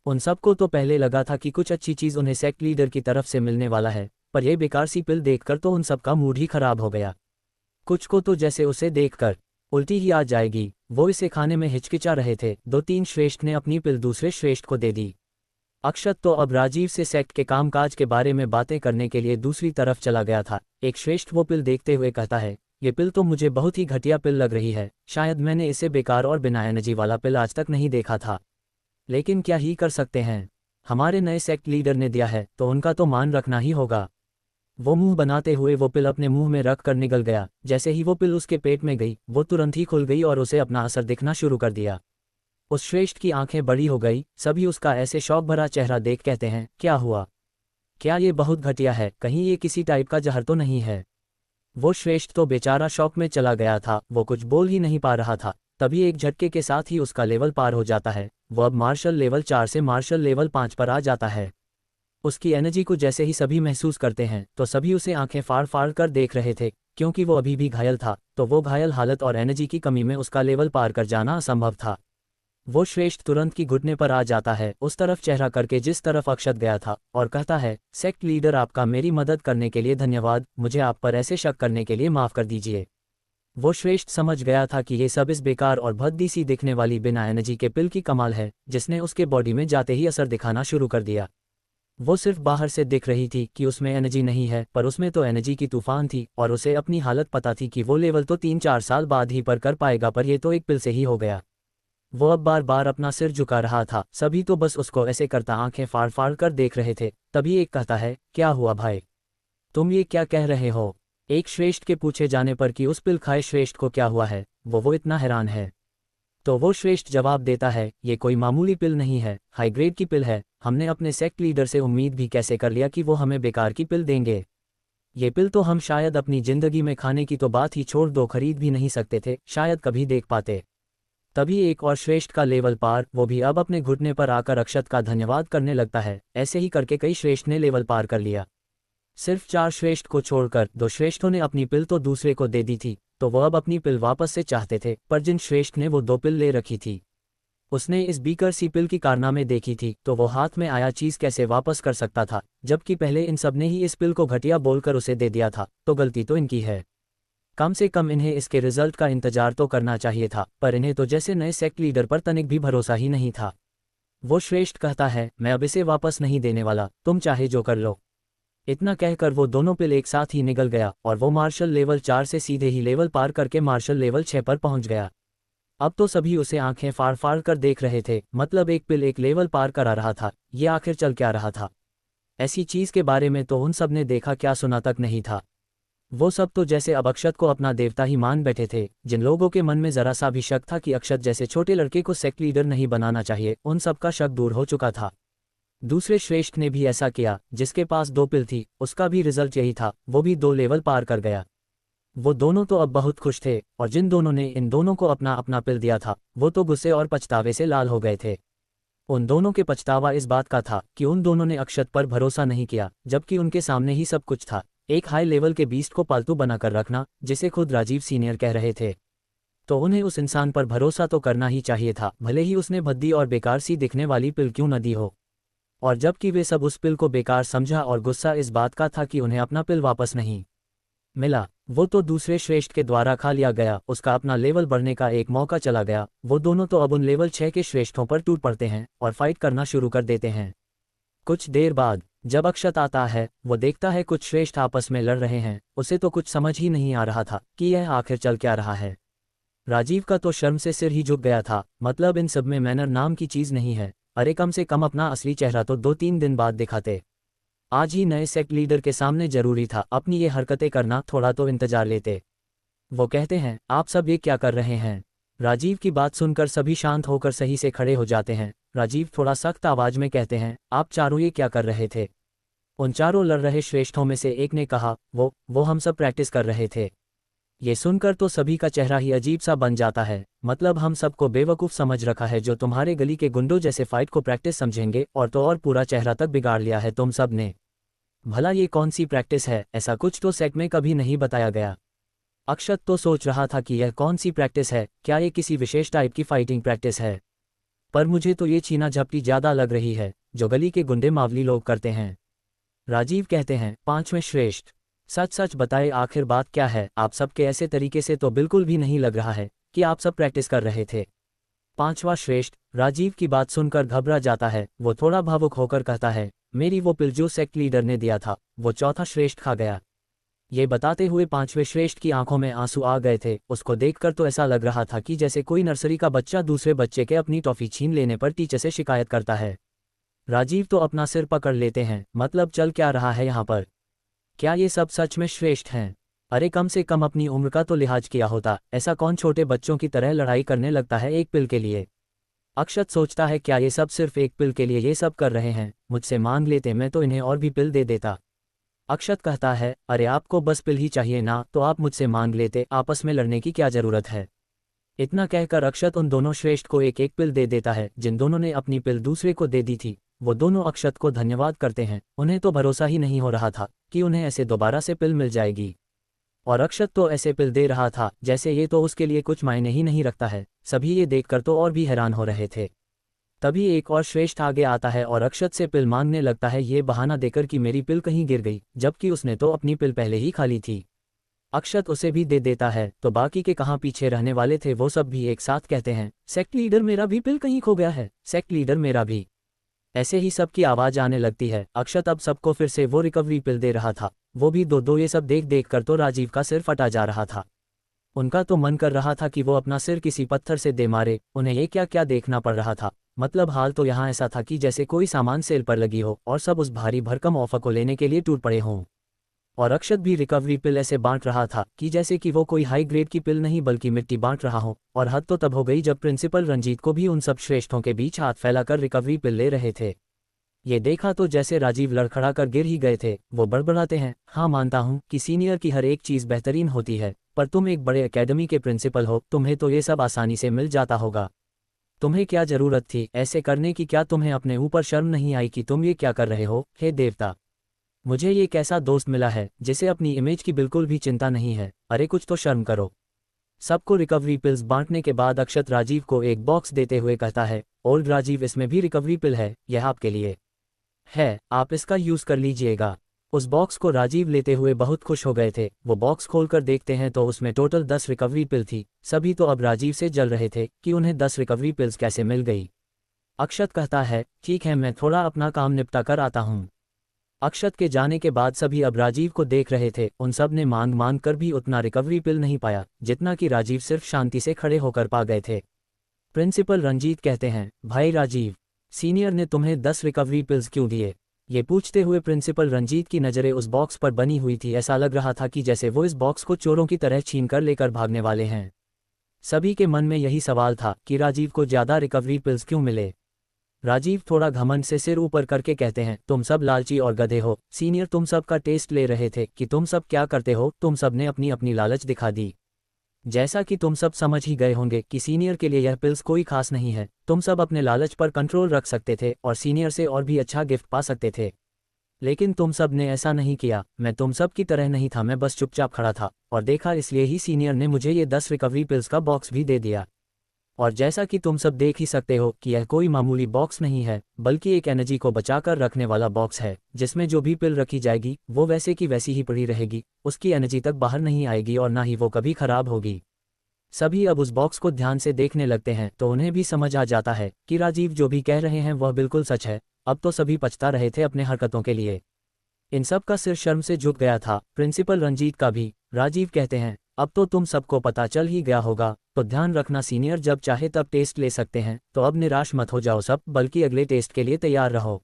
उन सबको तो पहले लगा था कि कुछ अच्छी चीज़ उन्हें सेक्ट लीडर की तरफ से मिलने वाला है, पर यह बेकार सी पिल देखकर तो उन सबका मूड ही खराब हो गया। कुछ को तो जैसे उसे देखकर उल्टी ही आ जाएगी, वो इसे खाने में हिचकिचा रहे थे। 2-3 श्रेष्ठ ने अपनी पिल दूसरे श्रेष्ठ को दे दी। अक्षत तो अब राजीव से सेक्ट के कामकाज के बारे में बातें करने के लिए दूसरी तरफ चला गया था। एक श्रेष्ठ वो पिल देखते हुए कहता है, ये पिल तो मुझे बहुत ही घटिया पिल लग रही है, शायद मैंने इसे बेकार और बिना एनर्जी वाला पिल आज तक नहीं देखा था। लेकिन क्या ही कर सकते हैं, हमारे नए सेक्ट लीडर ने दिया है तो उनका तो मान रखना ही होगा। वो मुंह बनाते हुए वो पिल अपने मुंह में रख कर निकल गया। जैसे ही वो पिल उसके पेट में गई वो तुरंत ही खुल गई और उसे अपना असर दिखना शुरू कर दिया। उस श्रेष्ठ की आंखें बड़ी हो गई। सभी उसका ऐसे शौक भरा चेहरा देख कहते हैं, क्या हुआ, क्या ये बहुत घटिया है, कहीं ये किसी टाइप का जहर तो नहीं है। वो श्रेष्ठ तो बेचारा शौक में चला गया था, वो कुछ बोल ही नहीं पा रहा था। तभी एक झटके के साथ ही उसका लेवल पार हो जाता है। वो अब मार्शल लेवल 4 से मार्शल लेवल 5 पर आ जाता है। उसकी एनर्जी को जैसे ही सभी महसूस करते हैं तो सभी उसे आंखें फाड़ फाड़ कर देख रहे थे, क्योंकि वो अभी भी घायल था, तो वो घायल हालत और एनर्जी की कमी में उसका लेवल पार कर जाना असंभव था। वो श्रेष्ठ तुरंत की घुटने पर आ जाता है उस तरफ चेहरा करके जिस तरफ अक्षत गया था और कहता है, सेक्ट लीडर आपका मेरी मदद करने के लिए धन्यवाद, मुझे आप पर ऐसे शक करने के लिए माफ़ कर दीजिए। वो श्रेष्ठ समझ गया था कि ये सब इस बेकार और भद्दी सी दिखने वाली बिना एनर्जी के पिल की कमाल है, जिसने उसके बॉडी में जाते ही असर दिखाना शुरू कर दिया। वो सिर्फ बाहर से दिख रही थी कि उसमें एनर्जी नहीं है, पर उसमें तो एनर्जी की तूफान थी और उसे अपनी हालत पता थी कि वो लेवल तो 3-4 साल बाद ही पर कर पाएगा, पर ये तो एक पिल से ही हो गया। वो अब बार बार अपना सिर झुका रहा था। सभी तो बस उसको ऐसे करता आंखें फाड़ फाड़ कर देख रहे थे। तभी एक कहता है, क्या हुआ भाई, तुम ये क्या कह रहे हो। एक श्रेष्ठ के पूछे जाने पर कि उस पिल खाए श्रेष्ठ को क्या हुआ है, वो इतना हैरान है। तो वो श्रेष्ठ जवाब देता है, ये कोई मामूली पिल नहीं है, हाई ग्रेड की पिल है। हमने अपने सेक्ट लीडर से उम्मीद भी कैसे कर लिया कि वो हमें बेकार की पिल देंगे। ये पिल तो हम शायद अपनी जिंदगी में खाने की तो बात ही छोड़ दो, खरीद भी नहीं सकते थे, शायद कभी देख पाते। तभी एक और श्रेष्ठ का लेवल पार, वो भी अब अपने घुटने पर आकर अक्षत का धन्यवाद करने लगता है। ऐसे ही करके कई श्रेष्ठ ने लेवल पार कर लिया। सिर्फ 4 श्रेष्ठ को छोड़कर 2 श्रेष्ठों ने अपनी पिल तो दूसरे को दे दी थी, तो वो अब अपनी पिल वापस से चाहते थे। पर जिन श्रेष्ठ ने वो 2 पिल ले रखी थी, उसने इस बीकर सी पिल की कारनामे देखी थी, तो वो हाथ में आया चीज कैसे वापस कर सकता था, जबकि पहले इन सब ने ही इस पिल को घटिया बोलकर उसे दे दिया था। तो गलती तो इनकी है, कम से कम इन्हें इसके रिजल्ट का इंतजार तो करना चाहिए था। पर इन्हें तो जैसे नए सेक्ट लीडर पर तनिक भी भरोसा ही नहीं था। वो श्रेष्ठ कहता है, मैं अब इसे वापस नहीं देने वाला, तुम चाहे जो कर लो। इतना कहकर वो दोनों पिल एक साथ ही निकल गया और वो मार्शल लेवल 4 से सीधे ही लेवल पार करके मार्शल लेवल 6 पर पहुंच गया। अब तो सभी उसे आंखें फाड़ फाड़ कर देख रहे थे, मतलब एक पिल एक लेवल पार करा रहा था, ये आखिर चल क्या रहा था। ऐसी चीज के बारे में तो उन सब ने देखा क्या सुना तक नहीं था। वो सब तो जैसे अब अक्षत को अपना देवता ही मान बैठे थे। जिन लोगों के मन में जरा सा भी शक था कि अक्षत जैसे छोटे लड़के को सेक्ट लीडर नहीं बनाना चाहिए, उन सब का शक दूर हो चुका था। दूसरे श्रेष्ठ ने भी ऐसा किया, जिसके पास 2 पिल थी, उसका भी रिजल्ट यही था, वो भी 2 लेवल पार कर गया। वो दोनों तो अब बहुत खुश थे, और जिन दोनों ने इन दोनों को अपना अपना पिल दिया था, वो तो गुस्से और पछतावे से लाल हो गए थे। उन दोनों के पछतावा इस बात का था कि उन दोनों ने अक्षत पर भरोसा नहीं किया, जबकि उनके सामने ही सब कुछ था। एक हाई लेवल के बीस्ट को पालतू बनाकर रखना, जिसे खुद राजीव सीनियर कह रहे थे। तो उन्हें उस इंसान पर भरोसा तो करना ही चाहिए था, भले ही उसने भद्दी और बेकार सी दिखने वाली पिल क्यों न दी हो। और जबकि वे सब उस पिल को बेकार समझा और गुस्सा इस बात का था कि उन्हें अपना पिल वापस नहीं मिला, वो तो दूसरे श्रेष्ठ के द्वारा खा लिया गया, उसका अपना लेवल बढ़ने का एक मौका चला गया। वो दोनों तो अब उन लेवल 6 के श्रेष्ठों पर टूट पड़ते हैं और फाइट करना शुरू कर देते हैं। कुछ देर बाद जब अक्षत आता है, वो देखता है कुछ श्रेष्ठ आपस में लड़ रहे हैं। उसे तो कुछ समझ ही नहीं आ रहा था कि यह आखिर चल क्या रहा है। राजीव का तो शर्म से सिर ही झुक गया था, मतलब इन सब में मैनर नाम की चीज नहीं है। अरे कम से कम अपना असली चेहरा तो 2-3 दिन बाद दिखाते। आज ही नए सेक्ट लीडर के सामने जरूरी था अपनी ये हरकतें करना, थोड़ा तो इंतजार लेते। वो कहते हैं, आप सब ये क्या कर रहे हैं। राजीव की बात सुनकर सभी शांत होकर सही से खड़े हो जाते हैं। राजीव थोड़ा सख्त आवाज में कहते हैं, आप चारों ये क्या कर रहे थे। उन चारों लड़ रहे श्रेष्ठों में से एक ने कहा, वो हम सब प्रैक्टिस कर रहे थे। ये सुनकर तो सभी का चेहरा ही अजीब सा बन जाता है, मतलब हम सबको बेवकूफ़ समझ रखा है, जो तुम्हारे गली के गुंडों जैसे फाइट को प्रैक्टिस समझेंगे, और तो और पूरा चेहरा तक बिगाड़ लिया है तुम सब ने। भला ये कौन सी प्रैक्टिस है, ऐसा कुछ तो सेट में कभी नहीं बताया गया। अक्षत तो सोच रहा था कि यह कौन सी प्रैक्टिस है, क्या ये किसी विशेष टाइप की फाइटिंग प्रैक्टिस है। पर मुझे तो ये छीना झपटी ज़्यादा लग रही है, जो गली के गुंडे मावली लोग करते हैं। राजीव कहते हैं, 5वें श्रेष्ठ, सच सच बताए आखिर बात क्या है। आप सबके ऐसे तरीके से तो बिल्कुल भी नहीं लग रहा है कि आप सब प्रैक्टिस कर रहे थे। पांचवा श्रेष्ठ राजीव की बात सुनकर घबरा जाता है। वो थोड़ा भावुक होकर कहता है, मेरी वो पिल जो सेक्ट लीडर ने दिया था वो चौथा श्रेष्ठ खा गया। ये बताते हुए पांचवें श्रेष्ठ की आंखों में आंसू आ गए थे। उसको देखकर तो ऐसा लग रहा था कि जैसे कोई नर्सरी का बच्चा दूसरे बच्चे के अपनी टॉफी छीन लेने पर टीचर से शिकायत करता है। राजीव तो अपना सिर पकड़ लेते हैं, मतलब चल क्या रहा है यहाँ पर? क्या ये सब सच में श्रेष्ठ हैं? अरे कम से कम अपनी उम्र का तो लिहाज किया होता। ऐसा कौन छोटे बच्चों की तरह लड़ाई करने लगता है एक पिल के लिए? अक्षत सोचता है, क्या ये सब सिर्फ एक पिल के लिए ये सब कर रहे हैं? मुझसे मांग लेते, मैं तो इन्हें और भी पिल दे देता। अक्षत कहता है, अरे आपको बस पिल ही चाहिए ना, तो आप मुझसे मांग लेते, आपस में लड़ने की क्या जरूरत है? इतना कहकर अक्षत उन दोनों श्रेष्ठ को एक एक पिल दे देता है। जिन दोनों ने अपनी पिल दूसरे को दे दी थी वो दोनों अक्षत को धन्यवाद करते हैं। उन्हें तो भरोसा ही नहीं हो रहा था कि उन्हें ऐसे दोबारा से पिल मिल जाएगी। और अक्षत तो ऐसे पिल दे रहा था जैसे ये तो उसके लिए कुछ मायने ही नहीं रखता है। सभी ये देखकर तो और भी हैरान हो रहे थे। तभी एक और श्रेष्ठ आगे आता है और अक्षत से पिल मांगने लगता है, ये बहाना देकर कि मेरी पिल कहीं गिर गई, जबकि उसने तो अपनी पिल पहले ही खा ली थी। अक्षत उसे भी दे देता है तो बाकी के कहाँ पीछे रहने वाले थे वो सब भी एक साथ कहते हैं, सेक्ट लीडर मेरा भी पिल कहीं खो गया है, सेक्ट लीडर मेरा भी। ऐसे ही सबकी आवाज आने लगती है। अक्षत अब सबको फिर से वो रिकवरी पिल दे रहा था, वो भी दो दो। ये सब देख देख कर तो राजीव का सिर फटा जा रहा था। उनका तो मन कर रहा था कि वो अपना सिर किसी पत्थर से दे मारे। उन्हें ये क्या क्या देखना पड़ रहा था। मतलब हाल तो यहाँ ऐसा था कि जैसे कोई सामान सेल पर लगी हो और सब उस भारी भरकम ऑफर को लेने के लिए टूट पड़े हों। और अक्षत भी रिकवरी पिल ऐसे बांट रहा था कि जैसे कि वो कोई हाई ग्रेड की पिल नहीं बल्कि मिट्टी बांट रहा हो। और हद तो तब हो गई जब प्रिंसिपल रंजीत को भी उन सब श्रेष्ठों के बीच हाथ फैलाकर रिकवरी पिल ले रहे थे। ये देखा तो जैसे राजीव लड़खड़ा कर गिर ही गए थे। वो बड़बड़ाते हैं, हाँ मानता हूँ कि सीनियर की हर एक चीज़ बेहतरीन होती है, पर तुम एक बड़े एकेडमी के प्रिंसिपल हो, तुम्हें तो ये सब आसानी से मिल जाता होगा। तुम्हें क्या जरूरत थी ऐसे करने की? क्या तुम्हें अपने ऊपर शर्म नहीं आई कि तुम ये क्या कर रहे हो? हे देवता, मुझे ये कैसा दोस्त मिला है जिसे अपनी इमेज की बिल्कुल भी चिंता नहीं है। अरे कुछ तो शर्म करो। सबको रिकवरी पिल्स बांटने के बाद अक्षत राजीव को एक बॉक्स देते हुए कहता है, ओल्ड राजीव, इसमें भी रिकवरी पिल है, यह आपके लिए है, आप इसका यूज कर लीजिएगा। उस बॉक्स को राजीव लेते हुए बहुत खुश हो गए थे। वो बॉक्स खोलकर देखते हैं तो उसमें टोटल 10 रिकवरी पिल थी। सभी तो अब राजीव से जल रहे थे कि उन्हें 10 रिकवरी पिल्स कैसे मिल गई। अक्षत कहता है, ठीक है, मैं थोड़ा अपना काम निपटा कर आता हूँ। अक्षत के जाने के बाद सभी अब राजीव को देख रहे थे। उन सब ने मांग मांग कर भी उतना रिकवरी पिल नहीं पाया जितना कि राजीव सिर्फ शांति से खड़े होकर पा गए थे। प्रिंसिपल रंजीत कहते हैं, भाई राजीव, सीनियर ने तुम्हें 10 रिकवरी पिल्स क्यों दिए? ये पूछते हुए प्रिंसिपल रंजीत की नज़रें उस बॉक्स पर बनी हुई थी। ऐसा लग रहा था कि जैसे वो इस बॉक्स को चोरों की तरह छीन कर लेकर भागने वाले हैं। सभी के मन में यही सवाल था कि राजीव को ज़्यादा रिकवरी पिल्स क्यों मिले। राजीव थोड़ा घमंड से सिर ऊपर करके कहते हैं, तुम सब लालची और गधे हो। सीनियर तुम सब का टेस्ट ले रहे थे कि तुम सब क्या करते हो। तुम सब ने अपनी अपनी लालच दिखा दी। जैसा कि तुम सब समझ ही गए होंगे कि सीनियर के लिए यह पिल्स कोई खास नहीं है। तुम सब अपने लालच पर कंट्रोल रख सकते थे और सीनियर से और भी अच्छा गिफ्ट पा सकते थे, लेकिन तुम सब ने ऐसा नहीं किया। मैं तुम सब की तरह नहीं था, मैं बस चुपचाप खड़ा था और देखा, इसलिए ही सीनियर ने मुझे ये 10 रिकवरी पिल्स का बॉक्स भी दे दिया। और जैसा कि तुम सब देख ही सकते हो कि यह कोई मामूली बॉक्स नहीं है, बल्कि एक एनर्जी को बचाकर रखने वाला बॉक्स है, जिसमें जो भी पिल रखी जाएगी वो वैसे की वैसी ही पड़ी रहेगी। उसकी एनर्जी तक बाहर नहीं आएगी और ना ही वो कभी खराब होगी। सभी अब उस बॉक्स को ध्यान से देखने लगते हैं तो उन्हें भी समझ आ जाता है कि राजीव जो भी कह रहे हैं वह बिल्कुल सच है। अब तो सभी पछता रहे थे अपने हरकतों के लिए। इन सब का सिर शर्म से झुक गया था, प्रिंसिपल रंजीत का भी। राजीव कहते हैं, अब तो तुम सबको पता चल ही गया होगा, तो ध्यान रखना सीनियर, जब चाहे तब टेस्ट ले सकते हैं, तो अब निराश मत हो जाओ सब, बल्कि अगले टेस्ट के लिए तैयार रहो।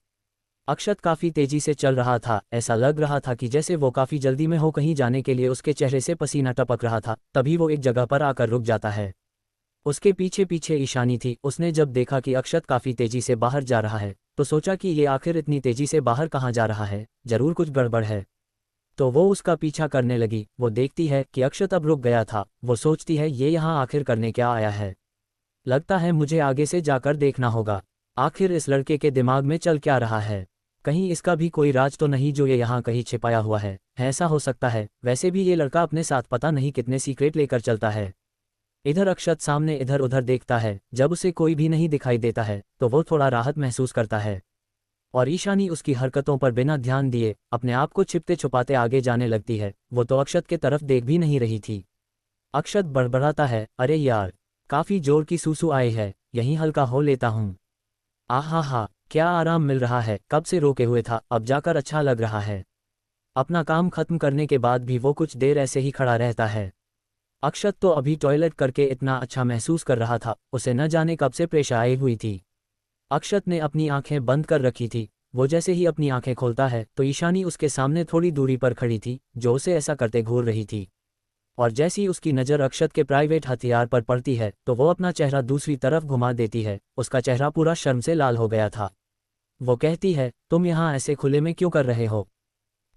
अक्षत काफ़ी तेजी से चल रहा था। ऐसा लग रहा था कि जैसे वो काफ़ी जल्दी में हो कहीं जाने के लिए। उसके चेहरे से पसीना टपक रहा था। तभी वो एक जगह पर आकर रुक जाता है। उसके पीछे पीछे ईशानी थी। उसने जब देखा कि अक्षत काफ़ी तेजी से बाहर जा रहा है तो सोचा कि ये आखिर इतनी तेजी से बाहर कहाँ जा रहा है, जरूर कुछ गड़बड़ है। तो वो उसका पीछा करने लगी। वो देखती है कि अक्षत अब रुक गया था। वो सोचती है, ये यहाँ आखिर करने क्या आया है? लगता है मुझे आगे से जाकर देखना होगा, आखिर इस लड़के के दिमाग में चल क्या रहा है। कहीं इसका भी कोई राज तो नहीं जो ये यहाँ कहीं छिपाया हुआ है। ऐसा हो सकता है, वैसे भी ये लड़का अपने साथ पता नहीं कितने सीक्रेट लेकर चलता है। इधर अक्षत सामने इधर उधर देखता है। जब उसे कोई भी नहीं दिखाई देता है तो वो थोड़ा राहत महसूस करता है। और ईशानी उसकी हरकतों पर बिना ध्यान दिए अपने आप को छिपते छुपाते आगे जाने लगती है। वो तो अक्षत के तरफ देख भी नहीं रही थी। अक्षत बड़बड़ाता है, अरे यार, काफ़ी जोर की सूसू आई है। यहीं हल्का हो लेता हूँ। आहा हा, क्या आराम मिल रहा है, कब से रोके हुए था, अब जाकर अच्छा लग रहा है। अपना काम खत्म करने के बाद भी वो कुछ देर ऐसे ही खड़ा रहता है। अक्षत तो अभी टॉयलेट करके इतना अच्छा महसूस कर रहा था, उसे न जाने कब से प्रेशाई हुई थी। अक्षत ने अपनी आंखें बंद कर रखी थी। वो जैसे ही अपनी आंखें खोलता है तो ईशानी उसके सामने थोड़ी दूरी पर खड़ी थी, जो उसे ऐसा करते घूर रही थी। और जैसी ही उसकी नज़र अक्षत के प्राइवेट हथियार पर पड़ती है तो वो अपना चेहरा दूसरी तरफ घुमा देती है। उसका चेहरा पूरा शर्म से लाल हो गया था। वो कहती है, तुम यहाँ ऐसे खुले में क्यों कर रहे हो?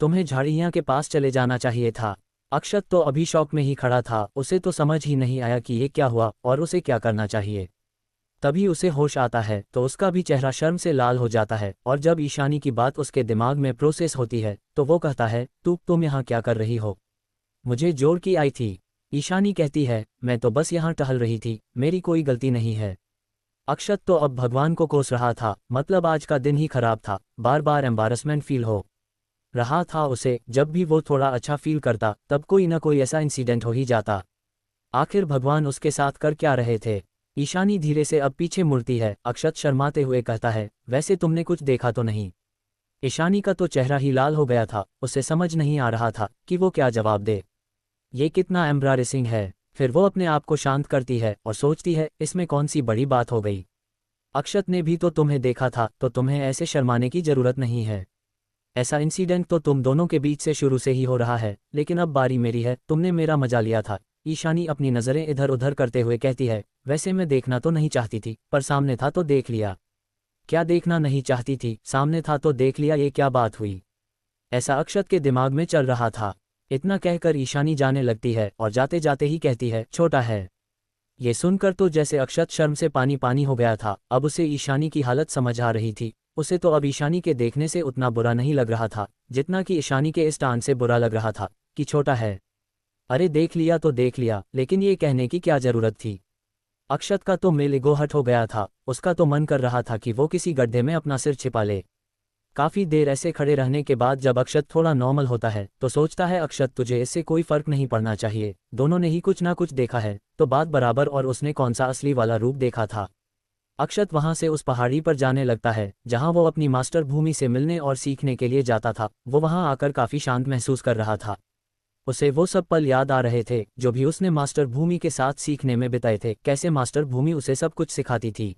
तुम्हें झाड़ियाँ के पास चले जाना चाहिए था। अक्षत तो अभी शौक में ही खड़ा था, उसे तो समझ ही नहीं आया कि ये क्या हुआ और उसे क्या करना चाहिए। तभी उसे होश आता है तो उसका भी चेहरा शर्म से लाल हो जाता है, और जब ईशानी की बात उसके दिमाग में प्रोसेस होती है तो वो कहता है, तुम यहाँ क्या कर रही हो? मुझे जोर की आई थी। ईशानी कहती है, मैं तो बस यहाँ टहल रही थी, मेरी कोई गलती नहीं है। अक्षत तो अब भगवान को कोस रहा था, मतलब आज का दिन ही खराब था, बार बार एम्बारसमेंट फील हो रहा था उसे। जब भी वो थोड़ा अच्छा फील करता तब कोई ना कोई ऐसा इंसिडेंट हो ही जाता। आखिर भगवान उसके साथ कर क्या रहे थे? ईशानी धीरे से अब पीछे मुड़ती है। अक्षत शर्माते हुए कहता है, वैसे तुमने कुछ देखा तो नहीं? ईशानी का तो चेहरा ही लाल हो गया था, उसे समझ नहीं आ रहा था कि वो क्या जवाब दे। ये कितना एम्ब्रारेसिंग है। फिर वो अपने आप को शांत करती है और सोचती है, इसमें कौन सी बड़ी बात हो गई। अक्षत ने भी तो तुम्हें देखा था, तो तुम्हें ऐसे शर्माने की जरूरत नहीं है। ऐसा इंसिडेंट तो तुम दोनों के बीच से शुरू से ही हो रहा है, लेकिन अब बारी मेरी है, तुमने मेरा मजा लिया था। ईशानी अपनी नज़रें इधर उधर करते हुए कहती है, वैसे मैं देखना तो नहीं चाहती थी, पर सामने था तो देख लिया। क्या देखना नहीं चाहती थी, सामने था तो देख लिया, ये क्या बात हुई? ऐसा अक्षत के दिमाग में चल रहा था। इतना कहकर ईशानी जाने लगती है और जाते जाते ही कहती है, छोटा है। ये सुनकर तो जैसे अक्षत शर्म से पानी पानी हो गया था। अब उसे ईशानी की हालत समझ आ रही थी। उसे तो अब ईशानी के देखने से उतना बुरा नहीं लग रहा था जितना कि ईशानी के इस टान से बुरा लग रहा था कि छोटा है। अरे देख लिया तो देख लिया, लेकिन ये कहने की क्या जरूरत थी? अक्षत का तो मेल गोहट हो गया था। उसका तो मन कर रहा था कि वो किसी गड्ढे में अपना सिर छिपा ले। काफी देर ऐसे खड़े रहने के बाद जब अक्षत थोड़ा नॉर्मल होता है तो सोचता है, अक्षत तुझे इससे कोई फर्क नहीं पड़ना चाहिए, दोनों ने ही कुछ ना कुछ देखा है तो बात बराबर, और उसने कौन सा असली वाला रूप देखा था। अक्षत वहां से उस पहाड़ी पर जाने लगता है जहां वो अपनी मास्टर भूमि से मिलने और सीखने के लिए जाता था। वो वहां आकर काफी शांत महसूस कर रहा था। उसे वो सब पल याद आ रहे थे जो भी उसने मास्टर भूमि के साथ सीखने में बिताए थे, कैसे मास्टर भूमि उसे सब कुछ सिखाती थी।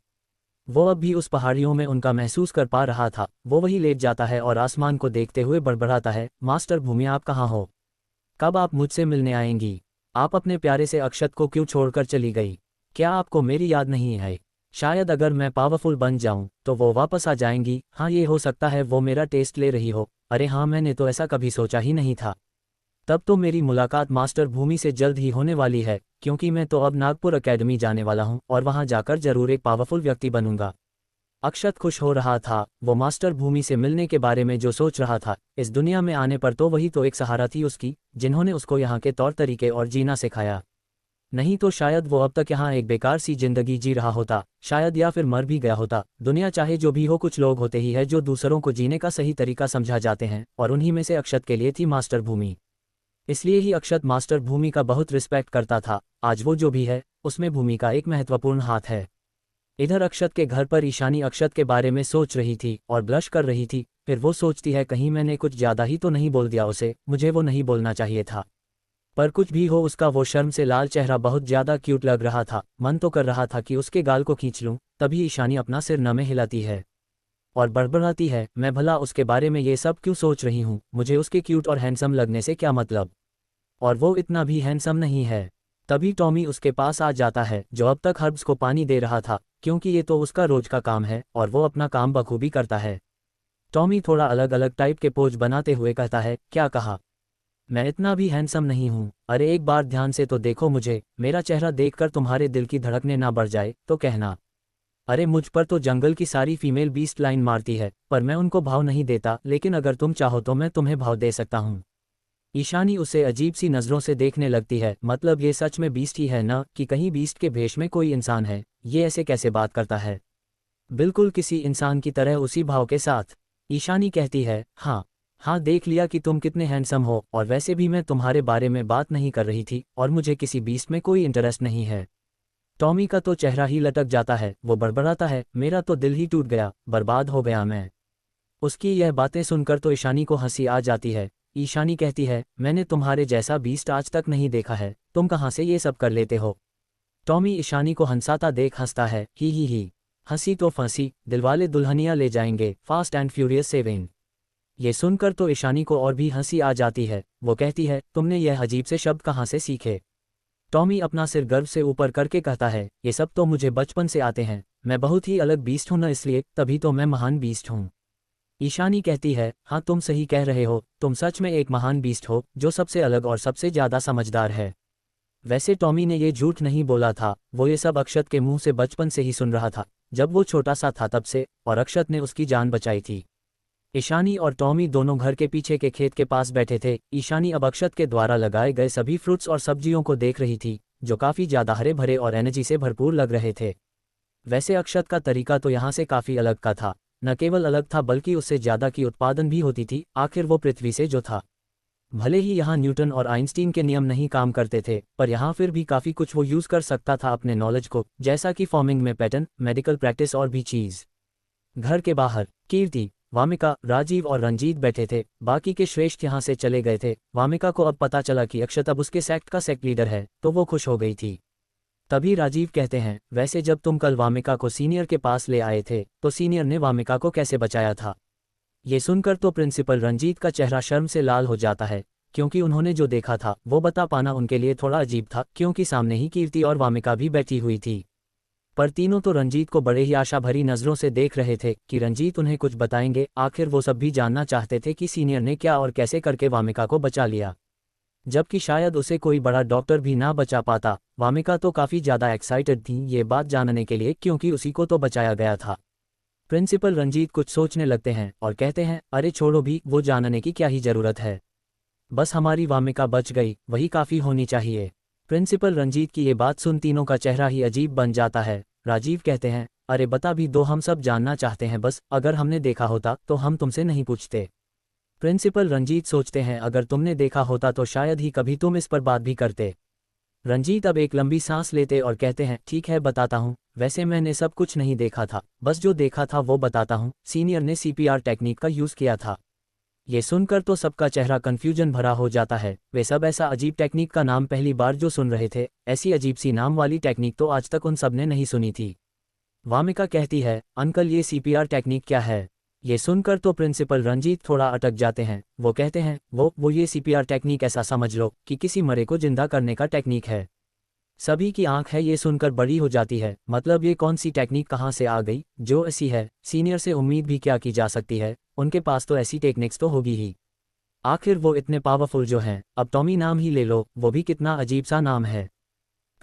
वो अब भी उस पहाड़ियों में उनका महसूस कर पा रहा था। वो वही लेट जाता है और आसमान को देखते हुए बड़बड़ाता है, मास्टर भूमि आप कहाँ हो? कब आप मुझसे मिलने आएंगी? आप अपने प्यारे से अक्षत को क्यों छोड़कर चली गई? क्या आपको मेरी याद नहीं है? शायद अगर मैं पावरफुल बन जाऊं तो वो वापस आ जाएंगी। हाँ, ये हो सकता है वो मेरा टेस्ट ले रही हो। अरे हाँ, मैंने तो ऐसा कभी सोचा ही नहीं था। तब तो मेरी मुलाकात मास्टर भूमि से जल्द ही होने वाली है, क्योंकि मैं तो अब नागपुर एकेडमी जाने वाला हूं और वहां जाकर जरूर एक पावरफुल व्यक्ति बनूंगा। अक्षत खुश हो रहा था। वो मास्टर भूमि से मिलने के बारे में जो सोच रहा था, इस दुनिया में आने पर तो वही तो एक सहारा थी उसकी, जिन्होंने उसको यहाँ के तौर तरीके और जीना सिखाया। नहीं तो शायद वो अब तक यहाँ एक बेकार सी जिंदगी जी रहा होता, शायद, या फिर मर भी गया होता। दुनिया चाहे जो भी हो, कुछ लोग होते ही है जो दूसरों को जीने का सही तरीका समझा जाते हैं, और उन्हीं में से अक्षत के लिए थी मास्टर भूमि। इसलिए ही अक्षत मास्टर भूमि का बहुत रिस्पेक्ट करता था। आज वो जो भी है उसमें भूमि का एक महत्वपूर्ण हाथ है। इधर अक्षत के घर पर ईशानी अक्षत के बारे में सोच रही थी और ब्लश कर रही थी। फिर वो सोचती है, कहीं मैंने कुछ ज्यादा ही तो नहीं बोल दिया उसे, मुझे वो नहीं बोलना चाहिए था। पर कुछ भी हो, उसका वो शर्म से लाल चेहरा बहुत ज्यादा क्यूट लग रहा था। मन तो कर रहा था कि उसके गाल को खींच लूं। तभी ईशानी अपना सिर नमे हिलाती है और बड़बड़ाती है, मैं भला उसके बारे में ये सब क्यों सोच रही हूँ? मुझे उसके क्यूट और हैंडसम लगने से क्या मतलब? और वो इतना भी हैंडसम नहीं है। तभी टॉमी उसके पास आ जाता है, जो अब तक हर्ब्स को पानी दे रहा था, क्योंकि ये तो उसका रोज का काम है और वो अपना काम बखूबी करता है। टॉमी थोड़ा अलग अलग टाइप के पोज बनाते हुए कहता है, क्या कहा? मैं इतना भी हैंडसम नहीं हूँ? अरे एक बार ध्यान से तो देखो मुझे, मेरा चेहरा देखकर तुम्हारे दिल की धड़कने ना बढ़ जाए तो कहना। अरे मुझ पर तो जंगल की सारी फीमेल बीस्ट लाइन मारती है, पर मैं उनको भाव नहीं देता, लेकिन अगर तुम चाहो तो मैं तुम्हें भाव दे सकता हूँ। ईशानी उसे अजीब सी नज़रों से देखने लगती है, मतलब ये सच में बीस्ट ही है ना, कि कहीं बीस्ट के भेष में कोई इंसान है? ये ऐसे कैसे बात करता है? बिल्कुल किसी इंसान की तरह, उसी भाव के साथ। ईशानी कहती है, हाँ हाँ, देख लिया कि तुम कितने हैंडसम हो, और वैसे भी मैं तुम्हारे बारे में बात नहीं कर रही थी, और मुझे किसी बीस्ट में कोई इंटरेस्ट नहीं है। टॉमी का तो चेहरा ही लटक जाता है, वो बड़बड़ाता है, मेरा तो दिल ही टूट गया, बर्बाद हो गया मैं। उसकी यह बातें सुनकर तो ईशानी को हंसी आ जाती है। ईशानी कहती है, मैंने तुम्हारे जैसा बीस्ट आज तक नहीं देखा है, तुम कहाँ से ये सब कर लेते हो। टॉमी ईशानी को हंसाता देख हंसता है, ही। हंसी तो फंसी, दिलवाले दुल्हनिया ले जाएंगे, फास्ट एंड फ्यूरियस 7। ये सुनकर तो ईशानी को और भी हंसी आ जाती है। वो कहती है, तुमने यह अजीब से शब्द कहाँ से सीखे। टॉमी अपना सिर गर्व से ऊपर करके कहता है, ये सब तो मुझे बचपन से आते हैं, मैं बहुत ही अलग बीस्ट हूं ना, इसलिए तभी तो मैं महान बीस्ट हूं। ईशानी कहती है, हाँ तुम सही कह रहे हो, तुम सच में एक महान बीस्ट हो जो सबसे अलग और सबसे ज़्यादा समझदार है। वैसे टॉमी ने ये झूठ नहीं बोला था, वो ये सब अक्षत के मुंह से बचपन से ही सुन रहा था, जब वो छोटा सा था तब से, और अक्षत ने उसकी जान बचाई थी। ईशानी और टॉमी दोनों घर के पीछे के खेत के पास बैठे थे। ईशानी अब अक्षत के द्वारा लगाए गए सभी फ्रूट्स और सब्जियों को देख रही थी, जो काफ़ी ज़्यादा हरे भरे और एनर्जी से भरपूर लग रहे थे। वैसे अक्षत का तरीका तो यहाँ से काफ़ी अलग का था, न केवल अलग था बल्कि उससे ज़्यादा की उत्पादन भी होती थी, आखिर वो पृथ्वी से जो था। भले ही यहाँ न्यूटन और आइंस्टीन के नियम नहीं काम करते थे, पर यहाँ फिर भी काफ़ी कुछ वो यूज़ कर सकता था अपने नॉलेज को, जैसा कि फार्मिंग में पैटर्न, मेडिकल प्रैक्टिस और भी चीज़। घर के बाहर कीर्ति, वामिका, राजीव और रंजीत बैठे थे। बाकी के श्रेष्ठ यहाँ से चले गए थे। वामिका को अब पता चला कि अक्षत अब उसके सेक्ट का सेक्ट लीडर है, तो वो खुश हो गई थी। तभी राजीव कहते हैं, वैसे जब तुम कल वामिका को सीनियर के पास ले आए थे, तो सीनियर ने वामिका को कैसे बचाया था। ये सुनकर तो प्रिंसिपल रंजीत का चेहरा शर्म से लाल हो जाता है, क्योंकि उन्होंने जो देखा था वो बता पाना उनके लिए थोड़ा अजीब था, क्योंकि सामने ही कीर्ति और वामिका भी बैठी हुई थी। पर तीनों तो रंजीत को बड़े ही आशा भरी नज़रों से देख रहे थे कि रंजीत उन्हें कुछ बताएंगे। आखिर वो सब भी जानना चाहते थे कि सीनियर ने क्या और कैसे करके वामिका को बचा लिया, जबकि शायद उसे कोई बड़ा डॉक्टर भी ना बचा पाता। वामिका तो काफ़ी ज़्यादा एक्साइटेड थी ये बात जानने के लिए, क्योंकि उसी को तो बचाया गया था। प्रिंसिपल रंजीत कुछ सोचने लगते हैं और कहते हैं, अरे छोड़ो भी, वो जानने की क्या ही ज़रूरत है, बस हमारी वामिका बच गई वही काफ़ी होनी चाहिए। प्रिंसिपल रंजीत की ये बात सुन तीनों का चेहरा ही अजीब बन जाता है। राजीव कहते हैं, अरे बता भी दो, हम सब जानना चाहते हैं, बस अगर हमने देखा होता तो हम तुमसे नहीं पूछते। प्रिंसिपल रंजीत सोचते हैं, अगर तुमने देखा होता तो शायद ही कभी तुम इस पर बात भी करते। रंजीत अब एक लंबी सांस लेते और कहते हैं, ठीक है बताता हूँ, वैसे मैंने सब कुछ नहीं देखा था, बस जो देखा था वो बताता हूँ। सीनियर ने CPR टेक्निक का यूज़ किया था। ये सुनकर तो सबका चेहरा कन्फ्यूजन भरा हो जाता है। वे सब ऐसा अजीब टेक्निक का नाम पहली बार जो सुन रहे थे, ऐसी अजीब सी नाम वाली टेक्निक तो आज तक उन सब ने नहीं सुनी थी। वामिका कहती है, अंकल ये CPR टेक्निक क्या है। ये सुनकर तो प्रिंसिपल रंजीत थोड़ा अटक जाते हैं। वो कहते हैं, वो ये CPR टेक्निक ऐसा समझ लो कि किसी मरे को जिंदा करने का टेक्निक है। सभी की आंख है ये सुनकर बड़ी हो जाती है, मतलब ये कौन सी टेक्निक कहाँ से आ गई जो ऐसी है। सीनियर से उम्मीद भी क्या की जा सकती है, उनके पास तो ऐसी टेक्निक्स तो होगी ही, आखिर वो इतने पावरफुल जो हैं। अब टॉमी नाम ही ले लो, वो भी कितना अजीब सा नाम है।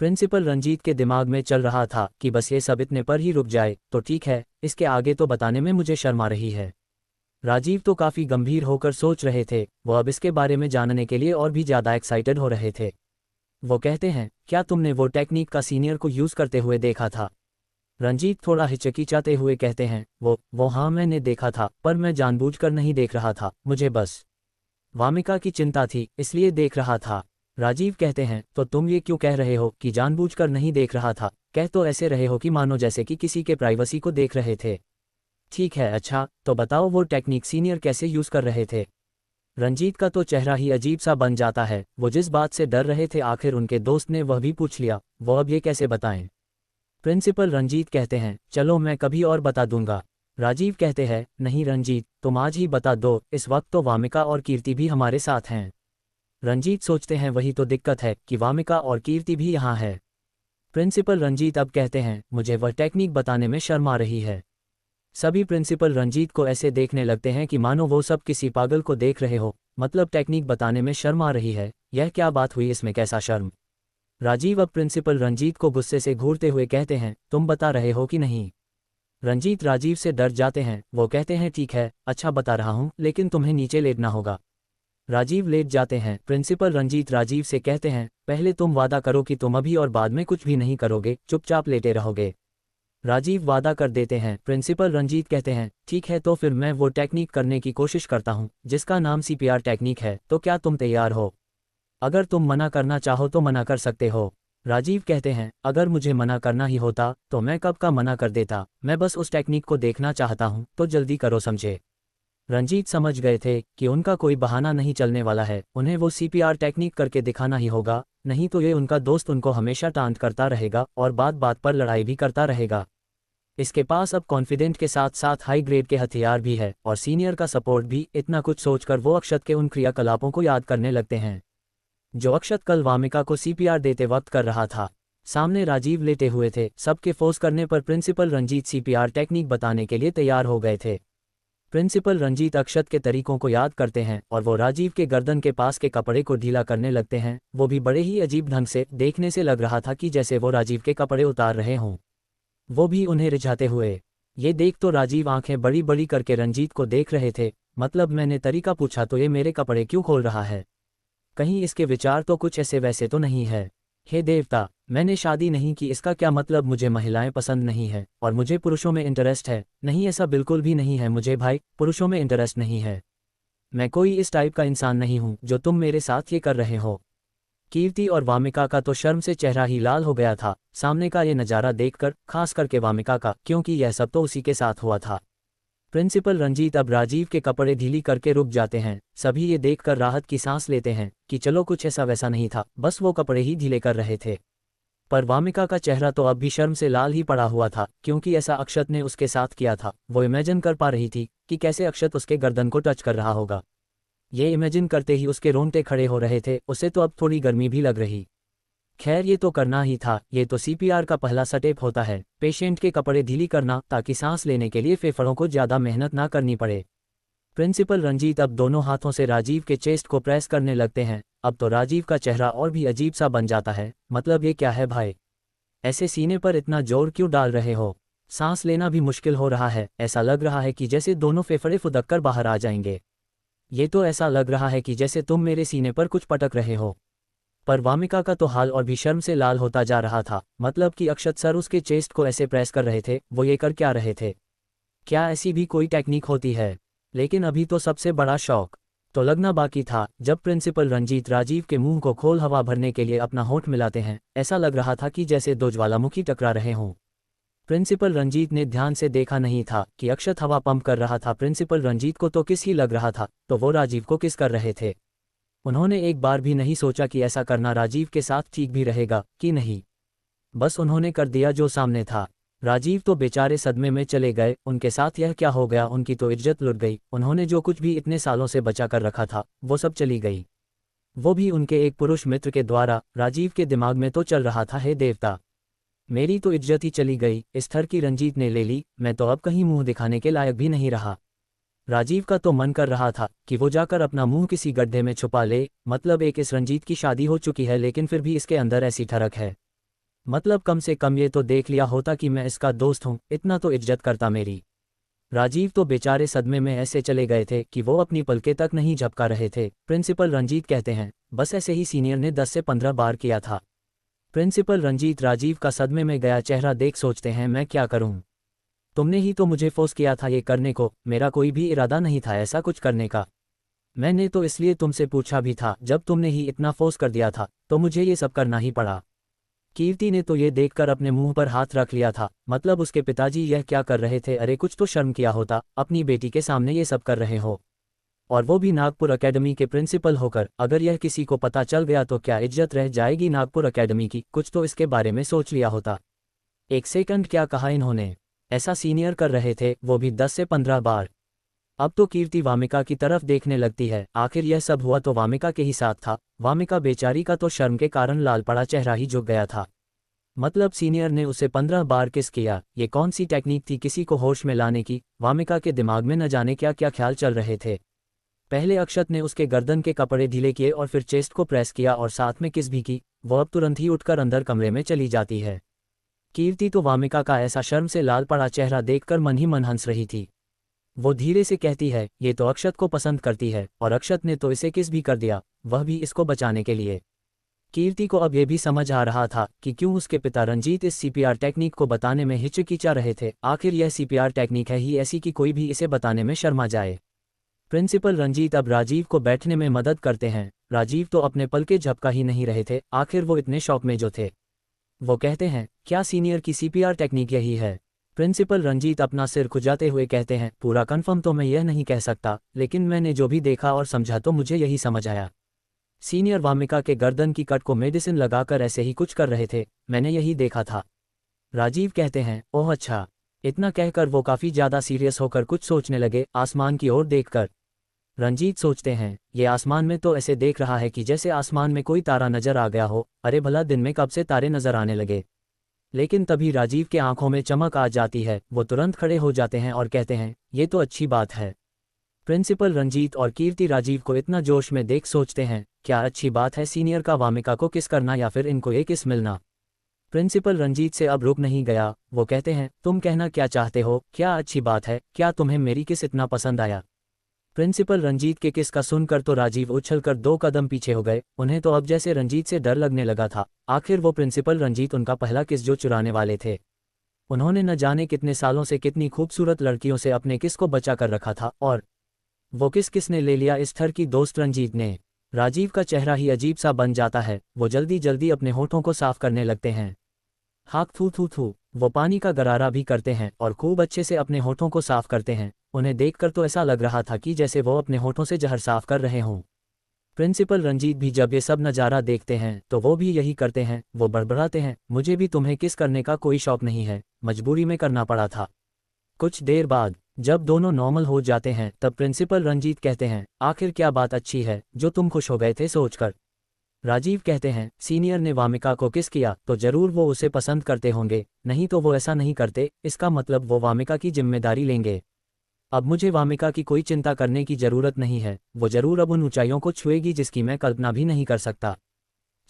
प्रिंसिपल रंजीत के दिमाग में चल रहा था कि बस ये सब इतने पर ही रुक जाए तो ठीक है, इसके आगे तो बताने में मुझे शर्म आ रही है। राजीव तो काफ़ी गंभीर होकर सोच रहे थे, वो अब इसके बारे में जानने के लिए और भी ज़्यादा एक्साइटेड हो रहे थे। वो कहते हैं, क्या तुमने वो टेक्निक का सीनियर को यूज़ करते हुए देखा था। रंजीत थोड़ा हिचकिचाते हुए कहते हैं, वो हाँ मैंने देखा था, पर मैं जानबूझकर नहीं देख रहा था, मुझे बस वामिका की चिंता थी इसलिए देख रहा था। राजीव कहते हैं, तो तुम ये क्यों कह रहे हो कि जानबूझकर नहीं देख रहा था, कह तो ऐसे रहे हो कि मानो जैसे कि किसी के प्राइवेसी को देख रहे थे। ठीक है, अच्छा तो बताओ वो टेक्निक सीनियर कैसे यूज़ कर रहे थे। रंजीत का तो चेहरा ही अजीब सा बन जाता है। वो जिस बात से डर रहे थे आखिर उनके दोस्त ने वह भी पूछ लिया, वो अब ये कैसे बताएं। प्रिंसिपल रंजीत कहते हैं, चलो मैं कभी और बता दूंगा। राजीव कहते हैं, नहीं रंजीत, तुम आज ही बता दो, इस वक्त तो वामिका और कीर्ति भी हमारे साथ हैं। रंजीत सोचते हैं, वही तो दिक्कत है कि वामिका और कीर्ति भी यहाँ है। प्रिंसिपल रंजीत अब कहते हैं, मुझे वह टेक्निक बताने में शर्म आ रही है। सभी प्रिंसिपल रंजीत को ऐसे देखने लगते हैं कि मानो वो सब किसी पागल को देख रहे हो, मतलब टेक्निक बताने में शर्म आ रही है, यह क्या बात हुई, इसमें कैसा शर्म। राजीव अब प्रिंसिपल रंजीत को गुस्से से घूरते हुए कहते हैं, तुम बता रहे हो कि नहीं। रंजीत राजीव से डर जाते हैं। वो कहते हैं, ठीक है, अच्छा बता रहा हूँ, लेकिन तुम्हें नीचे लेटना होगा। राजीव लेट जाते हैं। प्रिंसिपल रंजीत राजीव से कहते हैं, पहले तुम वादा करो कि तुम अभी और बाद में कुछ भी नहीं करोगे, चुपचाप लेटे रहोगे। राजीव वादा कर देते हैं। प्रिंसिपल रंजीत कहते हैं, ठीक है तो फिर मैं वो टेक्निक करने की कोशिश करता हूँ जिसका नाम CPR टेक्निक है, तो क्या तुम तैयार हो। अगर तुम मना करना चाहो तो मना कर सकते हो। राजीव कहते हैं, अगर मुझे मना करना ही होता तो मैं कब का मना कर देता, मैं बस उस टेक्निक को देखना चाहता हूँ, तो जल्दी करो समझे। रंजीत समझ गए थे कि उनका कोई बहाना नहीं चलने वाला है, उन्हें वो सीपीआर टेक्निक करके दिखाना ही होगा, नहीं तो ये उनका दोस्त उनको हमेशा टांट करता रहेगा और बात बात पर लड़ाई भी करता रहेगा। इसके पास अब कॉन्फिडेंट के साथ साथ हाई ग्रेड के हथियार भी है और सीनियर का सपोर्ट भी। इतना कुछ सोचकर वो अक्षत के उन क्रियाकलापों को याद करने लगते हैं जो अक्षत कल वामिका को सीपीआर देते वक्त कर रहा था। सामने राजीव लेटे हुए थे, सबके फोर्स करने पर प्रिंसिपल रंजीत सीपीआर टेक्निक बताने के लिए तैयार हो गए थे। प्रिंसिपल रंजीत अक्षत के तरीकों को याद करते हैं और वो राजीव के गर्दन के पास के कपड़े को ढीला करने लगते हैं, वो भी बड़े ही अजीब ढंग से। देखने से लग रहा था कि जैसे वो राजीव के कपड़े उतार रहे हों, वो भी उन्हें रिझाते हुए। ये देख तो राजीव आंखें बड़ी बड़ी करके रंजीत को देख रहे थे, मतलब मैंने तरीका पूछा तो ये मेरे कपड़े क्यों खोल रहा है, कहीं इसके विचार तो कुछ ऐसे वैसे तो नहीं है। हे देवता, मैंने शादी नहीं की, इसका क्या मतलब मुझे महिलाएं पसंद नहीं है और मुझे पुरुषों में इंटरेस्ट है? नहीं, ऐसा बिल्कुल भी नहीं है, मुझे भाई पुरुषों में इंटरेस्ट नहीं है। मैं कोई इस टाइप का इंसान नहीं हूँ जो तुम मेरे साथ ये कर रहे हो। कीर्ति और वामिका का तो शर्म से चेहरा ही लाल हो गया था सामने का ये नज़ारा देखकर, खास करके वामिका का, क्योंकि यह सब तो उसी के साथ हुआ था। प्रिंसिपल रंजीत अब राजीव के कपड़े ढीली करके रुक जाते हैं। सभी ये देखकर राहत की सांस लेते हैं कि चलो कुछ ऐसा वैसा नहीं था, बस वो कपड़े ही ढीले कर रहे थे। पर वामिका का चेहरा तो अब भी शर्म से लाल ही पड़ा हुआ था, क्योंकि ऐसा अक्षत ने उसके साथ किया था। वो इमेजिन कर पा रही थी कि कैसे अक्षत उसके गर्दन को टच कर रहा होगा। ये इमेजिन करते ही उसके रोंगटे खड़े हो रहे थे, उसे तो अब थोड़ी गर्मी भी लग रही। खैर ये तो करना ही था, ये तो सीपीआर का पहला स्टेप होता है, पेशेंट के कपड़े ढीली करना, ताकि सांस लेने के लिए फेफड़ों को ज़्यादा मेहनत ना करनी पड़े। प्रिंसिपल रंजीत अब दोनों हाथों से राजीव के चेस्ट को प्रेस करने लगते हैं। अब तो राजीव का चेहरा और भी अजीब सा बन जाता है, मतलब ये क्या है भाई, ऐसे सीने पर इतना जोर क्यों डाल रहे हो? सांस लेना भी मुश्किल हो रहा है, ऐसा लग रहा है कि जैसे दोनों फेफड़े फुदक कर बाहर आ जाएंगे। ये तो ऐसा लग रहा है कि जैसे तुम मेरे सीने पर कुछ पटक रहे हो। पर वामिका का तो हाल और भी शर्म से लाल होता जा रहा था, मतलब कि अक्षत सर उसके चेस्ट को ऐसे प्रेस कर रहे थे, वो ये कर क्या रहे थे? क्या ऐसी भी कोई टेक्निक होती है? लेकिन अभी तो सबसे बड़ा शौक तो लगना बाकी था, जब प्रिंसिपल रंजीत राजीव के मुंह को खोल हवा भरने के लिए अपना होंठ मिलाते हैं। ऐसा लग रहा था कि जैसे दो ज्वालामुखी टकरा रहे हों। प्रिंसिपल रंजीत ने ध्यान से देखा नहीं था कि अक्षत हवा पंप कर रहा था। प्रिंसिपल रंजीत को तो किस ही लग रहा था, तो वो राजीव को किस कर रहे थे। उन्होंने एक बार भी नहीं सोचा कि ऐसा करना राजीव के साथ ठीक भी रहेगा कि नहीं, बस उन्होंने कर दिया जो सामने था। राजीव तो बेचारे सदमे में चले गए, उनके साथ यह क्या हो गया, उनकी तो इज्जत लुट गई। उन्होंने जो कुछ भी इतने सालों से बचा कर रखा था वो सब चली गई, वो भी उनके एक पुरुष मित्र के द्वारा। राजीव के दिमाग में तो चल रहा था, हे देवता, मेरी तो इज्जत ही चली गई, इस थर की रंजीत ने ले ली, मैं तो अब कहीं मुंह दिखाने के लायक भी नहीं रहा। राजीव का तो मन कर रहा था कि वो जाकर अपना मुंह किसी गड्ढे में छुपा ले, मतलब एक इस रंजीत की शादी हो चुकी है लेकिन फिर भी इसके अंदर ऐसी ठरक है, मतलब कम से कम ये तो देख लिया होता कि मैं इसका दोस्त हूँ, इतना तो इज्जत करता मेरी। राजीव तो बेचारे सदमे में ऐसे चले गए थे कि वो अपनी पलके तक नहीं झपका रहे थे। प्रिंसिपल रंजीत कहते हैं, बस ऐसे ही सीनियर ने 10 से 15 बार किया था। प्रिंसिपल रंजीत राजीव का सदमे में गया चेहरा देख सोचते हैं, मैं क्या करूं? तुमने ही तो मुझे फोर्स किया था ये करने को, मेरा कोई भी इरादा नहीं था ऐसा कुछ करने का। मैंने तो इसलिए तुमसे पूछा भी था, जब तुमने ही इतना फोर्स कर दिया था तो मुझे ये सब करना ही पड़ा। कीर्ति ने तो ये देखकर अपने मुंह पर हाथ रख लिया था, मतलब उसके पिताजी यह क्या कर रहे थे? अरे कुछ तो शर्म किया होता, अपनी बेटी के सामने ये सब कर रहे हो, और वो भी नागपुर एकेडमी के प्रिंसिपल होकर। अगर यह किसी को पता चल गया तो क्या इज्जत रह जाएगी नागपुर एकेडमी की? कुछ तो इसके बारे में सोच लिया होता। एक सेकंड, क्या कहा इन्होंने? ऐसा सीनियर कर रहे थे, वो भी 10 से 15 बार। अब तो कीर्ति वामिका की तरफ देखने लगती है, आखिर यह सब हुआ तो वामिका के ही साथ था। वामिका बेचारी का तो शर्म के कारण लाल पड़ा चेहरा ही झुक गया था, मतलब सीनियर ने उसे 15 बार किस किया। ये कौन सी टेक्निक थी किसी को होश में लाने की? वामिका के दिमाग में न जाने क्या क्या ख्याल चल रहे थे। पहले अक्षत ने उसके गर्दन के कपड़े ढीले किए और फिर चेस्ट को प्रेस किया और साथ में किस भी की। वो अब तुरंत ही उठकर अंदर कमरे में चली जाती है। कीर्ति तो वामिका का ऐसा शर्म से लाल पड़ा चेहरा देखकर मन ही मन हंस रही थी। वो धीरे से कहती है, ये तो अक्षत को पसंद करती है और अक्षत ने तो इसे किस भी कर दिया, वह भी इसको बचाने के लिए। कीर्ति को अब ये भी समझ आ रहा था कि क्यों उसके पिता रंजीत इस सीपीआर टेक्निक को बताने में हिचकिचा रहे थे। आखिर यह सीपीआर टेक्निक है ही ऐसी कि कोई भी इसे बताने में शर्मा जाए। प्रिंसिपल रंजीत अब राजीव को बैठने में मदद करते हैं। राजीव तो अपने पल के झपका ही नहीं रहे थे, आखिर वो इतने शौक में जो थे। वो कहते हैं, क्या सीनियर की सीपीआर टेक्निक यही है? प्रिंसिपल रंजीत अपना सिर खुजाते हुए कहते हैं, पूरा कंफर्म तो मैं यह नहीं कह सकता, लेकिन मैंने जो भी देखा और समझा तो मुझे यही समझ आया। सीनियर वामिका के गर्दन की कट को मेडिसिन लगाकर ऐसे ही कुछ कर रहे थे, मैंने यही देखा था। राजीव कहते हैं, ओह अच्छा। इतना कहकर वो काफ़ी ज़्यादा सीरियस होकर कुछ सोचने लगे, आसमान की ओर देखकर। रंजीत सोचते हैं, ये आसमान में तो ऐसे देख रहा है कि जैसे आसमान में कोई तारा नजर आ गया हो। अरे भला दिन में कब से तारे नजर आने लगे? लेकिन तभी राजीव के आंखों में चमक आ जाती है, वो तुरंत खड़े हो जाते हैं और कहते हैं, ये तो अच्छी बात है। प्रिंसिपल रंजीत और कीर्ति राजीव को इतना जोश में देख सोचते हैं, क्या अच्छी बात है सीनियर का वामिका को किस करना या फिर इनको ये किस मिलना। प्रिंसिपल रंजीत से अब रुक नहीं गया, वो कहते हैं, तुम कहना क्या चाहते हो, क्या अच्छी बात है, क्या तुम्हें मेरी किस इतना पसंद आया? प्रिंसिपल रंजीत के किस का सुनकर तो राजीव उछलकर 2 कदम पीछे हो गए, उन्हें तो अब जैसे रंजीत से डर लगने लगा था। आखिर वो प्रिंसिपल रंजीत उनका पहला किस जो चुराने वाले थे। उन्होंने न जाने कितने सालों से कितनी खूबसूरत लड़कियों से अपने किस को बचा कर रखा था, और वो किसने ले लिया इस थर की दोस्त रंजीत ने। राजीव का चेहरा ही अजीब सा बन जाता है, वो जल्दी जल्दी अपने होठों को साफ करने लगते हैं। हाक थू थू थू, वो पानी का गरारा भी करते हैं और खूब अच्छे से अपने होठों को साफ करते हैं। उन्हें देखकर तो ऐसा लग रहा था कि जैसे वो अपने होठों से जहर साफ कर रहे हों। प्रिंसिपल रंजीत भी जब ये सब नज़ारा देखते हैं तो वो भी यही करते हैं, वो बड़बड़ाते हैं, मुझे भी तुम्हें किस करने का कोई शौक नहीं है, मजबूरी में करना पड़ा था। कुछ देर बाद जब दोनों नॉर्मल हो जाते हैं तब प्रिंसिपल रंजीत कहते हैं, आखिर क्या बात अच्छी है जो तुम खुश हो गए थे सोचकर? राजीव कहते हैं, सीनियर ने वामिका को किस किया तो जरूर वो उसे पसंद करते होंगे, नहीं तो वो ऐसा नहीं करते, इसका मतलब वो वामिका की जिम्मेदारी लेंगे। अब मुझे वामिका की कोई चिंता करने की जरूरत नहीं है, वो जरूर अब उन ऊंचाइयों को छुएगी जिसकी मैं कल्पना भी नहीं कर सकता।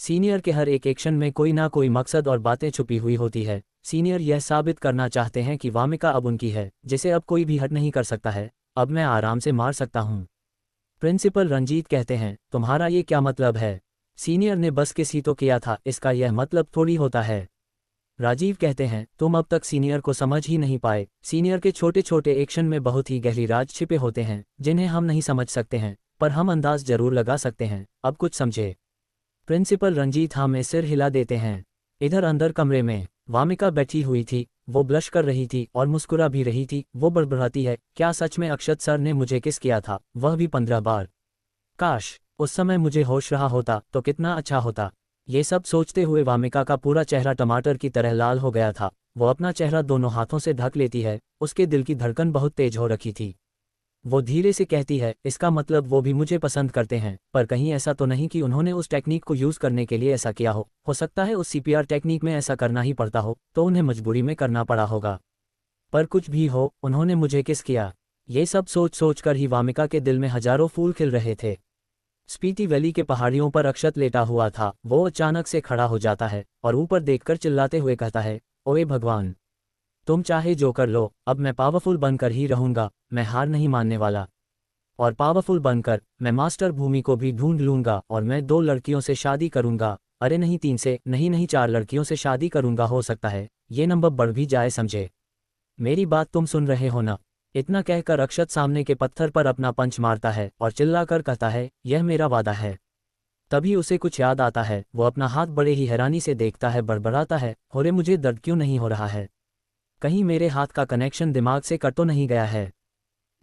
सीनियर के हर एक एक्शन में कोई ना कोई मकसद और बातें छुपी हुई होती है। सीनियर यह साबित करना चाहते हैं कि वामिका अब उनकी है, जिसे अब कोई भी हट नहीं कर सकता है। अब मैं आराम से मार सकता हूँ। प्रिंसिपल रंजीत कहते हैं, तुम्हारा ये क्या मतलब है? सीनियर ने बस किस ही तो किया था, इसका यह मतलब थोड़ी होता है। राजीव कहते हैं, तुम अब तक सीनियर को समझ ही नहीं पाए। सीनियर के छोटे छोटे एक्शन में बहुत ही गहरी राज छिपे होते हैं, जिन्हें हम नहीं समझ सकते हैं, पर हम अंदाज जरूर लगा सकते हैं। अब कुछ समझे? प्रिंसिपल रंजीत हाँ में सिर हिला देते हैं। इधर अंदर कमरे में वामिका बैठी हुई थी, वो ब्लश कर रही थी और मुस्कुरा भी रही थी। वो बड़बड़ाती है, क्या सच में अक्षत सर ने मुझे किस किया था, वह भी 15 बार? काश उस समय मुझे होश रहा होता तो कितना अच्छा होता। ये सब सोचते हुए वामिका का पूरा चेहरा टमाटर की तरह लाल हो गया था। वो अपना चेहरा दोनों हाथों से ढक लेती है, उसके दिल की धड़कन बहुत तेज हो रखी थी। वो धीरे से कहती है, इसका मतलब वो भी मुझे पसंद करते हैं, पर कहीं ऐसा तो नहीं कि उन्होंने उस टेक्निक को यूज़ करने के लिए ऐसा किया हो सकता है उस सीपीआर टेक्निक में ऐसा करना ही पड़ता हो, तो उन्हें मजबूरी में करना पड़ा होगा। पर कुछ भी हो, उन्होंने मुझे किस किया। ये सब सोच सोच कर ही वामिका के दिल में हजारों फूल खिल रहे थे। स्पीति वैली के पहाड़ियों पर अक्षत लेटा हुआ था। वो अचानक से खड़ा हो जाता है और ऊपर देखकर चिल्लाते हुए कहता है, ओए भगवान, तुम चाहे जो कर लो, अब मैं पावरफुल बनकर ही रहूंगा, मैं हार नहीं मानने वाला। और पावरफुल बनकर मैं मास्टर भूमि को भी ढूंढ लूंगा और मैं 2 लड़कियों से शादी करूंगा। अरे नहीं 3 से, नहीं 4 लड़कियों से शादी करूंगा, हो सकता है ये नंबर बढ़ भी जाए, समझे? मेरी बात तुम सुन रहे हो ना? इतना कहकर अक्षत सामने के पत्थर पर अपना पंच मारता है और चिल्लाकर कहता है, यह मेरा वादा है। तभी उसे कुछ याद आता है, वो अपना हाथ बड़े ही हैरानी से देखता है, बड़बड़ाता है, होरे मुझे दर्द क्यों नहीं हो रहा है? कहीं मेरे हाथ का कनेक्शन दिमाग से कट तो नहीं गया है?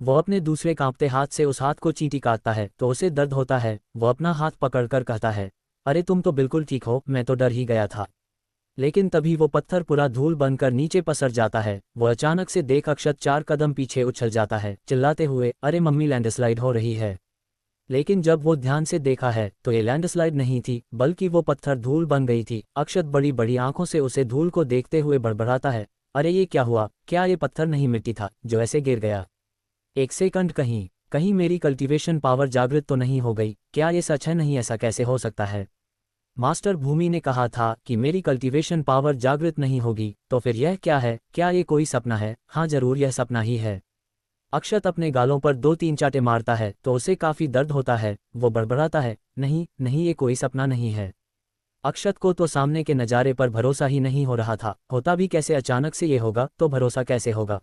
वो अपने दूसरे कांपते हाथ से उस हाथ को चींटी काटता है तो उसे दर्द होता है। वो अपना हाथ पकड़कर कहता है, अरे तुम तो बिल्कुल ठीक हो, मैं तो डर ही गया था। लेकिन तभी वो पत्थर पूरा धूल बनकर नीचे पसर जाता है। वो अचानक से देख अक्षत 4 कदम पीछे उछल जाता है, चिल्लाते हुए, अरे मम्मी लैंडस्लाइड हो रही है। लेकिन जब वो ध्यान से देखा है तो ये लैंडस्लाइड नहीं थी, बल्कि वो पत्थर धूल बन गई थी। अक्षत बड़ी बड़ी आंखों से उसे धूल को देखते हुए बड़बड़ाता है, अरे ये क्या हुआ? क्या ये पत्थर नहीं मिट्टी था जो ऐसे गिर गया? एक सेकंड, कहीं मेरी कल्टीवेशन पावर जागृत तो नहीं हो गई? क्या ये सच है? नहीं, ऐसा कैसे हो सकता है? मास्टर भूमि ने कहा था कि मेरी कल्टीवेशन पावर जागृत नहीं होगी, तो फिर यह क्या है? क्या ये कोई सपना है? हाँ जरूर यह सपना ही है। अक्षत अपने गालों पर 2-3 चाटे मारता है तो उसे काफी दर्द होता है। वो बड़बड़ाता है, नहीं नहीं, ये कोई सपना नहीं है। अक्षत को तो सामने के नज़ारे पर भरोसा ही नहीं हो रहा था। होता भी कैसे? अचानक से ये होगा तो भरोसा कैसे होगा?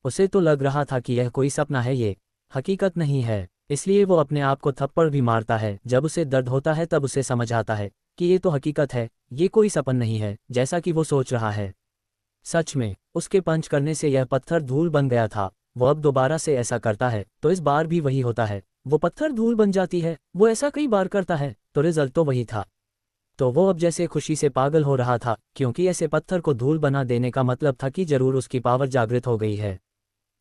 उसे तो लग रहा था कि यह कोई सपना है, ये हकीकत नहीं है। इसलिए वो अपने आप को थप्पड़ भी मारता है। जब उसे दर्द होता है तब उसे समझ आता है कि ये तो हकीकत है, ये कोई सपन नहीं है जैसा कि वो सोच रहा है। सच में उसके पंच करने से यह पत्थर धूल बन गया था। वो अब दोबारा से ऐसा करता है तो इस बार भी वही होता है, वो पत्थर धूल बन जाती है। वो ऐसा कई बार करता है तो रिजल्ट तो वही था। तो वो अब जैसे खुशी से पागल हो रहा था, क्योंकि ऐसे पत्थर को धूल बना देने का मतलब था कि जरूर उसकी पावर जागृत हो गई है।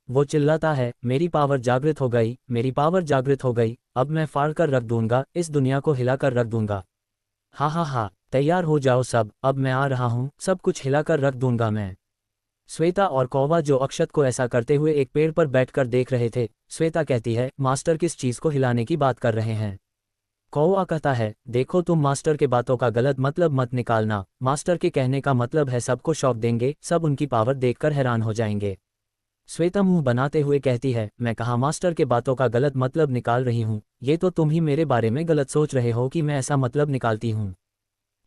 वो चिल्लाता है, मेरी पावर जागृत हो गई, मेरी पावर जागृत हो गई, अब मैं फाड़ कर रख दूंगा, इस दुनिया को हिला कर रख दूंगा। हाँ हाँ हाँ, तैयार हो जाओ सब, अब मैं आ रहा हूँ, सब कुछ हिला कर रख दूंगा मैं। श्वेता और कौवा जो अक्षत को ऐसा करते हुए एक पेड़ पर बैठकर देख रहे थे। श्वेता कहती है, मास्टर किस चीज को हिलाने की बात कर रहे हैं? कौवा कहता है, देखो तुम मास्टर के बातों का गलत मतलब मत निकालना, मास्टर के कहने का मतलब है सबको शॉक देंगे, सब उनकी पावर देखकर हैरान हो जाएंगे। श्वेता मुंह बनाते हुए कहती है, मैं कहाँ मास्टर के बातों का गलत मतलब निकाल रही हूँ, ये तो तुम ही मेरे बारे में गलत सोच रहे हो कि मैं ऐसा मतलब निकालती हूँ।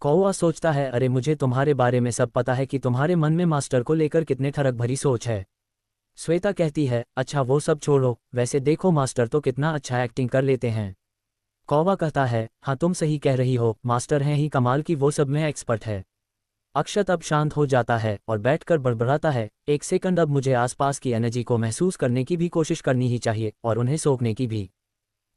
कौवा सोचता है, अरे मुझे तुम्हारे बारे में सब पता है कि तुम्हारे मन में मास्टर को लेकर कितने ठरक भरी सोच है। श्वेता कहती है, अच्छा वो सब छोड़ो, वैसे देखो मास्टर तो कितना अच्छा एक्टिंग कर लेते हैं। कौवा कहता है, हाँ तुम सही कह रही हो, मास्टर हैं ही कमाल की, वो सब में एक्सपर्ट है। अक्षत अब शांत हो जाता है और बैठकर बड़बड़ाता है, एक सेकंड, अब मुझे आसपास की एनर्जी को महसूस करने की भी कोशिश करनी ही चाहिए और उन्हें सोखने की भी।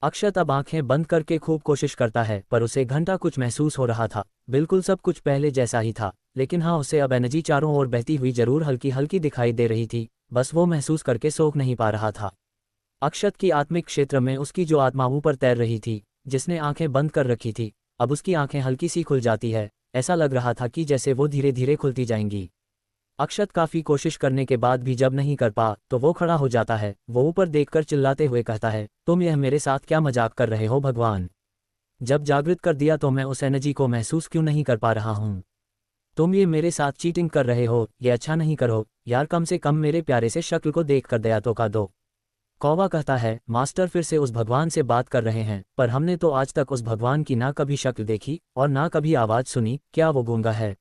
अक्षत अब आंखें बंद करके खूब कोशिश करता है, पर उसे घंटा कुछ महसूस हो रहा था। बिल्कुल सब कुछ पहले जैसा ही था, लेकिन हाँ उसे अब एनर्जी चारों ओर बहती हुई जरूर हल्की हल्की दिखाई दे रही थी, बस वो महसूस करके सोख नहीं पा रहा था। अक्षत की आत्मिक क्षेत्र में उसकी जो आत्मा ऊपर तैर रही थी, जिसने आंखें बंद कर रखी थी, अब उसकी आंखें हल्की सी खुल जाती है। ऐसा लग रहा था कि जैसे वो धीरे धीरे खुलती जाएंगी। अक्षत काफी कोशिश करने के बाद भी जब नहीं कर पा तो वो खड़ा हो जाता है। वो ऊपर देखकर चिल्लाते हुए कहता है, तुम यह मेरे साथ क्या मजाक कर रहे हो भगवान? जब जागृत कर दिया तो मैं उस एनर्जी को महसूस क्यों नहीं कर पा रहा हूँ? तुम ये मेरे साथ चीटिंग कर रहे हो, ये अच्छा नहीं करो यार, कम से कम मेरे प्यारे से शक्ल को देख कर दया तो का दो। कौवा कहता है, मास्टर फिर से उस भगवान से बात कर रहे हैं, पर हमने तो आज तक उस भगवान की ना कभी शक्ल देखी और ना कभी आवाज सुनी, क्या वो गूंगा है?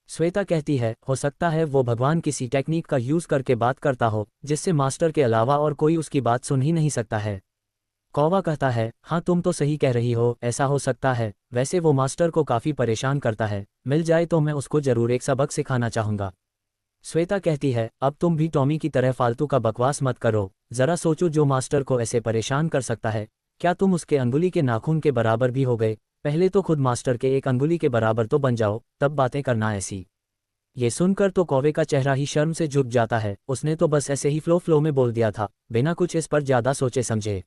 श्वेता कहती है, हो सकता है वो भगवान किसी टेक्निक का यूज करके बात करता हो जिससे मास्टर के अलावा और कोई उसकी बात सुन ही नहीं सकता है। कौवा कहता है, हाँ तुम तो सही कह रही हो, ऐसा हो सकता है, वैसे वो मास्टर को काफी परेशान करता है, मिल जाए तो मैं उसको जरूर एक सबक सिखाना चाहूंगा। श्वेता कहती है, अब तुम भी टॉमी की तरह फालतू का बकवास मत करो, जरा सोचो जो मास्टर को ऐसे परेशान कर सकता है, क्या तुम उसके अंगुली के नाखून के बराबर भी हो गए? पहले तो खुद मास्टर के एक अंगुली के बराबर तो बन जाओ, तब बातें करना ऐसी। ये सुनकर तो कौवे का चेहरा ही शर्म से झुक जाता है, उसने तो बस ऐसे ही फ्लो में बोल दिया था, बिना कुछ इस पर ज्यादा सोचे समझे।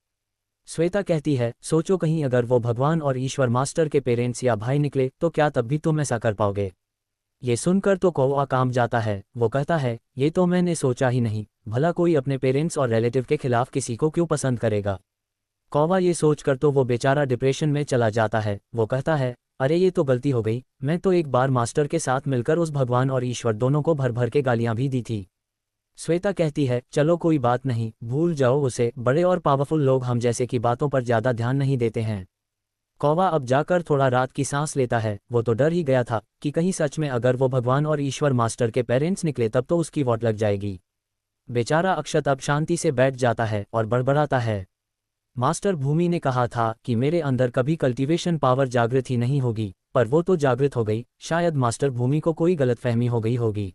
श्वेता कहती है, सोचो कहीं अगर वो भगवान और ईश्वर मास्टर के पेरेंट्स या भाई निकले तो क्या तब भी तुम ऐसा कर पाओगे? ये सुनकर तो कौवा काम जाता है। वो कहता है, ये तो मैंने सोचा ही नहीं, भला कोई अपने पेरेंट्स और रिलेटिव के खिलाफ किसी को क्यों पसंद करेगा? कौवा ये सोचकर तो वो बेचारा डिप्रेशन में चला जाता है। वो कहता है, अरे ये तो गलती हो गई, मैं तो एक बार मास्टर के साथ मिलकर उस भगवान और ईश्वर दोनों को भर भर के गालियां भी दी थी। श्वेता कहती है, चलो कोई बात नहीं, भूल जाओ उसे, बड़े और पावरफुल लोग हम जैसे की बातों पर ज्यादा ध्यान नहीं देते हैं। कौवा अब जाकर थोड़ा रात की सांस लेता है। वो तो डर ही गया था कि कहीं सच में अगर वो भगवान और ईश्वर मास्टर के पेरेंट्स निकले तब तो उसकी वोट लग जाएगी। बेचारा अक्षत अब शांति से बैठ जाता है और बड़बड़ाता है, मास्टर भूमि ने कहा था कि मेरे अंदर कभी कल्टीवेशन पावर जागृत ही नहीं होगी, पर वो तो जागृत हो गई, शायद मास्टर भूमि को कोई गलतफहमी हो गई होगी।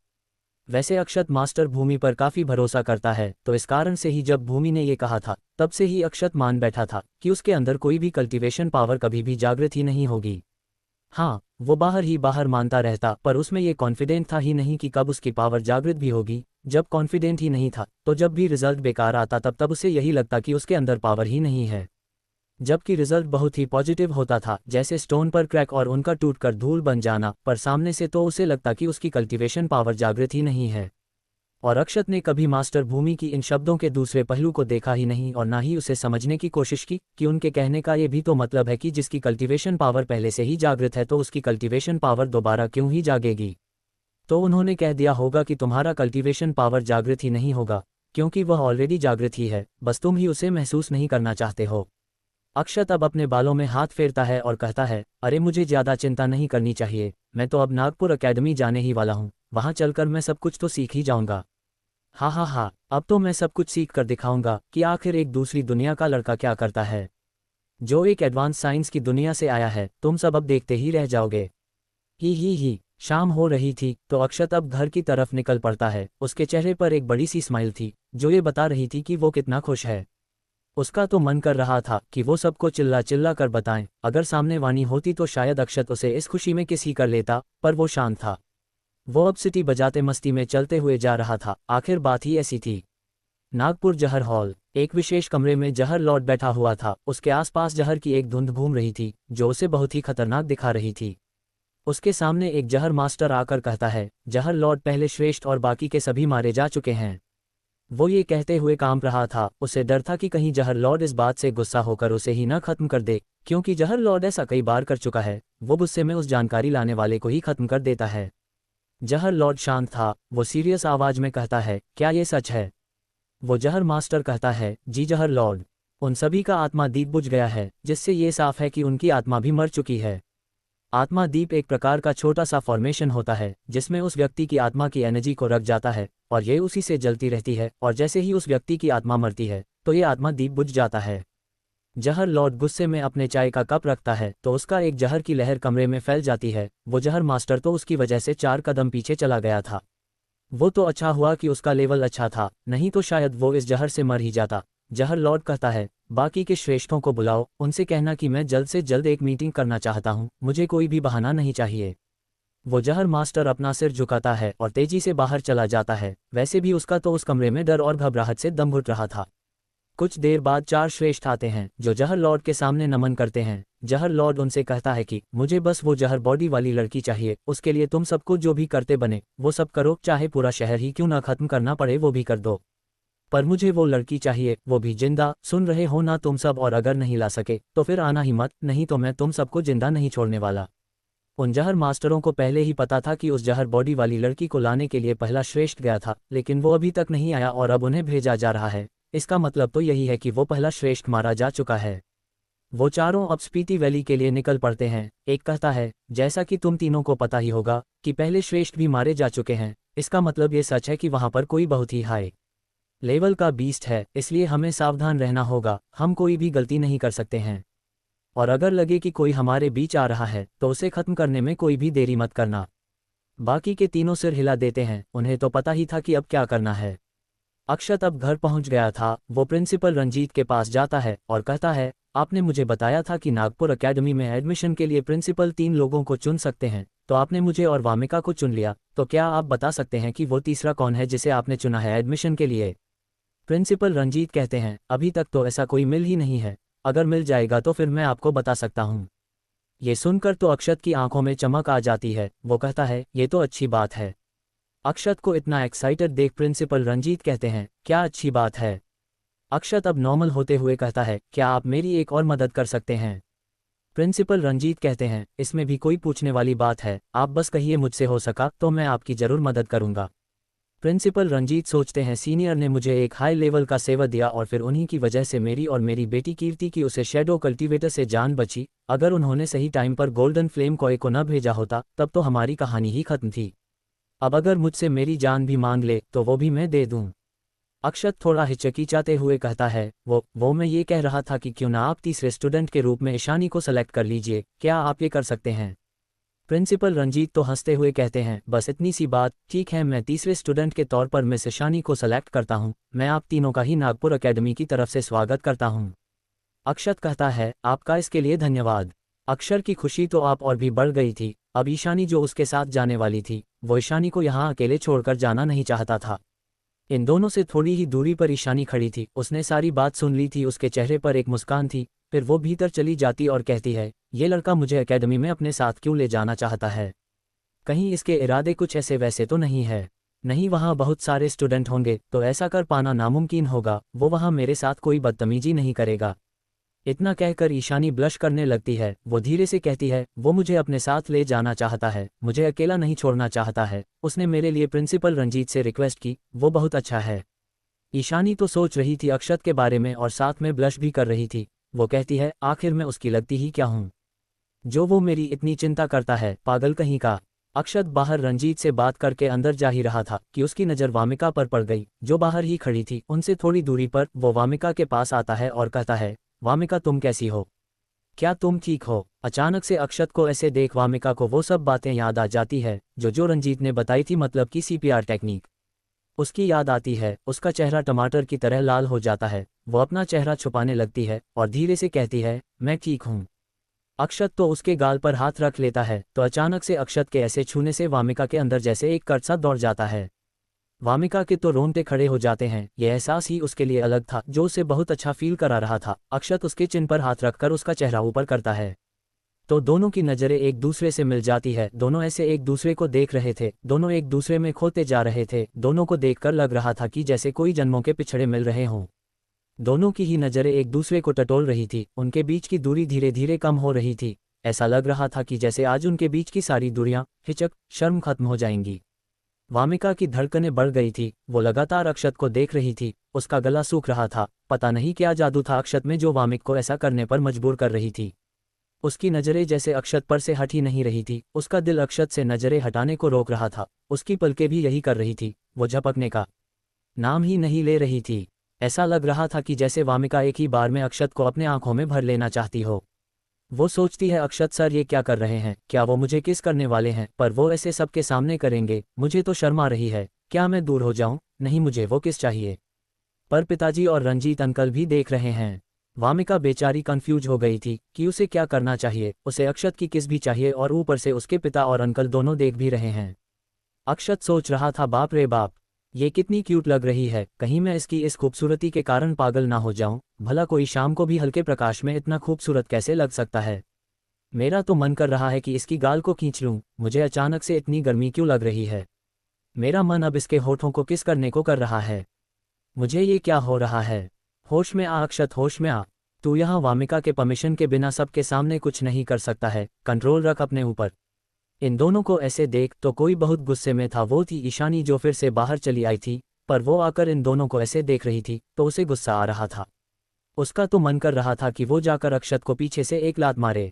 वैसे अक्षत मास्टर भूमि पर काफी भरोसा करता है, तो इस कारण से ही जब भूमि ने ये कहा था तब से ही अक्षत मान बैठा था कि उसके अंदर कोई भी कल्टीवेशन पावर कभी भी जागृत ही नहीं होगी। हाँ, वो बाहर ही बाहर मानता रहता, पर उसमें ये कॉन्फिडेंट था ही नहीं कि कब उसकी पावर जागृत भी होगी। जब कॉन्फिडेंट ही नहीं था तो जब भी रिजल्ट बेकार आता तब तब उसे यही लगता कि उसके अंदर पावर ही नहीं है। जबकि रिजल्ट बहुत ही पॉजिटिव होता था, जैसे स्टोन पर क्रैक और उनका टूटकर धूल बन जाना, पर सामने से तो उसे लगता कि उसकी कल्टीवेशन पावर जागृत ही नहीं है। और अक्षत ने कभी मास्टर भूमि की इन शब्दों के दूसरे पहलू को देखा ही नहीं और ना ही उसे समझने की कोशिश की कि उनके कहने का ये भी तो मतलब है कि जिसकी कल्टीवेशन पावर पहले से ही जागृत है तो उसकी कल्टीवेशन पावर दोबारा क्यों ही जागेगी? तो उन्होंने कह दिया होगा कि तुम्हारा कल्टीवेशन पावर जागृत ही नहीं होगा, क्योंकि वह ऑलरेडी जागृत ही है, बस तुम ही उसे महसूस नहीं करना चाहते हो। अक्षत अब अपने बालों में हाथ फेरता है और कहता है, अरे मुझे ज्यादा चिंता नहीं करनी चाहिए, मैं तो अब नागपुर एकेडमी जाने ही वाला हूँ, वहां चलकर मैं सब कुछ तो सीख ही जाऊंगा। हाँ हाँ हाँ, अब तो मैं सब कुछ सीख कर दिखाऊंगा कि आखिर एक दूसरी दुनिया का लड़का क्या करता है। जो एक एडवांस साइंस की दुनिया से आया है, तुम सब अब देखते ही रह जाओगे। ही। शाम हो रही थी तो अक्षत अब घर की तरफ निकल पड़ता है। उसके चेहरे पर एक बड़ी सी स्माइल थी जो ये बता रही थी कि वो कितना खुश है। उसका तो मन कर रहा था कि वो सबको चिल्ला चिल्ला कर बताएं। अगर सामने वाणी होती तो शायद अक्षत उसे इस खुशी में किस ही कर लेता, पर वो शांत था। वो अब सिटी बजाते मस्ती में चलते हुए जा रहा था। आखिर बात ही ऐसी थी। नागपुर जहर हॉल। एक विशेष कमरे में जहर लॉर्ड बैठा हुआ था। उसके आसपास जहर की एक धुंध घूम रही थी जो उसे बहुत ही खतरनाक दिखा रही थी। उसके सामने एक जहर मास्टर आकर कहता है, जहर लॉर्ड पहले श्रेष्ठ और बाकी के सभी मारे जा चुके हैं। वो ये कहते हुए कांप रहा था। उसे डर था कि कहीं जहर लॉर्ड इस बात से गुस्सा होकर उसे ही न खत्म कर दे, क्योंकि जहर लॉर्ड ऐसा कई बार कर चुका है। वो गुस्से में उस जानकारी लाने वाले को ही खत्म कर देता है। जहर लॉर्ड शांत था। वो सीरियस आवाज में कहता है, क्या ये सच है? वो जहर मास्टर कहता है, जी जहर लॉर्ड। उन सभी का आत्मा दीप बुझ गया है, जिससे ये साफ है कि उनकी आत्मा भी मर चुकी है। आत्मा दीप एक प्रकार का छोटा सा फॉर्मेशन होता है जिसमें उस व्यक्ति की आत्मा की एनर्जी को रख जाता है और ये उसी से जलती रहती है, और जैसे ही उस व्यक्ति की आत्मा मरती है तो ये आत्मा दीप बुझ जाता है। जहर लॉर्ड गुस्से में अपने चाय का कप रखता है तो उसका एक जहर की लहर कमरे में फैल जाती है। वो जहर मास्टर तो उसकी वजह से 4 कदम पीछे चला गया था। वो तो अच्छा हुआ कि उसका लेवल अच्छा था, नहीं तो शायद वो इस जहर से मर ही जाता। जहर लॉर्ड कहता है, बाकी के श्रेष्ठों को बुलाओ, उनसे कहना कि मैं जल्द से जल्द एक मीटिंग करना चाहता हूँ, मुझे कोई भी बहाना नहीं चाहिए। वो जहर मास्टर अपना सिर झुकाता है और तेजी से बाहर चला जाता है। वैसे भी उसका तो उस कमरे में डर और घबराहट से दम घुट रहा था। कुछ देर बाद 4 श्रेष्ठ आते हैं जो जहर लॉर्ड के सामने नमन करते हैं। जहर लॉर्ड उनसे कहता है कि मुझे बस वो जहर बॉडी वाली लड़की चाहिए, उसके लिए तुम सबको जो भी करते बने वो सब करो, चाहे पूरा शहर ही क्यों ना खत्म करना पड़े वो भी कर दो, पर मुझे वो लड़की चाहिए, वो भी जिंदा। सुन रहे हो ना तुम सब? और अगर नहीं ला सके तो फिर आना ही मत, नहीं तो मैं तुम सबको जिंदा नहीं छोड़ने वाला। उन जहर मास्टरों को पहले ही पता था कि उस जहर बॉडी वाली लड़की को लाने के लिए पहला श्रेष्ठ गया था, लेकिन वो अभी तक नहीं आया और अब उन्हें भेजा जा रहा है। इसका मतलब तो यही है कि वो पहला श्रेष्ठ मारा जा चुका है। वो चारों अब स्पीति वैली के लिए निकल पड़ते हैं। एक कहता है, जैसा कि तुम तीनों को पता ही होगा कि पहले श्रेष्ठ भी मारे जा चुके हैं, इसका मतलब ये सच है कि वहां पर कोई बहुत ही हाई लेवल का बीस्ट है, इसलिए हमें सावधान रहना होगा। हम कोई भी गलती नहीं कर सकते हैं, और अगर लगे कि कोई हमारे बीच आ रहा है तो उसे खत्म करने में कोई भी देरी मत करना। बाकी के तीनों सिर हिला देते हैं, उन्हें तो पता ही था कि अब क्या करना है। अक्षत अब घर पहुंच गया था। वो प्रिंसिपल रंजीत के पास जाता है और कहता है, आपने मुझे बताया था कि नागपुर एकेडमी में एडमिशन के लिए प्रिंसिपल 3 लोगों को चुन सकते हैं, तो आपने मुझे और वामिका को चुन लिया, तो क्या आप बता सकते हैं कि वो तीसरा कौन है जिसे आपने चुना है एडमिशन के लिए? प्रिंसिपल रंजीत कहते हैं, अभी तक तो ऐसा कोई मिल ही नहीं है, अगर मिल जाएगा तो फिर मैं आपको बता सकता हूँ। ये सुनकर तो अक्षत की आंखों में चमक आ जाती है। वो कहता है, ये तो अच्छी बात है। अक्षत को इतना एक्साइटेड देख प्रिंसिपल रंजीत कहते हैं, क्या अच्छी बात है? अक्षत अब नॉर्मल होते हुए कहता है, क्या आप मेरी एक और मदद कर सकते हैं? प्रिंसिपल रंजीत कहते हैं, इसमें भी कोई पूछने वाली बात है, आप बस कहिए, मुझसे हो सका तो मैं आपकी जरूर मदद करूंगा। प्रिंसिपल रंजीत सोचते हैं, सीनियर ने मुझे एक हाई लेवल का सेवा दिया और फिर उन्हीं की वजह से मेरी और मेरी बेटी कीर्ति की उसे शेडो कल्टीवेटर से जान बची। अगर उन्होंने सही टाइम पर गोल्डन फ्लेम कॉय को न भेजा होता तब तो हमारी कहानी ही खत्म थी। अब अगर मुझसे मेरी जान भी मांग ले तो वो भी मैं दे दूं। अक्षत थोड़ा हिचकिचाते हुए कहता है, वो मैं ये कह रहा था कि क्यों ना आप तीसरे स्टूडेंट के रूप में ईशानी को सेलेक्ट कर लीजिए, क्या आप ये कर सकते हैं? प्रिंसिपल रंजीत तो हंसते हुए कहते हैं, बस इतनी सी बात, ठीक है, मैं तीसरे स्टूडेंट के तौर पर मिस ईशानी को सेलेक्ट करता हूं। मैं आप तीनों का ही नागपुर एकेडमी की तरफ से स्वागत करता हूं। अक्षत कहता है, आपका इसके लिए धन्यवाद। अक्षर की खुशी तो आप और भी बढ़ गई थी। अब ईशानी जो उसके साथ जाने वाली थी, वो ईशानी को यहाँ अकेले छोड़कर जाना नहीं चाहता था। इन दोनों से थोड़ी ही दूरी पर ईशानी खड़ी थी। उसने सारी बात सुन ली थी। उसके चेहरे पर एक मुस्कान थी। फिर वो भीतर चली जाती और कहती है, ये लड़का मुझे एकेडमी में अपने साथ क्यों ले जाना चाहता है? कहीं इसके इरादे कुछ ऐसे वैसे तो नहीं है? नहीं, वहाँ बहुत सारे स्टूडेंट होंगे तो ऐसा कर पाना नामुमकिन होगा। वो वहाँ मेरे साथ कोई बदतमीजी नहीं करेगा। इतना कहकर ईशानी ब्लश करने लगती है। वो धीरे से कहती है, वो मुझे अपने साथ ले जाना चाहता है, मुझे अकेला नहीं छोड़ना चाहता है। उसने मेरे लिए प्रिंसिपल रंजीत से रिक्वेस्ट की, वो बहुत अच्छा है। ईशानी तो सोच रही थी अक्षत के बारे में और साथ में ब्लश भी कर रही थी। वो कहती है, आखिर मैं उसकी लगती ही क्या हूँ जो वो मेरी इतनी चिंता करता है, पागल कहीं का। अक्षत बाहर रंजीत से बात करके अंदर जा ही रहा था कि उसकी नज़र वामिका पर पड़ गई, जो बाहर ही खड़ी थी। उनसे थोड़ी दूरी पर वो वामिका के पास आता है और कहता है, वामिका तुम कैसी हो? क्या तुम ठीक हो? अचानक से अक्षत को ऐसे देख वामिका को वो सब बातें याद आ जाती है जो रंजीत ने बताई थी, मतलब कि सीपीआर टेक्निक। उसकी याद आती है, उसका चेहरा टमाटर की तरह लाल हो जाता है। वो अपना चेहरा छुपाने लगती है और धीरे से कहती है, मैं ठीक हूँ। अक्षत तो उसके गाल पर हाथ रख लेता है, तो अचानक से अक्षत के ऐसे छूने से वामिका के अंदर जैसे एक कर्सा दौड़ जाता है। वामिका के तो रोंगटे खड़े हो जाते हैं। यह एहसास ही उसके लिए अलग था जो उसे बहुत अच्छा फील करा रहा था। अक्षत उसके चिन पर हाथ रखकर उसका चेहरा ऊपर करता है, तो दोनों की नज़रें एक दूसरे से मिल जाती है। दोनों ऐसे एक दूसरे को देख रहे थे, दोनों एक दूसरे में खोते जा रहे थे। दोनों को देखकर लग रहा था कि जैसे कोई जन्मों के पिछड़े मिल रहे हों। दोनों की ही नज़रें एक दूसरे को टटोल रही थी। उनके बीच की दूरी धीरे धीरे कम हो रही थी। ऐसा लग रहा था कि जैसे आज उनके बीच की सारी दूरियां, हिचक, शर्म खत्म हो जाएंगी। वामिका की धड़कनें बढ़ गई थी। वो लगातार अक्षत को देख रही थी। उसका गला सूख रहा था। पता नहीं क्या जादू था अक्षत में जो वामिक को ऐसा करने पर मजबूर कर रही थी। उसकी नज़रें जैसे अक्षत पर से हट ही नहीं रही थी। उसका दिल अक्षत से नज़रें हटाने को रोक रहा था। उसकी पलकें भी यही कर रही थी। वो झपकने का नाम ही नहीं ले रही थी। ऐसा लग रहा था कि जैसे वामिका एक ही बार में अक्षत को अपने आंखों में भर लेना चाहती हो। वो सोचती है, अक्षत सर ये क्या कर रहे हैं? क्या वो मुझे किस करने वाले हैं? पर वो ऐसे सबके सामने करेंगे। मुझे तो शर्म आ रही है। क्या मैं दूर हो जाऊं? नहीं, मुझे वो किस चाहिए। पर पिताजी और रंजीत अंकल भी देख रहे हैं। वामिका बेचारी कंफ्यूज हो गई थी कि उसे क्या करना चाहिए। उसे अक्षत की किस भी चाहिए और ऊपर से उसके पिता और अंकल दोनों देख भी रहे हैं। अक्षत सोच रहा था, बाप रे बाप, ये कितनी क्यूट लग रही है। कहीं मैं इसकी इस खूबसूरती के कारण पागल ना हो जाऊं। भला कोई शाम को भी हल्के प्रकाश में इतना खूबसूरत कैसे लग सकता है। मेरा तो मन कर रहा है कि इसकी गाल को खींच लूं। मुझे अचानक से इतनी गर्मी क्यों लग रही है? मेरा मन अब इसके होठों को किस करने को कर रहा है। मुझे ये क्या हो रहा है? होश में आ अक्षत, होश में आ। तू यहाँ वामिका के परमिशन के बिना सबके सामने कुछ नहीं कर सकता है। कंट्रोल रख अपने ऊपर। इन दोनों को ऐसे देख तो कोई बहुत गुस्से में था। वो थी ईशानी जो फिर से बाहर चली आई थी, पर वो आकर इन दोनों को ऐसे देख रही थी तो उसे गुस्सा आ रहा था। उसका तो मन कर रहा था कि वो जाकर अक्षत को पीछे से एक लात मारे।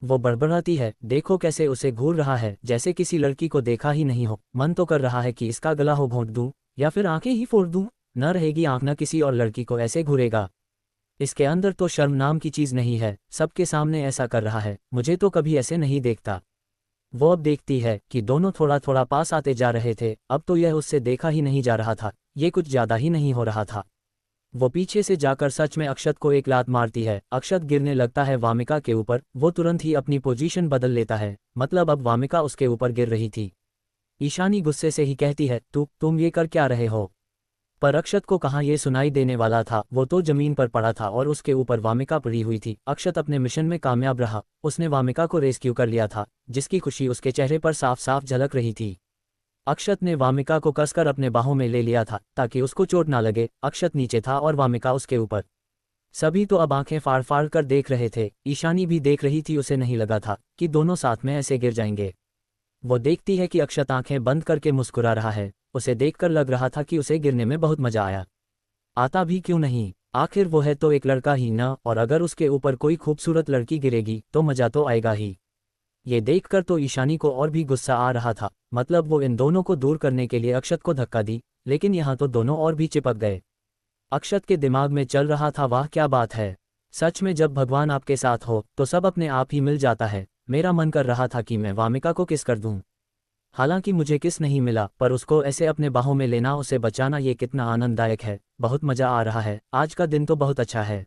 वो बड़बड़ाती है, देखो कैसे उसे घूर रहा है, जैसे किसी लड़की को देखा ही नहीं हो। मन तो कर रहा है कि इसका गला हो घोंट दूं या फिर आंखें ही फोड़ दूं। न रहेगी आंख, न किसी और लड़की को ऐसे घूरेगा। इसके अंदर तो शर्म नाम की चीज नहीं है। सबके सामने ऐसा कर रहा है। मुझे तो कभी ऐसे नहीं देखता। वो अब देखती है कि दोनों थोड़ा थोड़ा पास आते जा रहे थे। अब तो यह उससे देखा ही नहीं जा रहा था। ये कुछ ज्यादा ही नहीं हो रहा था। वो पीछे से जाकर सच में अक्षत को एक लात मारती है। अक्षत गिरने लगता है वामिका के ऊपर। वो तुरंत ही अपनी पोजीशन बदल लेता है, मतलब अब वामिका उसके ऊपर गिर रही थी। ईशानी गुस्से से ही कहती है, तुम ये कर क्या रहे हो? पर अक्षत को कहाँ ये सुनाई देने वाला था। वो तो जमीन पर पड़ा था और उसके ऊपर वामिका पड़ी हुई थी। अक्षत अपने मिशन में कामयाब रहा। उसने वामिका को रेस्क्यू कर लिया था, जिसकी खुशी उसके चेहरे पर साफ साफ झलक रही थी। अक्षत ने वामिका को कसकर अपने बाहों में ले लिया था ताकि उसको चोट ना लगे। अक्षत नीचे था और वामिका उसके ऊपर। सभी तो अब आंखें फाड़ फाड़ कर देख रहे थे। ईशानी भी देख रही थी। उसे नहीं लगा था कि दोनों साथ में ऐसे गिर जाएंगे। वो देखती है कि अक्षत आंखें बंद करके मुस्कुरा रहा है। उसे देखकर लग रहा था कि उसे गिरने में बहुत मजा आया। आता भी क्यों नहीं, आखिर वो है तो एक लड़का ही ना। और अगर उसके ऊपर कोई खूबसूरत लड़की गिरेगी तो मजा तो आएगा ही। ये देखकर तो ईशानी को और भी गुस्सा आ रहा था। मतलब वो इन दोनों को दूर करने के लिए अक्षत को धक्का दी, लेकिन यहाँ तो दोनों और भी चिपक गए। अक्षत के दिमाग में चल रहा था, वाह क्या बात है। सच में जब भगवान आपके साथ हो तो सब अपने आप ही मिल जाता है। मेरा मन कर रहा था कि मैं वामिका को किस कर दूं। हालांकि मुझे किस नहीं मिला, पर उसको ऐसे अपने बाहों में लेना, उसे बचाना, ये कितना आनंददायक है। बहुत मजा आ रहा है। आज का दिन तो बहुत अच्छा है।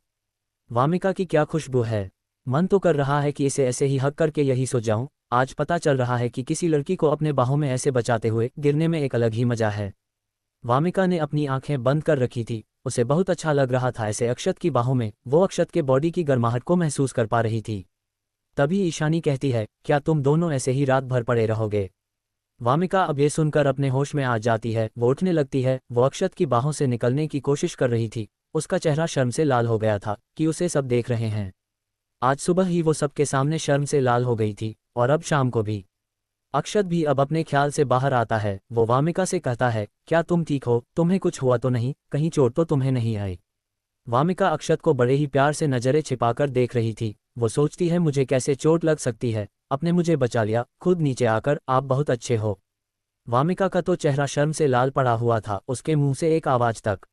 वामिका की क्या खुशबू है। मन तो कर रहा है कि इसे ऐसे ही हक करके यही सो जाऊं। आज पता चल रहा है कि किसी लड़की को अपने बाहों में ऐसे बचाते हुए गिरने में एक अलग ही मजा है। वामिका ने अपनी आंखें बंद कर रखी थी। उसे बहुत अच्छा लग रहा था ऐसे अक्षत की बाहों में। वो अक्षत के बॉडी की गर्माहट को महसूस कर पा रही थी। तभी ईशानी कहती है, क्या तुम दोनों ऐसे ही रात भर पड़े रहोगे? वामिका अब ये सुनकर अपने होश में आ जाती है। वो उठने लगती है। वो अक्षत की बाहों से निकलने की कोशिश कर रही थी। उसका चेहरा शर्म से लाल हो गया था कि उसे सब देख रहे हैं। आज सुबह ही वो सबके सामने शर्म से लाल हो गई थी, और अब शाम को भी। अक्षत भी अब अपने ख्याल से बाहर आता है। वो वामिका से कहता है, क्या तुम ठीक हो? तुम्हें कुछ हुआ तो नहीं? कहीं चोट तो तुम्हें नहीं आई? वामिका अक्षत को बड़े ही प्यार से नजरें छिपाकर देख रही थी। वो सोचती है, मुझे कैसे चोट लग सकती है? आपने मुझे बचा लिया, खुद नीचे आकर। आप बहुत अच्छे हो। वामिका का तो चेहरा शर्म से लाल पड़ा हुआ था। उसके मुंह से एक आवाज तक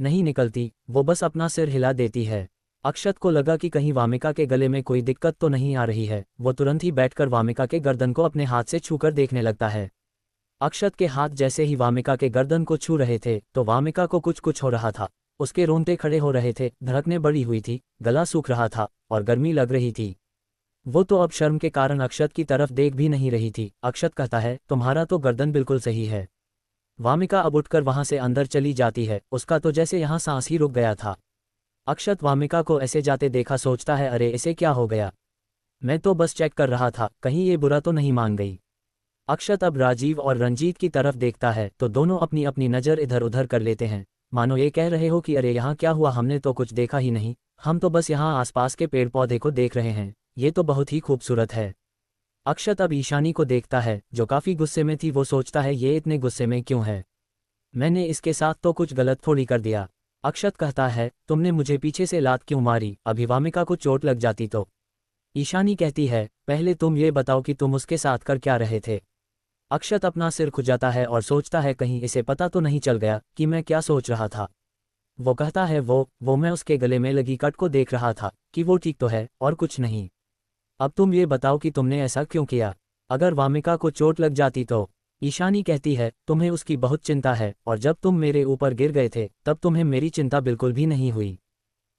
नहीं निकलती। वो बस अपना सिर हिला देती है। अक्षत को लगा कि कहीं वामिका के गले में कोई दिक्कत तो नहीं आ रही है। वो तुरंत ही बैठकर वामिका के गर्दन को अपने हाथ से छूकर देखने लगता है। अक्षत के हाथ जैसे ही वामिका के गर्दन को छू रहे थे तो वामिका को कुछ कुछ हो रहा था। उसके रोंगटे खड़े हो रहे थे, धड़कनें बढ़ी हुई थी, गला सूख रहा था और गर्मी लग रही थी। वो तो अब शर्म के कारण अक्षत की तरफ देख भी नहीं रही थी। अक्षत कहता है, तुम्हारा तो गर्दन बिल्कुल सही है। वामिका अब उठकर वहां से अंदर चली जाती है। उसका तो जैसे यहाँ सांस ही रुक गया था। अक्षत वामिका को ऐसे जाते देखा सोचता है, अरे इसे क्या हो गया? मैं तो बस चेक कर रहा था, कहीं ये बुरा तो नहीं मान गई। अक्षत अब राजीव और रंजीत की तरफ देखता है तो दोनों अपनी अपनी नज़र इधर उधर कर लेते हैं, मानो ये कह रहे हो कि अरे यहाँ क्या हुआ, हमने तो कुछ देखा ही नहीं, हम तो बस यहाँ आसपास के पेड़ पौधे को देख रहे हैं, ये तो बहुत ही खूबसूरत है। अक्षत अब ईशानी को देखता है जो काफ़ी गुस्से में थी। वो सोचता है ये इतने गुस्से में क्यों है, मैंने इसके साथ तो कुछ गलत थोड़ी कर दिया। अक्षत कहता है, तुमने मुझे पीछे से लात क्यों मारी, अभी वामिका को चोट लग जाती तो। ईशानी कहती है, पहले तुम ये बताओ कि तुम उसके साथ कर क्या रहे थे। अक्षत अपना सिर खुजाता है और सोचता है कहीं इसे पता तो नहीं चल गया कि मैं क्या सोच रहा था। वो कहता है, वो मैं उसके गले में लगी कट को देख रहा था कि वो ठीक तो है और कुछ नहीं। अब तुम ये बताओ कि तुमने ऐसा क्यों किया, अगर वामिका को चोट लग जाती तो। ईशानी कहती है, तुम्हें उसकी बहुत चिंता है और जब तुम मेरे ऊपर गिर गए थे तब तुम्हें मेरी चिंता बिल्कुल भी नहीं हुई।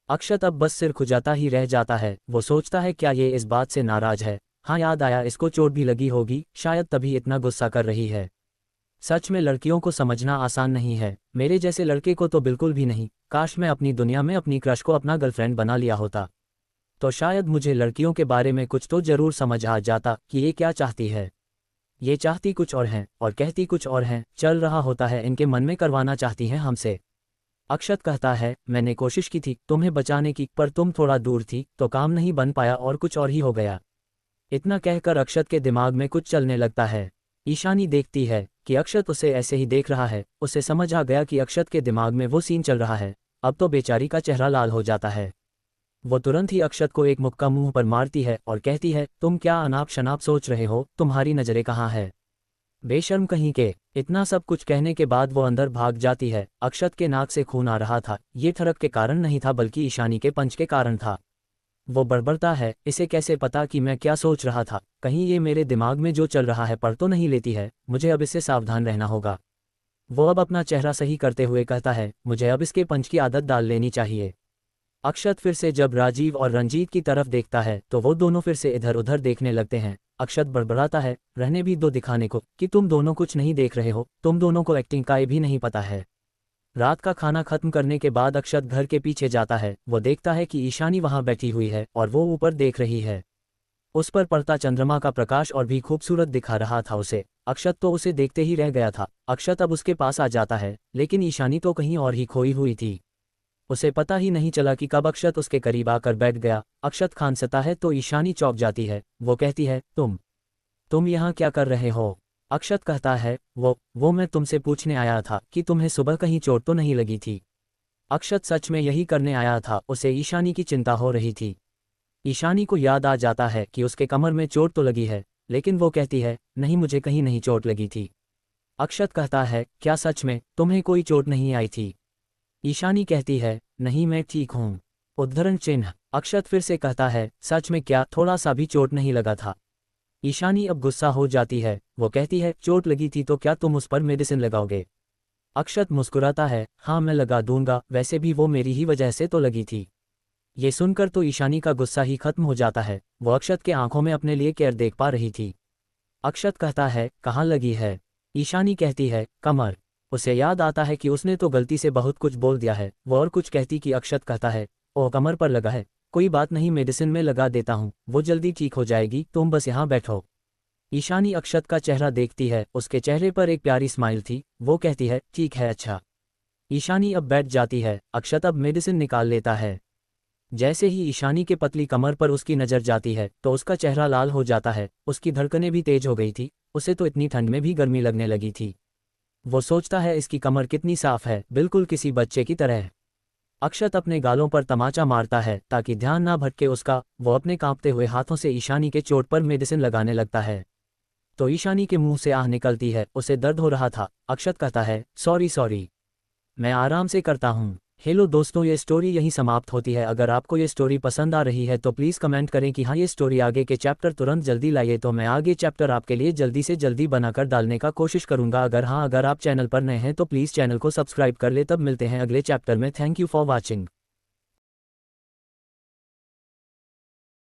अक्षत अब बस सिर खुजाता ही रह जाता है। वो सोचता है क्या ये इस बात से नाराज है, हाँ याद आया, इसको चोट भी लगी होगी, शायद तभी इतना गुस्सा कर रही है। सच में लड़कियों को समझना आसान नहीं है, मेरे जैसे लड़के को तो बिल्कुल भी नहीं। काश मैं अपनी दुनिया में अपनी क्रश को अपना गर्लफ्रेंड बना लिया होता, तो शायद मुझे लड़कियों के बारे में कुछ तो जरूर समझ आ जाता कि ये क्या चाहती है। ये चाहती कुछ और हैं और कहती कुछ और हैं, चल रहा होता है इनके मन में, करवाना चाहती हैं हमसे। अक्षत कहता है, मैंने कोशिश की थी तुम्हें बचाने की, पर तुम थोड़ा दूर थी तो काम नहीं बन पाया और कुछ और ही हो गया। इतना कहकर अक्षत के दिमाग में कुछ चलने लगता है। ईशानी देखती है कि अक्षत उसे ऐसे ही देख रहा है। उसे समझ आ गया कि अक्षत के दिमाग में वो सीन चल रहा है। अब तो बेचारी का चेहरा लाल हो जाता है। वो तुरंत ही अक्षत को एक मुक्का मुंह पर मारती है और कहती है, तुम क्या अनाप शनाप सोच रहे हो, तुम्हारी नजरें कहाँ है, बेशर्म कहीं के। इतना सब कुछ कहने के बाद वो अंदर भाग जाती है। अक्षत के नाक से खून आ रहा था। ये ठरक के कारण नहीं था बल्कि ईशानी के पंच के कारण था। वो बड़बड़ता है, इसे कैसे पता कि मैं क्या सोच रहा था, कहीं ये मेरे दिमाग में जो चल रहा है पढ़ तो नहीं लेती है, मुझे अब इससे सावधान रहना होगा। वो अब अपना चेहरा सही करते हुए कहता है, मुझे अब इसके पंच की आदत डाल लेनी चाहिए। अक्षत फिर से जब राजीव और रंजीत की तरफ देखता है तो वो दोनों फिर से इधर उधर देखने लगते हैं। अक्षत बड़बड़ाता है, रहने भी दो दिखाने को कि तुम दोनों कुछ नहीं देख रहे हो, तुम दोनों को एक्टिंग का भी नहीं पता है। रात का खाना खत्म करने के बाद अक्षत घर के पीछे जाता है। वो देखता है कि ईशानी वहां बैठी हुई है और वो ऊपर देख रही है। उस पर पड़ता चंद्रमा का प्रकाश और भी खूबसूरत दिखा रहा था उसे। अक्षत तो उसे देखते ही रह गया था। अक्षत अब उसके पास आ जाता है, लेकिन ईशानी तो कहीं और ही खोई हुई थी। उसे पता ही नहीं चला कि कब अक्षत उसके करीब आकर बैठ गया। अक्षत खांसता है तो ईशानी चौंक जाती है। वो कहती है, तुम यहाँ क्या कर रहे हो? अक्षत कहता है, वो मैं तुमसे पूछने आया था कि तुम्हें सुबह कहीं चोट तो नहीं लगी थी। अक्षत सच में यही करने आया था, उसे ईशानी की चिंता हो रही थी। ईशानी को याद आ जाता है कि उसके कमर में चोट तो लगी है, लेकिन वो कहती है, नहीं मुझे कहीं नहीं चोट लगी थी। अक्षत कहता है, क्या सच में तुम्हें कोई चोट नहीं आई थी? ईशानी कहती है, नहीं मैं ठीक हूँ। उद्धरण चिन्ह। अक्षत फिर से कहता है, सच में क्या थोड़ा सा भी चोट नहीं लगा था? ईशानी अब गुस्सा हो जाती है। वो कहती है, चोट लगी थी तो क्या तुम उस पर मेडिसिन लगाओगे? अक्षत मुस्कुराता है, हाँ मैं लगा दूंगा, वैसे भी वो मेरी ही वजह से तो लगी थी। ये सुनकर तो ईशानी का गुस्सा ही खत्म हो जाता है। वो अक्षत के आंखों में अपने लिए केयर देख पा रही थी। अक्षत कहता है, कहाँ लगी है? ईशानी कहती है, कमर। उसे याद आता है कि उसने तो गलती से बहुत कुछ बोल दिया है। वो और कुछ कहती कि अक्षत कहता है, ओह कमर पर लगा है, कोई बात नहीं मेडिसिन में लगा देता हूँ, वो जल्दी ठीक हो जाएगी, तुम बस यहाँ बैठो। ईशानी अक्षत का चेहरा देखती है। उसके चेहरे पर एक प्यारी स्माइल थी। वो कहती है, ठीक है अच्छा। ईशानी अब बैठ जाती है। अक्षत अब मेडिसिन निकाल लेता है। जैसे ही ईशानी के पतली कमर पर उसकी नज़र जाती है तो उसका चेहरा लाल हो जाता है। उसकी धड़कनें भी तेज हो गई थी। उसे तो इतनी ठंड में भी गर्मी लगने लगी थी। वो सोचता है, इसकी कमर कितनी साफ है, बिल्कुल किसी बच्चे की तरह। अक्षत अपने गालों पर तमाचा मारता है ताकि ध्यान ना भटके उसका। वो अपने कांपते हुए हाथों से ईशानी के चोट पर मेडिसिन लगाने लगता है तो ईशानी के मुंह से आह निकलती है। उसे दर्द हो रहा था। अक्षत कहता है, सॉरी, मैं आराम से करता हूँ। हेलो दोस्तों, ये स्टोरी यहीं समाप्त होती है। अगर आपको ये स्टोरी पसंद आ रही है तो प्लीज़ कमेंट करें कि हाँ, ये स्टोरी आगे के चैप्टर तुरंत जल्दी लाइए, तो मैं आगे चैप्टर आपके लिए जल्दी से जल्दी बनाकर डालने का कोशिश करूँगा। अगर आप चैनल पर नए हैं तो प्लीज़ चैनल को सब्सक्राइब कर ले। तब मिलते हैं अगले चैप्टर में। Thank you for watching.